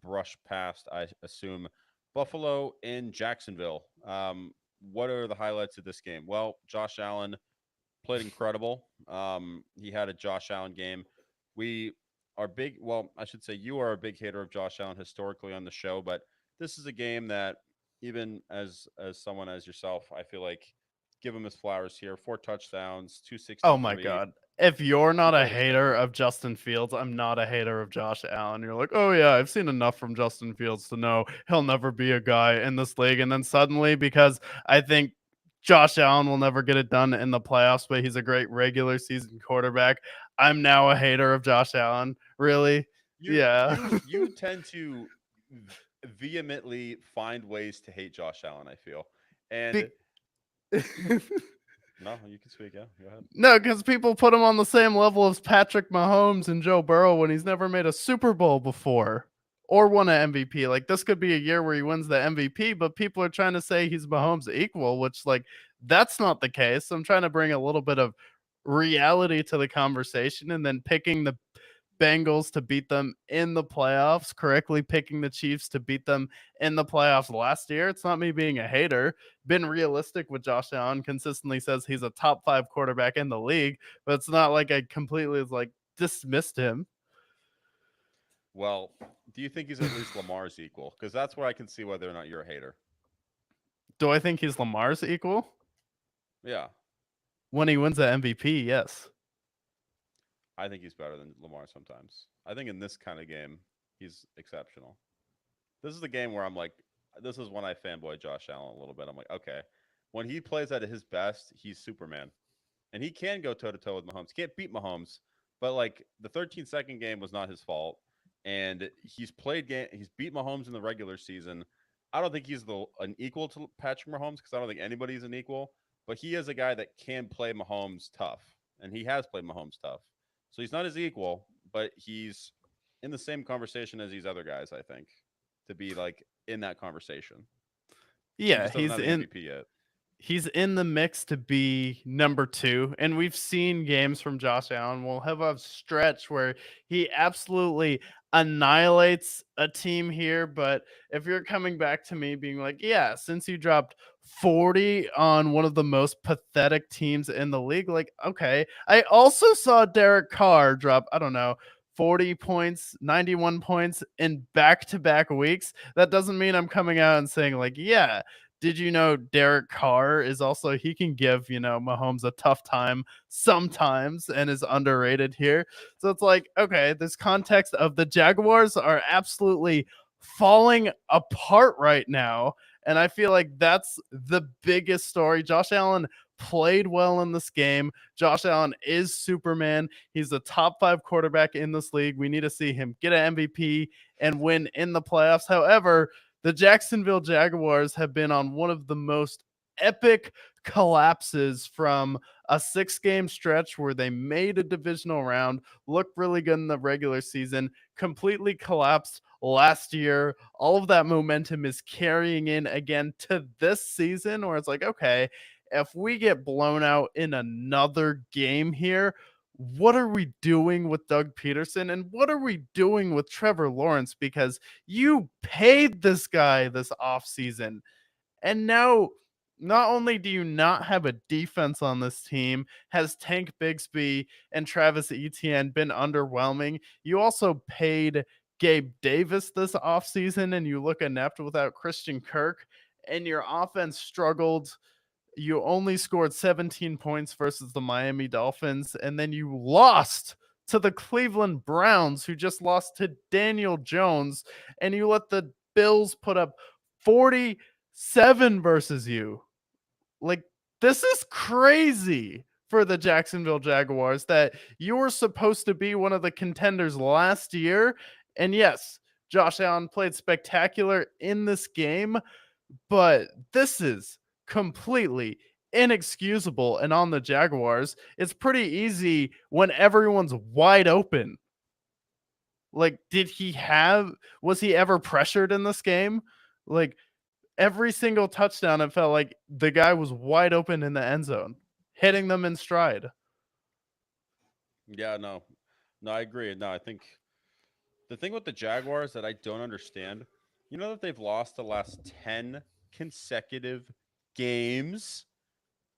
brush past, I assume. Buffalo in Jacksonville. What are the highlights of this game? Well, Josh Allen played incredible. He had a Josh Allen game. We are big. Well, I should say you are a big hater of Josh Allen historically on the show, but this is a game that even as someone as yourself, I feel like give him his flowers here. 4 touchdowns, Oh my 263. god. If you're He not a played his tail hater off. of Justin Fields, I'm not a hater of Josh Allen. You're like, "Oh yeah, I've seen enough from Justin Fields to know he'll never be a guy in this league." And then suddenly because I think Josh Allen will never get it done in the playoffs, but he's a great regular season quarterback, I'm now a hater of Josh Allen. Really? You Yeah. you you tend to vehemently find ways to hate Josh Allen, I feel. And Be- no, you can speak. Yeah, go ahead. No, because people put him on the same level as Patrick Mahomes and Joe Burrow when he's never made a Super Bowl before or won an MVP. Like this could be a year where he wins the MVP, but people are trying to say he's Mahomes equal, which like that's not the case. I'm trying to bring a little bit of reality to the conversation and then picking the Bengals to beat them in the playoffs, correctly picking the Chiefs to beat them in the playoffs last year. It's not me being a hater. Been realistic with Josh Allen, consistently says he's a top 5 quarterback in the league, but it's not like I completely like dismissed him. Well, do you think he's at least Lamar's equal? Because that's where I can see whether or not you're a hater. Do I think he's Lamar's equal? Yeah, When he wins the MVP, yes. I think he's better than Lamar sometimes. I think in this kind of game, he's exceptional. This is the game where I'm like, this is when I fanboy Josh Allen a little bit. I'm like, okay, when he plays at his best, he's Superman. And he can go toe to toe with Mahomes. Can't beat Mahomes, but like the 13-second game was not his fault, and he's beat Mahomes in the regular season. I don't think he's an equal to Patrick Mahomes because I don't think anybody's an equal, but he is a guy that can play Mahomes tough, and he has played Mahomes tough. So he's not his equal, but he's in the same conversation as these other guys. I think to be like in that conversation. He Yeah, just doesn't have the MVP yet. he's in the mix to be number 2. And we've seen games from Josh Allen. We'll have a stretch where he absolutely annihilates a team here. But if you're coming back to me being like, yeah, since you dropped 40 on one of the most pathetic teams in the league, like, okay. I also saw Derek Carr drop, I don't know, 40 points, 91 points in back to back weeks. That doesn't mean I'm coming out and saying, like, yeah, did you know Derek Carr is also he can give, Mahomes a tough time sometimes and is underrated here. So it's like, okay, this context of the Jaguars are absolutely falling apart right now. And I feel like that's the biggest story. Josh Allen played well in this game. Josh Allen is Superman. He's the top 5 quarterback in this league. We need to see him get an MVP and win in the playoffs. However, the Jacksonville Jaguars have been on one of the most epic collapses from a 6-game stretch where they made a divisional round, looked really good in the regular season, completely collapsed last year. All of that momentum is carrying in again to this season, where it's like, okay, if we get blown out in another game here, what are we doing with Doug Peterson and what are we doing with Trevor Lawrence? Because you paid this guy this offseason. And now, not only do you not have a defense on this team, has Tank Bigsby and Travis Etienne been underwhelming, you also paid Gabe Davis this offseason, and you look inept without Christian Kirk, and your offense struggled. You only scored 17 points versus the Miami Dolphins, and then you lost to the Cleveland Browns, who just lost to Daniel Jones, and you let the Bills put up 47 versus you. Like, this is crazy for the Jacksonville Jaguars that you were supposed to be one of the contenders last year. And yes, Josh Allen played spectacular in this game, but this is completely inexcusable. And on the Jaguars, it's pretty easy when everyone's wide open. Like, was he ever pressured in this game? Like, every single touchdown, it felt like the guy was wide open in the end zone, hitting them in stride. Yeah, no, I agree. No, I think the thing with the Jaguars that I don't understand, you know that they've lost the last 10 consecutive games.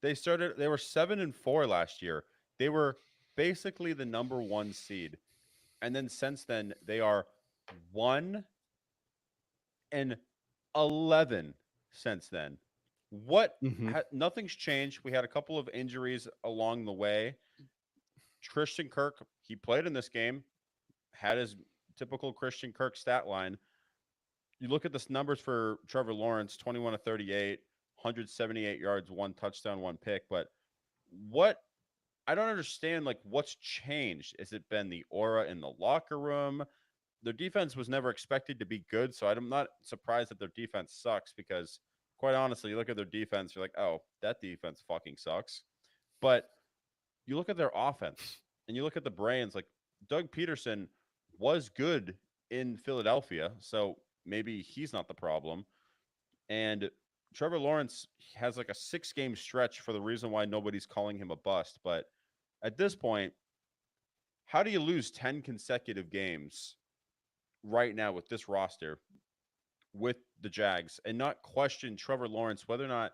They were 7-4 last year. They were basically the number 1 seed. And then since then they are 1-11 since then. Mhm. Nothing's changed. We had a couple of injuries along the way. Christian Kirk, he played in this game, had his typical Christian Kirk stat line. You look at the numbers for Trevor Lawrence, 21 to 38, 178 yards, 1 touchdown, 1 pick. But what I don't understand, like, what's changed? Has it been the aura in the locker room? Their defense was never expected to be good, so I'm not surprised that their defense sucks because, quite honestly, you look at their defense, you're like, oh, that defense fucking sucks. But you look at their offense and you look at the brains, like Doug Peterson was good in Philadelphia, so maybe he's not the problem. And Trevor Lawrence has like a 6-game stretch for the reason why nobody's calling him a bust. But at this point, how do you lose 10 consecutive games right now with this roster with the Jags and not question Trevor Lawrence whether or not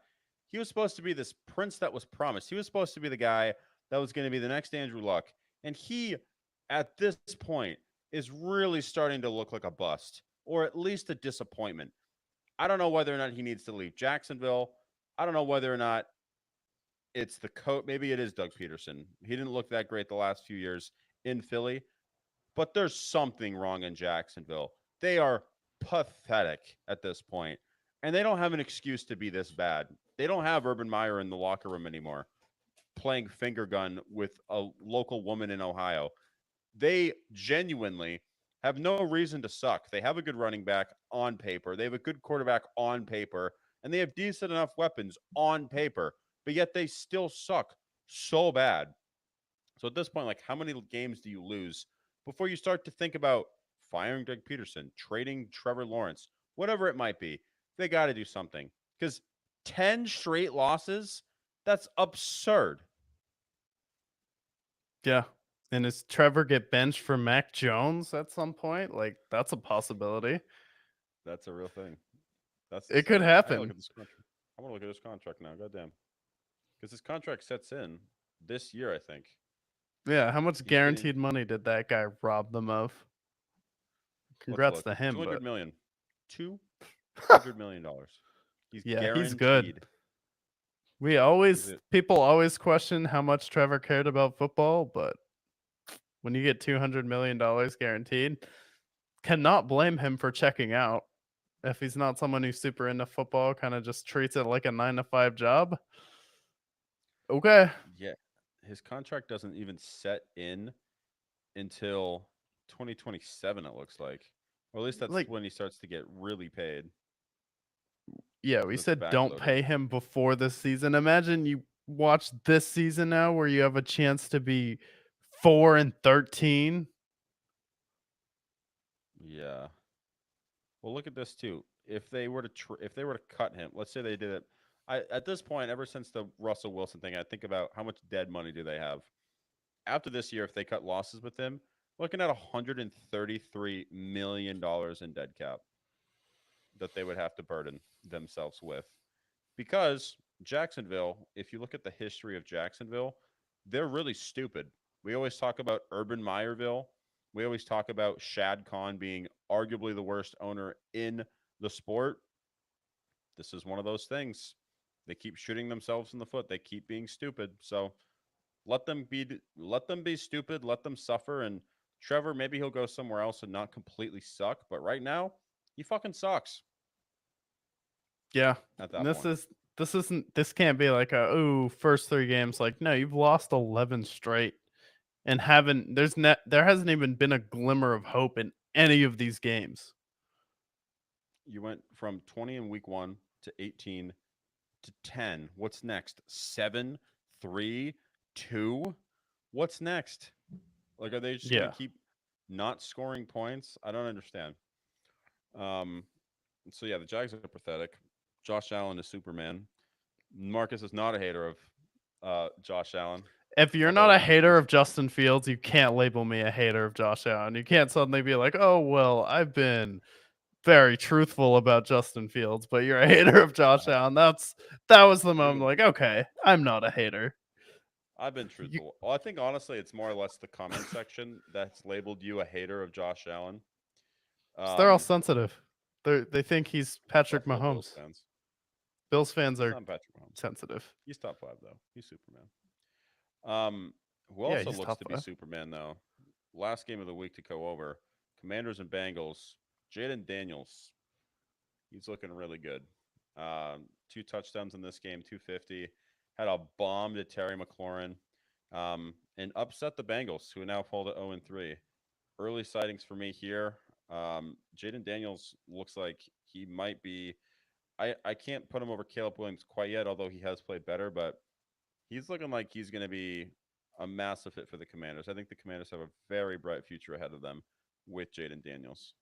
he was supposed to be this prince that was promised? He was supposed to be the guy that was going to be the next Andrew Luck. And he, at this point, is really starting to look like a bust or at least a disappointment. I don't know whether or not he needs to leave Jacksonville. I don't know whether or not it's the coach. Maybe it is Doug Peterson. He didn't look that great the last few years in Philly, but there's something wrong in Jacksonville. They are pathetic at this point, and they don't have an excuse to be this bad. They don't have Urban Meyer in the locker room anymore, playing finger gun with a local woman in Ohio. They genuinely have no reason to suck. They have a good running back on paper. They have a good quarterback on paper, and they have decent enough weapons on paper, but yet they still suck so bad. So at this point, like, how many games do you lose before you start to think about firing Doug Peterson, trading Trevor Lawrence, whatever it might be? They got to do something because 10 straight losses, that's absurd. Yeah. And does Trevor get benched for Mac Jones at some point? Like, that's a possibility. That's a real thing. That's It could insane. I gotta look happen. at this contract. I want to look at this contract now. Goddamn, because this contract sets in this year. I think Yeah. How much he's getting. guaranteed money did that guy rob them of? Let's Congrats look. to him, 200 but million. $200 million. He's yeah, he's good. guaranteed. Is it? People always question how much Trevor cared about football, but when you get $200 million guaranteed, cannot blame him for checking out. If he's not someone who's super into football, kind of just treats it like a 9 to 5 job. Okay. Yeah, his contract doesn't even set in until 2027. It looks like, or at least that's Like, when he starts to get really paid. Yeah, we because it's said don't backloaded. pay him before this season. Imagine you watch this season now where you have a chance to be 4-13. Yeah. Well, look at this too. If they were to if they were to cut him, let's say they did it. At this point, ever since the Russell Wilson thing, I think about how much dead money do they have after this year. If they cut losses with him, looking at $133 million in dead cap that they would have to burden themselves with. Because Jacksonville, if you look at the history of Jacksonville, they're really stupid. We always talk about Urban Meyerville. We always talk about Shad Khan being arguably the worst owner in the sport. This is one of those things. They keep shooting themselves in the foot. They keep being stupid. So let them be stupid, let them suffer, and Trevor, maybe he'll go somewhere else and not completely suck, but right now, he fucking sucks Yeah. at And that point. this can't be like a ooh, first 3 games. Like, no, you've lost 11 straight and haven't there hasn't even been a glimmer of hope in any of these games. You went from 20 in week 1 to 18 to 10. What's next? 7, 3, 2. What's next? Like, are they just going to Yeah. keep not scoring points? I don't understand. Um, so yeah, the Jags are pathetic. Josh Allen is Superman. Marcus is not a hater of Josh Allen, If you're not although a he hater he's of Justin Fields, you can't label me a hater of Josh Allen. You can't suddenly be like, "Oh, well, I've been very truthful about Justin Fields, but you're a hater of Josh uh, Allen." That was the you're moment the like, "Okay, I'm not a hater." I've been You, truthful. Well, I think honestly, it's more or less the comment section that's labeled you a hater of Josh Allen. 'Cause they're all Um, sensitive. They think he's it's Patrick Buffalo Bills Mahomes. fans. Bills fans He's are not Patrick Mahomes. sensitive. He's top five though. He's Superman. Who Yeah, also he's looks top to be 5. Superman though? Last game of the week to go over: Commanders and Bengals. Jaden Daniels. He's looking really good. 2 touchdowns in this game, 250. Had a bomb to Terry McLaurin, and upset the Bengals, who now fall to 0-3. Early sightings for me here. Jaden Daniels looks like he might be. I can't put him over Caleb Williams quite yet, although he has played better, but he's looking like he's going to be a massive fit for the Commanders. I think the Commanders have a very bright future ahead of them with Jaden Daniels.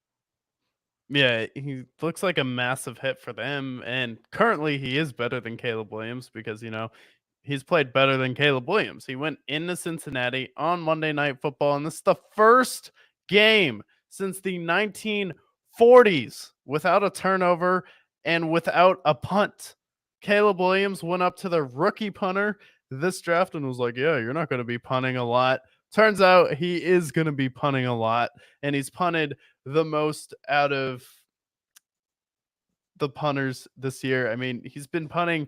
Yeah, he looks like a massive hit for them, and currently he is better than Caleb Williams because, he's played better than Caleb Williams. He went into Cincinnati on Monday Night Football, and this is the first game since the 1940s without a turnover and without a punt. Caleb Williams went up to the rookie punter this draft and was like, "Yeah, you're not going to be punting a lot." Turns out he is going to be punting a lot, and he's punted the most out of the punters this year. I mean, he's been punting.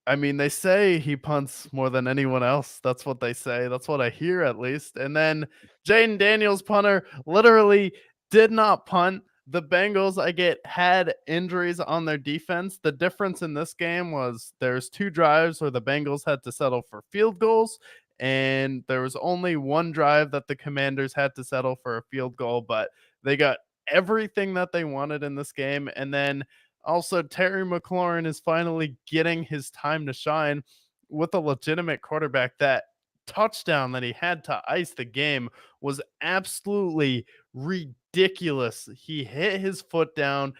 I mean, they say he punts more than anyone else. That's what they say. That's what I hear at least. And then Jaden Daniels, punter, literally did not punt. The Bengals, I get, had injuries on their defense. The difference in this game was there's 2 drives where the Bengals had to settle for field goals, and there was only 1 drive that the Commanders had to settle for a field goal, but they got everything that they wanted in this game. And then also, Terry McLaurin is finally getting his time to shine with a legitimate quarterback. That touchdown that he had to ice the game was absolutely ridiculous. He hit his foot down,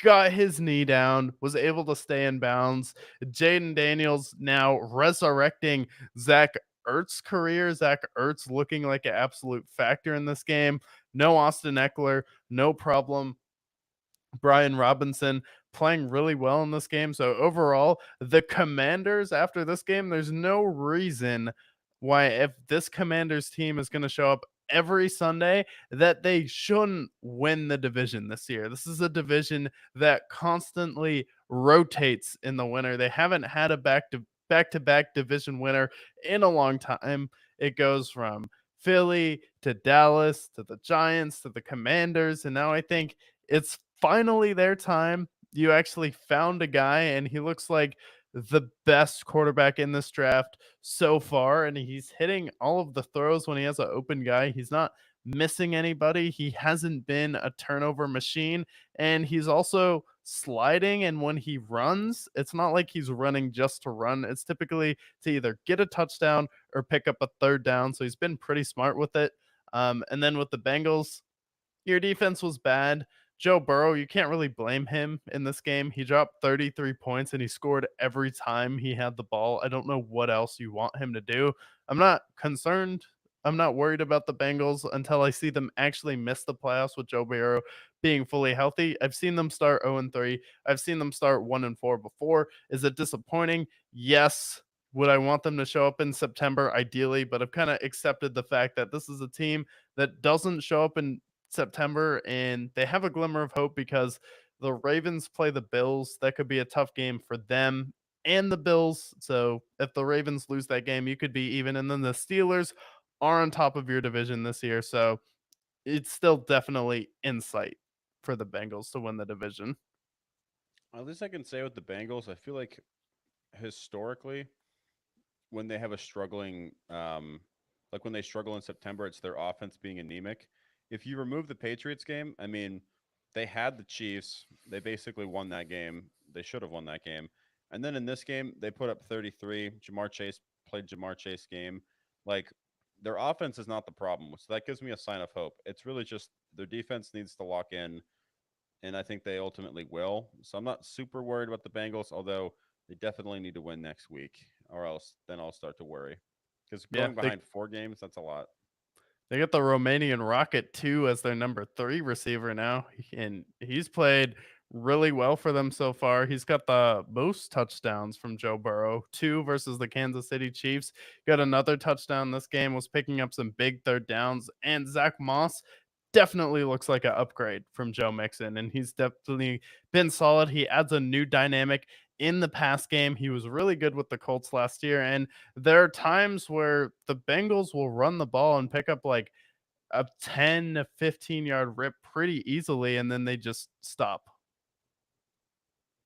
got his knee down, was able to stay in bounds. Jaden Daniels now resurrecting Zach Ertz's career. Zach Ertz looking like an absolute factor in this game. No Austin Eckler, no problem. Brian Robinson playing really well in this game. So overall, the Commanders after this game, there's no reason why if this Commanders team is going to show up every Sunday that they shouldn't win the division this year. This is a division that constantly rotates in the winner. They haven't had a back to back division winner in a long time. It goes from Philly to Dallas to the Giants to the Commanders, and now I think it's finally their time. You actually found a guy, and he looks like the best quarterback in this draft so far. And he's hitting all of the throws when he has an open guy. He's not missing anybody. He hasn't been a turnover machine. And he's also sliding, and when he runs, it's not like he's running just to run. It's typically to either get a touchdown or pick up a third down. So he's been pretty smart with it. And then with the Bengals, your defense was bad. Joe Burrow, you can't really blame him in this game. He dropped 33 points and he scored every time he had the ball. I don't know what else you want him to do. I'm not concerned. I'm not worried about the Bengals until I see them actually miss the playoffs with Joe Burrow being fully healthy. I've seen them start 0-3. I've seen them start 1-4 before. Is it disappointing? Yes. Would I want them to show up in September? Ideally, but I've kind of accepted the fact that this is a team that doesn't show up in September, and they have a glimmer of hope because the Ravens play the Bills. That could be a tough game for them and the Bills. So if the Ravens lose that game, you could be even. And then the Steelers are on top of your division this year. So it's still definitely in sight for the Bengals to win the division. At least I can say with the Bengals, I feel like historically, when they have a struggling, like when they struggle in September, it's their offense being anemic. If you remove the Patriots game, I mean, they had the Chiefs. They basically won that game. They should have won that game. And then in this game, they put up 33. Jamar Chase played Jamar Chase game. Like, their offense is not the problem. So that gives me a sign of hope. It's really just their defense needs to lock in, and I think they ultimately will. So I'm not super worried about the Bengals, although they definitely need to win next week, or else then I'll start to worry. Because Yeah, going behind 4 games, that's a lot. they got the Romanian Rocket too as their number 3 receiver now, and he's played really well for them so far. He's got the most touchdowns from Joe Burrow, 2 versus the Kansas City Chiefs. Got another touchdown this game, was picking up some big third downs, and Zach Moss definitely looks like an upgrade from Joe Mixon, and he's definitely been solid. He adds a new dynamic in the pass game. He was really good with the Colts last year, and there are times where the Bengals will run the ball and pick up like a 10 to 15-yard rip pretty easily, and then they just stop.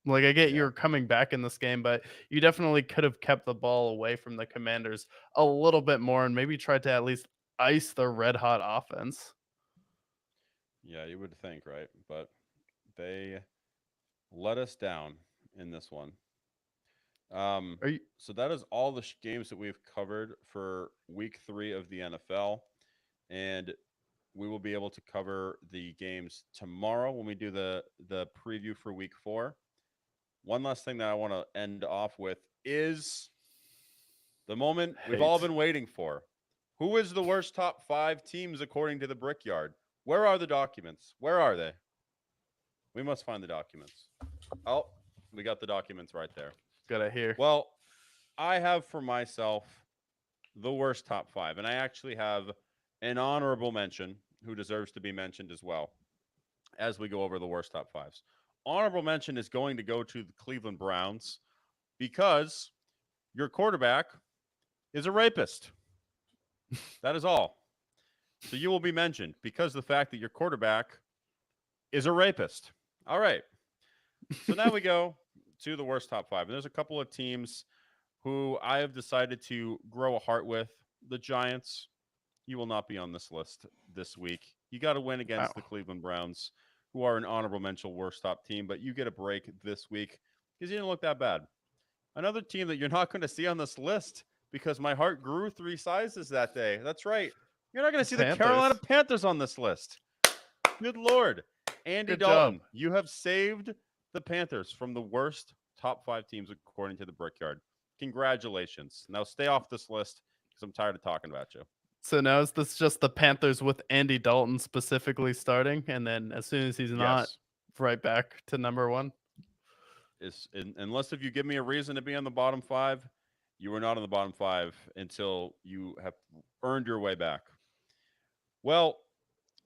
Like, I get Yeah. you're coming back in this game, but you definitely could have kept the ball away from the Commanders a little bit more and maybe tried to at least ice their red hot offense. Yeah, you would think, right? But they let us down in this one. Um, Are you so that is all the games that we've covered for week 3 of the NFL. And we will be able to cover the games tomorrow when we do the preview for week 4. One last thing that I want to end off with is the moment we've all hate? been waiting for. Who is the worst top 5 teams according to the Brickyard? Where are the documents? Where are they? We must find the documents. Oh, we got the documents right there. Good to hear. Well, I have for myself the worst top 5, and I actually have an honorable mention who deserves to be mentioned as well as we go over the worst top 5s. Honorable mention is going to go to the Cleveland Browns because your quarterback is a rapist. That is all. So you will be mentioned because of the fact that your quarterback is a rapist. All right. So now we go to the worst top 5. And there's a couple of teams who I have decided to grow a heart with. The Giants, you will not be on this list this week. You got to win against Wow. the Cleveland Browns, who are an honorable mention worst top team, but you get a break this week because you didn't look that bad. Another team that you're not going to see on this list because my heart grew 3 sizes that day. That's right. You're not going to see the Carolina Panthers. Panthers on this list. Good Lord. Andy Good job. Dalton, you have saved the Panthers from the worst top 5 teams according to the Brickyard. Congratulations. Now stay off this list because I'm tired of talking about you. So now is this just the Panthers with Andy Dalton specifically starting, and then as soon as he's not, Yes. right back to number 1? Unless if you give me a reason to be on the bottom 5, you are not on the bottom 5 until you have earned your way back. Well,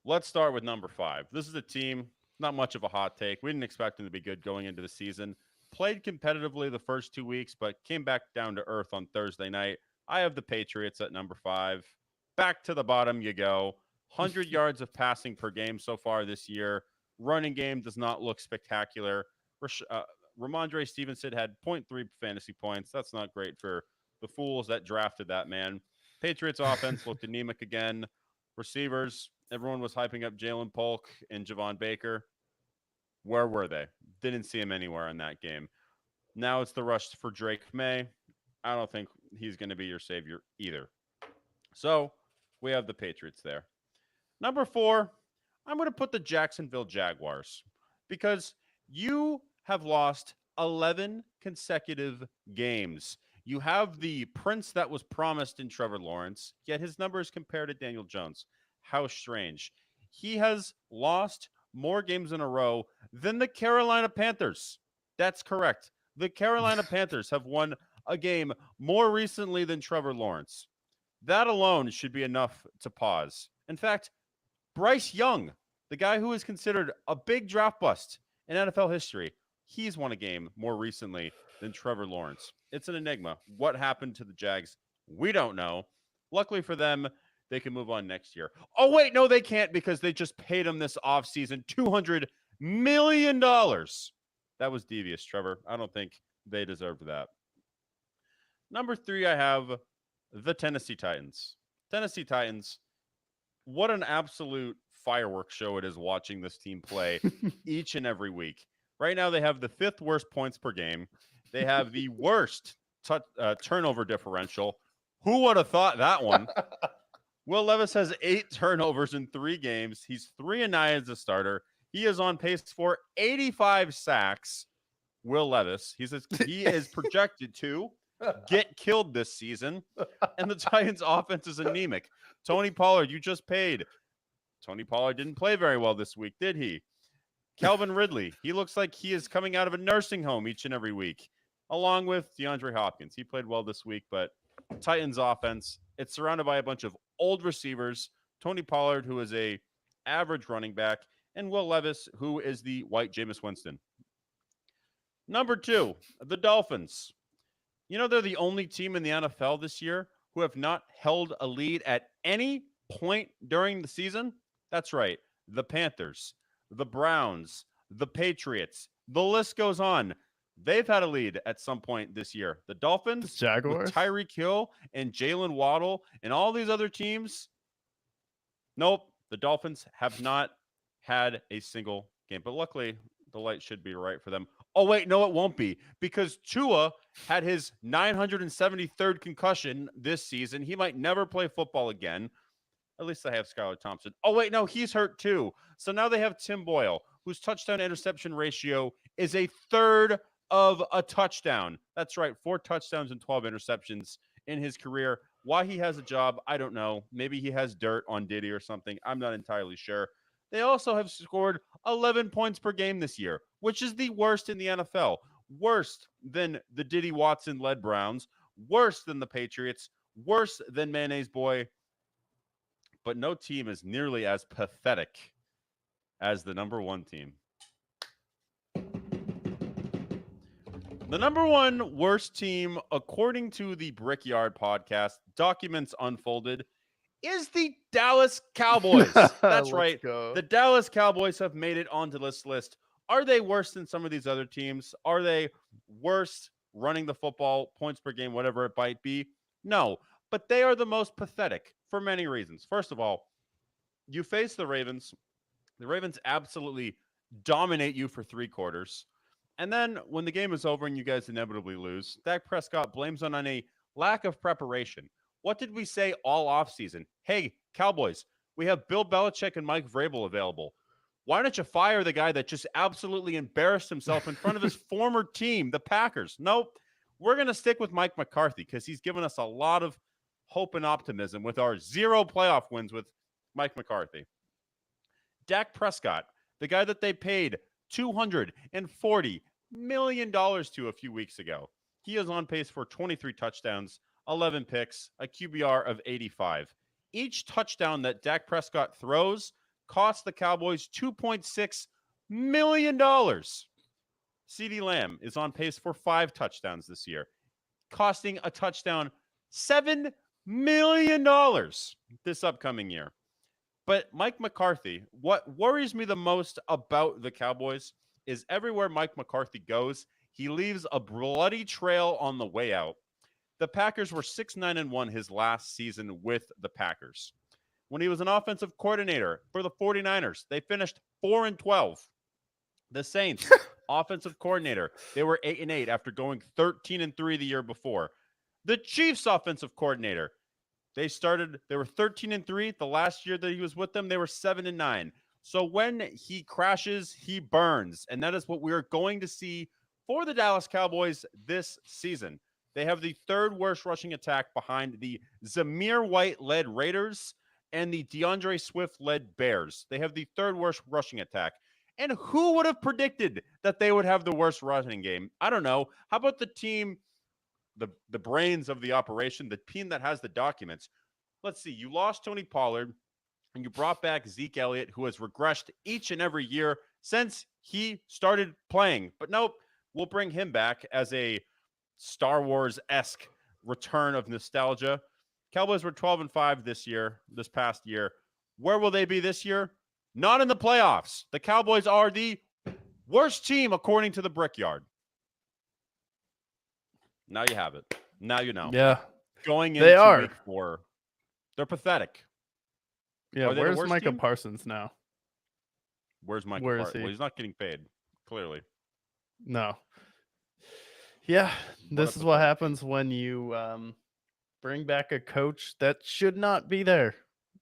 let's start with number 5. This is a team, not much of a hot take. We didn't expect them to be good going into the season. Played competitively the first 2 weeks, but came back down to earth on Thursday night. I have the Patriots at number 5. Back to the bottom you go. 100 yards of passing per game so far this year. Running game does not look spectacular. Ramondre Stevenson had 0.3 fantasy points. That's not great for the fools that drafted that man. Patriots offense looked anemic again. Receivers, everyone was hyping up Jalen Polk and Javon Baker. Where were they? Didn't see him anywhere in that game. Now it's the rush for Drake May. I don't think he's going to be your savior either. So we have the Patriots there. Number 4, I'm going to put the Jacksonville Jaguars because you have lost 11 consecutive games. You have the prince that was promised in Trevor Lawrence, yet his numbers compared to Daniel Jones. How strange. He has lost more games in a row than the Carolina Panthers. That's correct. The Carolina Panthers have won a game more recently than Trevor Lawrence. That alone should be enough to pause. In fact, Bryce Young, the guy who is considered a big draft bust in NFL history, he's won a game more recently than Trevor Lawrence. It's an enigma. What happened to the Jags? We don't know. Luckily for them, they can move on next year. Oh, wait, no, they can't because they just paid him this offseason $200 million. That was devious, Trevor. I don't think they deserved that. Number 3, I have the Tennessee Titans. Tennessee Titans, what an absolute fireworks show it is watching this team play each and every week. Right now, they have the 5th worst points per game. They have the worst turnover differential. Who would have thought that one? Will Levis has 8 turnovers in 3 games. He's 3-9 as a starter. He is on pace for 85 sacks. Will Levis, he is projected to get killed this season, and the Titans' offense is anemic. Tony Pollard, you just paid. Tony Pollard didn't play very well this week, did he? Calvin Ridley, he looks like he is coming out of a nursing home each and every week, along with DeAndre Hopkins. He played well this week, but Titans' offense, it's surrounded by a bunch of old receivers. Tony Pollard, who is a average running back, and Will Levis, who is the white Jameis Winston. Number 2, the Dolphins. You know, they're the only team in the NFL this year who have not held a lead at any point during the season. That's right. The Panthers, the Browns, the Patriots, the list goes on. They've had a lead at some point this year. The Dolphins, The Jaguars, with Tyreek Hill and Jalen Waddle and all these other teams. Nope. The Dolphins have not had a single game. But luckily, the light should be right for them. Oh, wait, no, it won't be, because Tua had his 973rd concussion this season. He might never play football again. At least I have Skylar Thompson. Oh, wait, no, he's hurt too. So now they have Tim Boyle, whose touchdown-interception ratio is a third of a touchdown. That's right, 4 touchdowns and 12 interceptions in his career. Why he has a job, I don't know. Maybe he has dirt on Diddy or something. I'm not entirely sure. They also have scored 11 points per game this year, which is the worst in the NFL. Worse than the Diddy Watson-led Browns. Worse than the Patriots. Worse than Mayonnaise Boy. But no team is nearly as pathetic as the number 1 team. The number 1 worst team, according to the Brickyard podcast, Documents Unfolded, is the Dallas Cowboys. That's right. Go. The Dallas Cowboys have made it onto this list. Are they worse than some of these other teams? Are they worse running the football, points per game, whatever it might be? No, but they are the most pathetic for many reasons. First of all, you face the Ravens. The Ravens absolutely dominate you for 3 quarters. And then when the game is over and you guys inevitably lose, Dak Prescott blames on a lack of preparation. What did we say all offseason? Hey, Cowboys, we have Bill Belichick and Mike Vrabel available. Why don't you fire the guy that just absolutely embarrassed himself in front of his former team, the Packers? Nope. We're going to stick with Mike McCarthy because he's given us a lot of hope and optimism with our 0 playoff wins with Mike McCarthy. Dak Prescott, the guy that they paid $240 million to a few weeks ago. He is on pace for 23 touchdowns, 11 picks, a QBR of 85. Each touchdown that Dak Prescott throws cost the Cowboys $2.6 million. CeeDee Lamb is on pace for 5 touchdowns this year, costing a touchdown $7 million this upcoming year. But Mike McCarthy, what worries me the most about the Cowboys is everywhere Mike McCarthy goes, he leaves a bloody trail on the way out. The Packers were 6-9-1 his last season with the Packers. When he was an offensive coordinator for the 49ers, they finished 4-12. The Saints, offensive coordinator. They were 8-8 after going 13-3 the year before. The Chiefs offensive coordinator. They were 13-3 the last year that he was with them. They were 7-9. So when he crashes, he burns. And that is what we are going to see for the Dallas Cowboys this season. They have the third worst rushing attack behind the Zamir White led Raiders and the DeAndre Swift led Bears. They have the third worst rushing attack. And who would have predicted that they would have the worst rushing game? I don't know. How about the team, the brains of the operation, the team that has the documents? Let's see. You lost Tony Pollard and you brought back Zeke Elliott, who has regressed each and every year since he started playing. But nope, we'll bring him back as a Star Wars-esque return of nostalgia. Cowboys were 12-5 this past year. Where will they be this year? Not in the playoffs. The Cowboys are the worst team according to the Brickyard. Now you have it. Now you know. Yeah, Going they into are. week 4, they're pathetic. Yeah, Are they the where's worst Micah team? Parsons now? Where's Michael Where is Parsons? he? Well, he's not getting paid, clearly. No. Yeah, What a this is what pathetic team. happens when you bring back a coach that should not be there.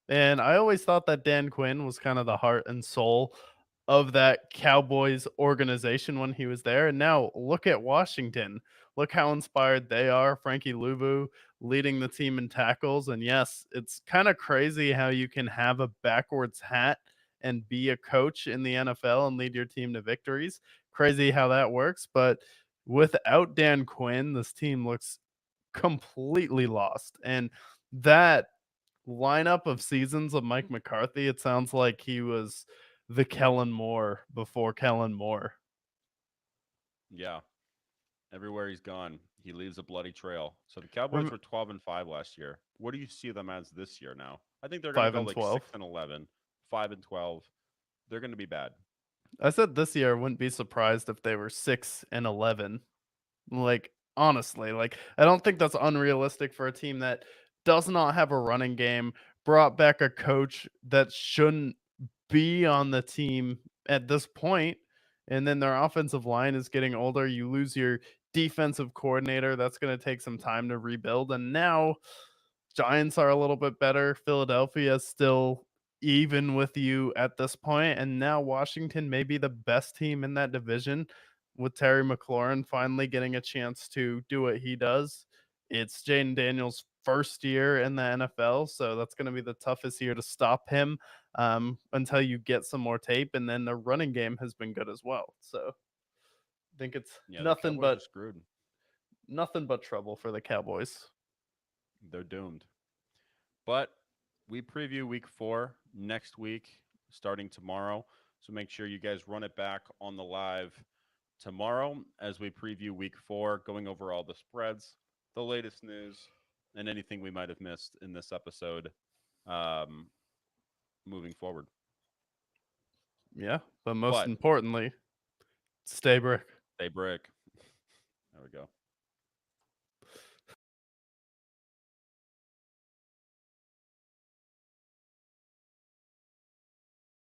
And I always thought that Dan Quinn was kind of the heart and soul of that Cowboys organization when he was there. And now look at Washington. Look how inspired they are. Frankie Louvu leading the team in tackles. And yes, it's kind of crazy how you can have a backwards hat and be a coach in the NFL and lead your team to victories. Crazy how that works. But without Dan Quinn, this team looks completely lost. And that lineup of seasons of Mike McCarthy, it sounds like he was the Kellen Moore before Kellen Moore. Yeah. Everywhere he's gone, he leaves a bloody trail. So the Cowboys Rem- were 12-5 last year. What do you see them as this year now? I think they're going to 5 go and like 12. 6-11, 5-12. They're going to be bad. I said this year I wouldn't be surprised if they were 6 and 11. Like honestly, like I don't think that's unrealistic for a team that does not have a running game, brought back a coach that shouldn't be on the team at this point, and then their offensive line is getting older. You lose your defensive coordinator. That's going to take some time to rebuild. And now Giants are a little bit better. Philadelphia is still even with you at this point, and now Washington may be the best team in that division with Terry McLaurin finally getting a chance to do what he does. It's Jaden Daniels' first year in the NFL, so that's going to be the toughest year to stop him until you get some more tape. And then the running game has been good as well. So I think it's Yeah, the Cowboys are screwed. nothing but trouble for the Cowboys. They're doomed. But we preview week 4 next week, starting tomorrow. So make sure you guys run it back on the live tomorrow as we preview week 4, going over all the spreads, the latest news, and anything we might have missed in this episode um, moving forward. Yeah, but most But importantly, stay brick. they brick. There we go.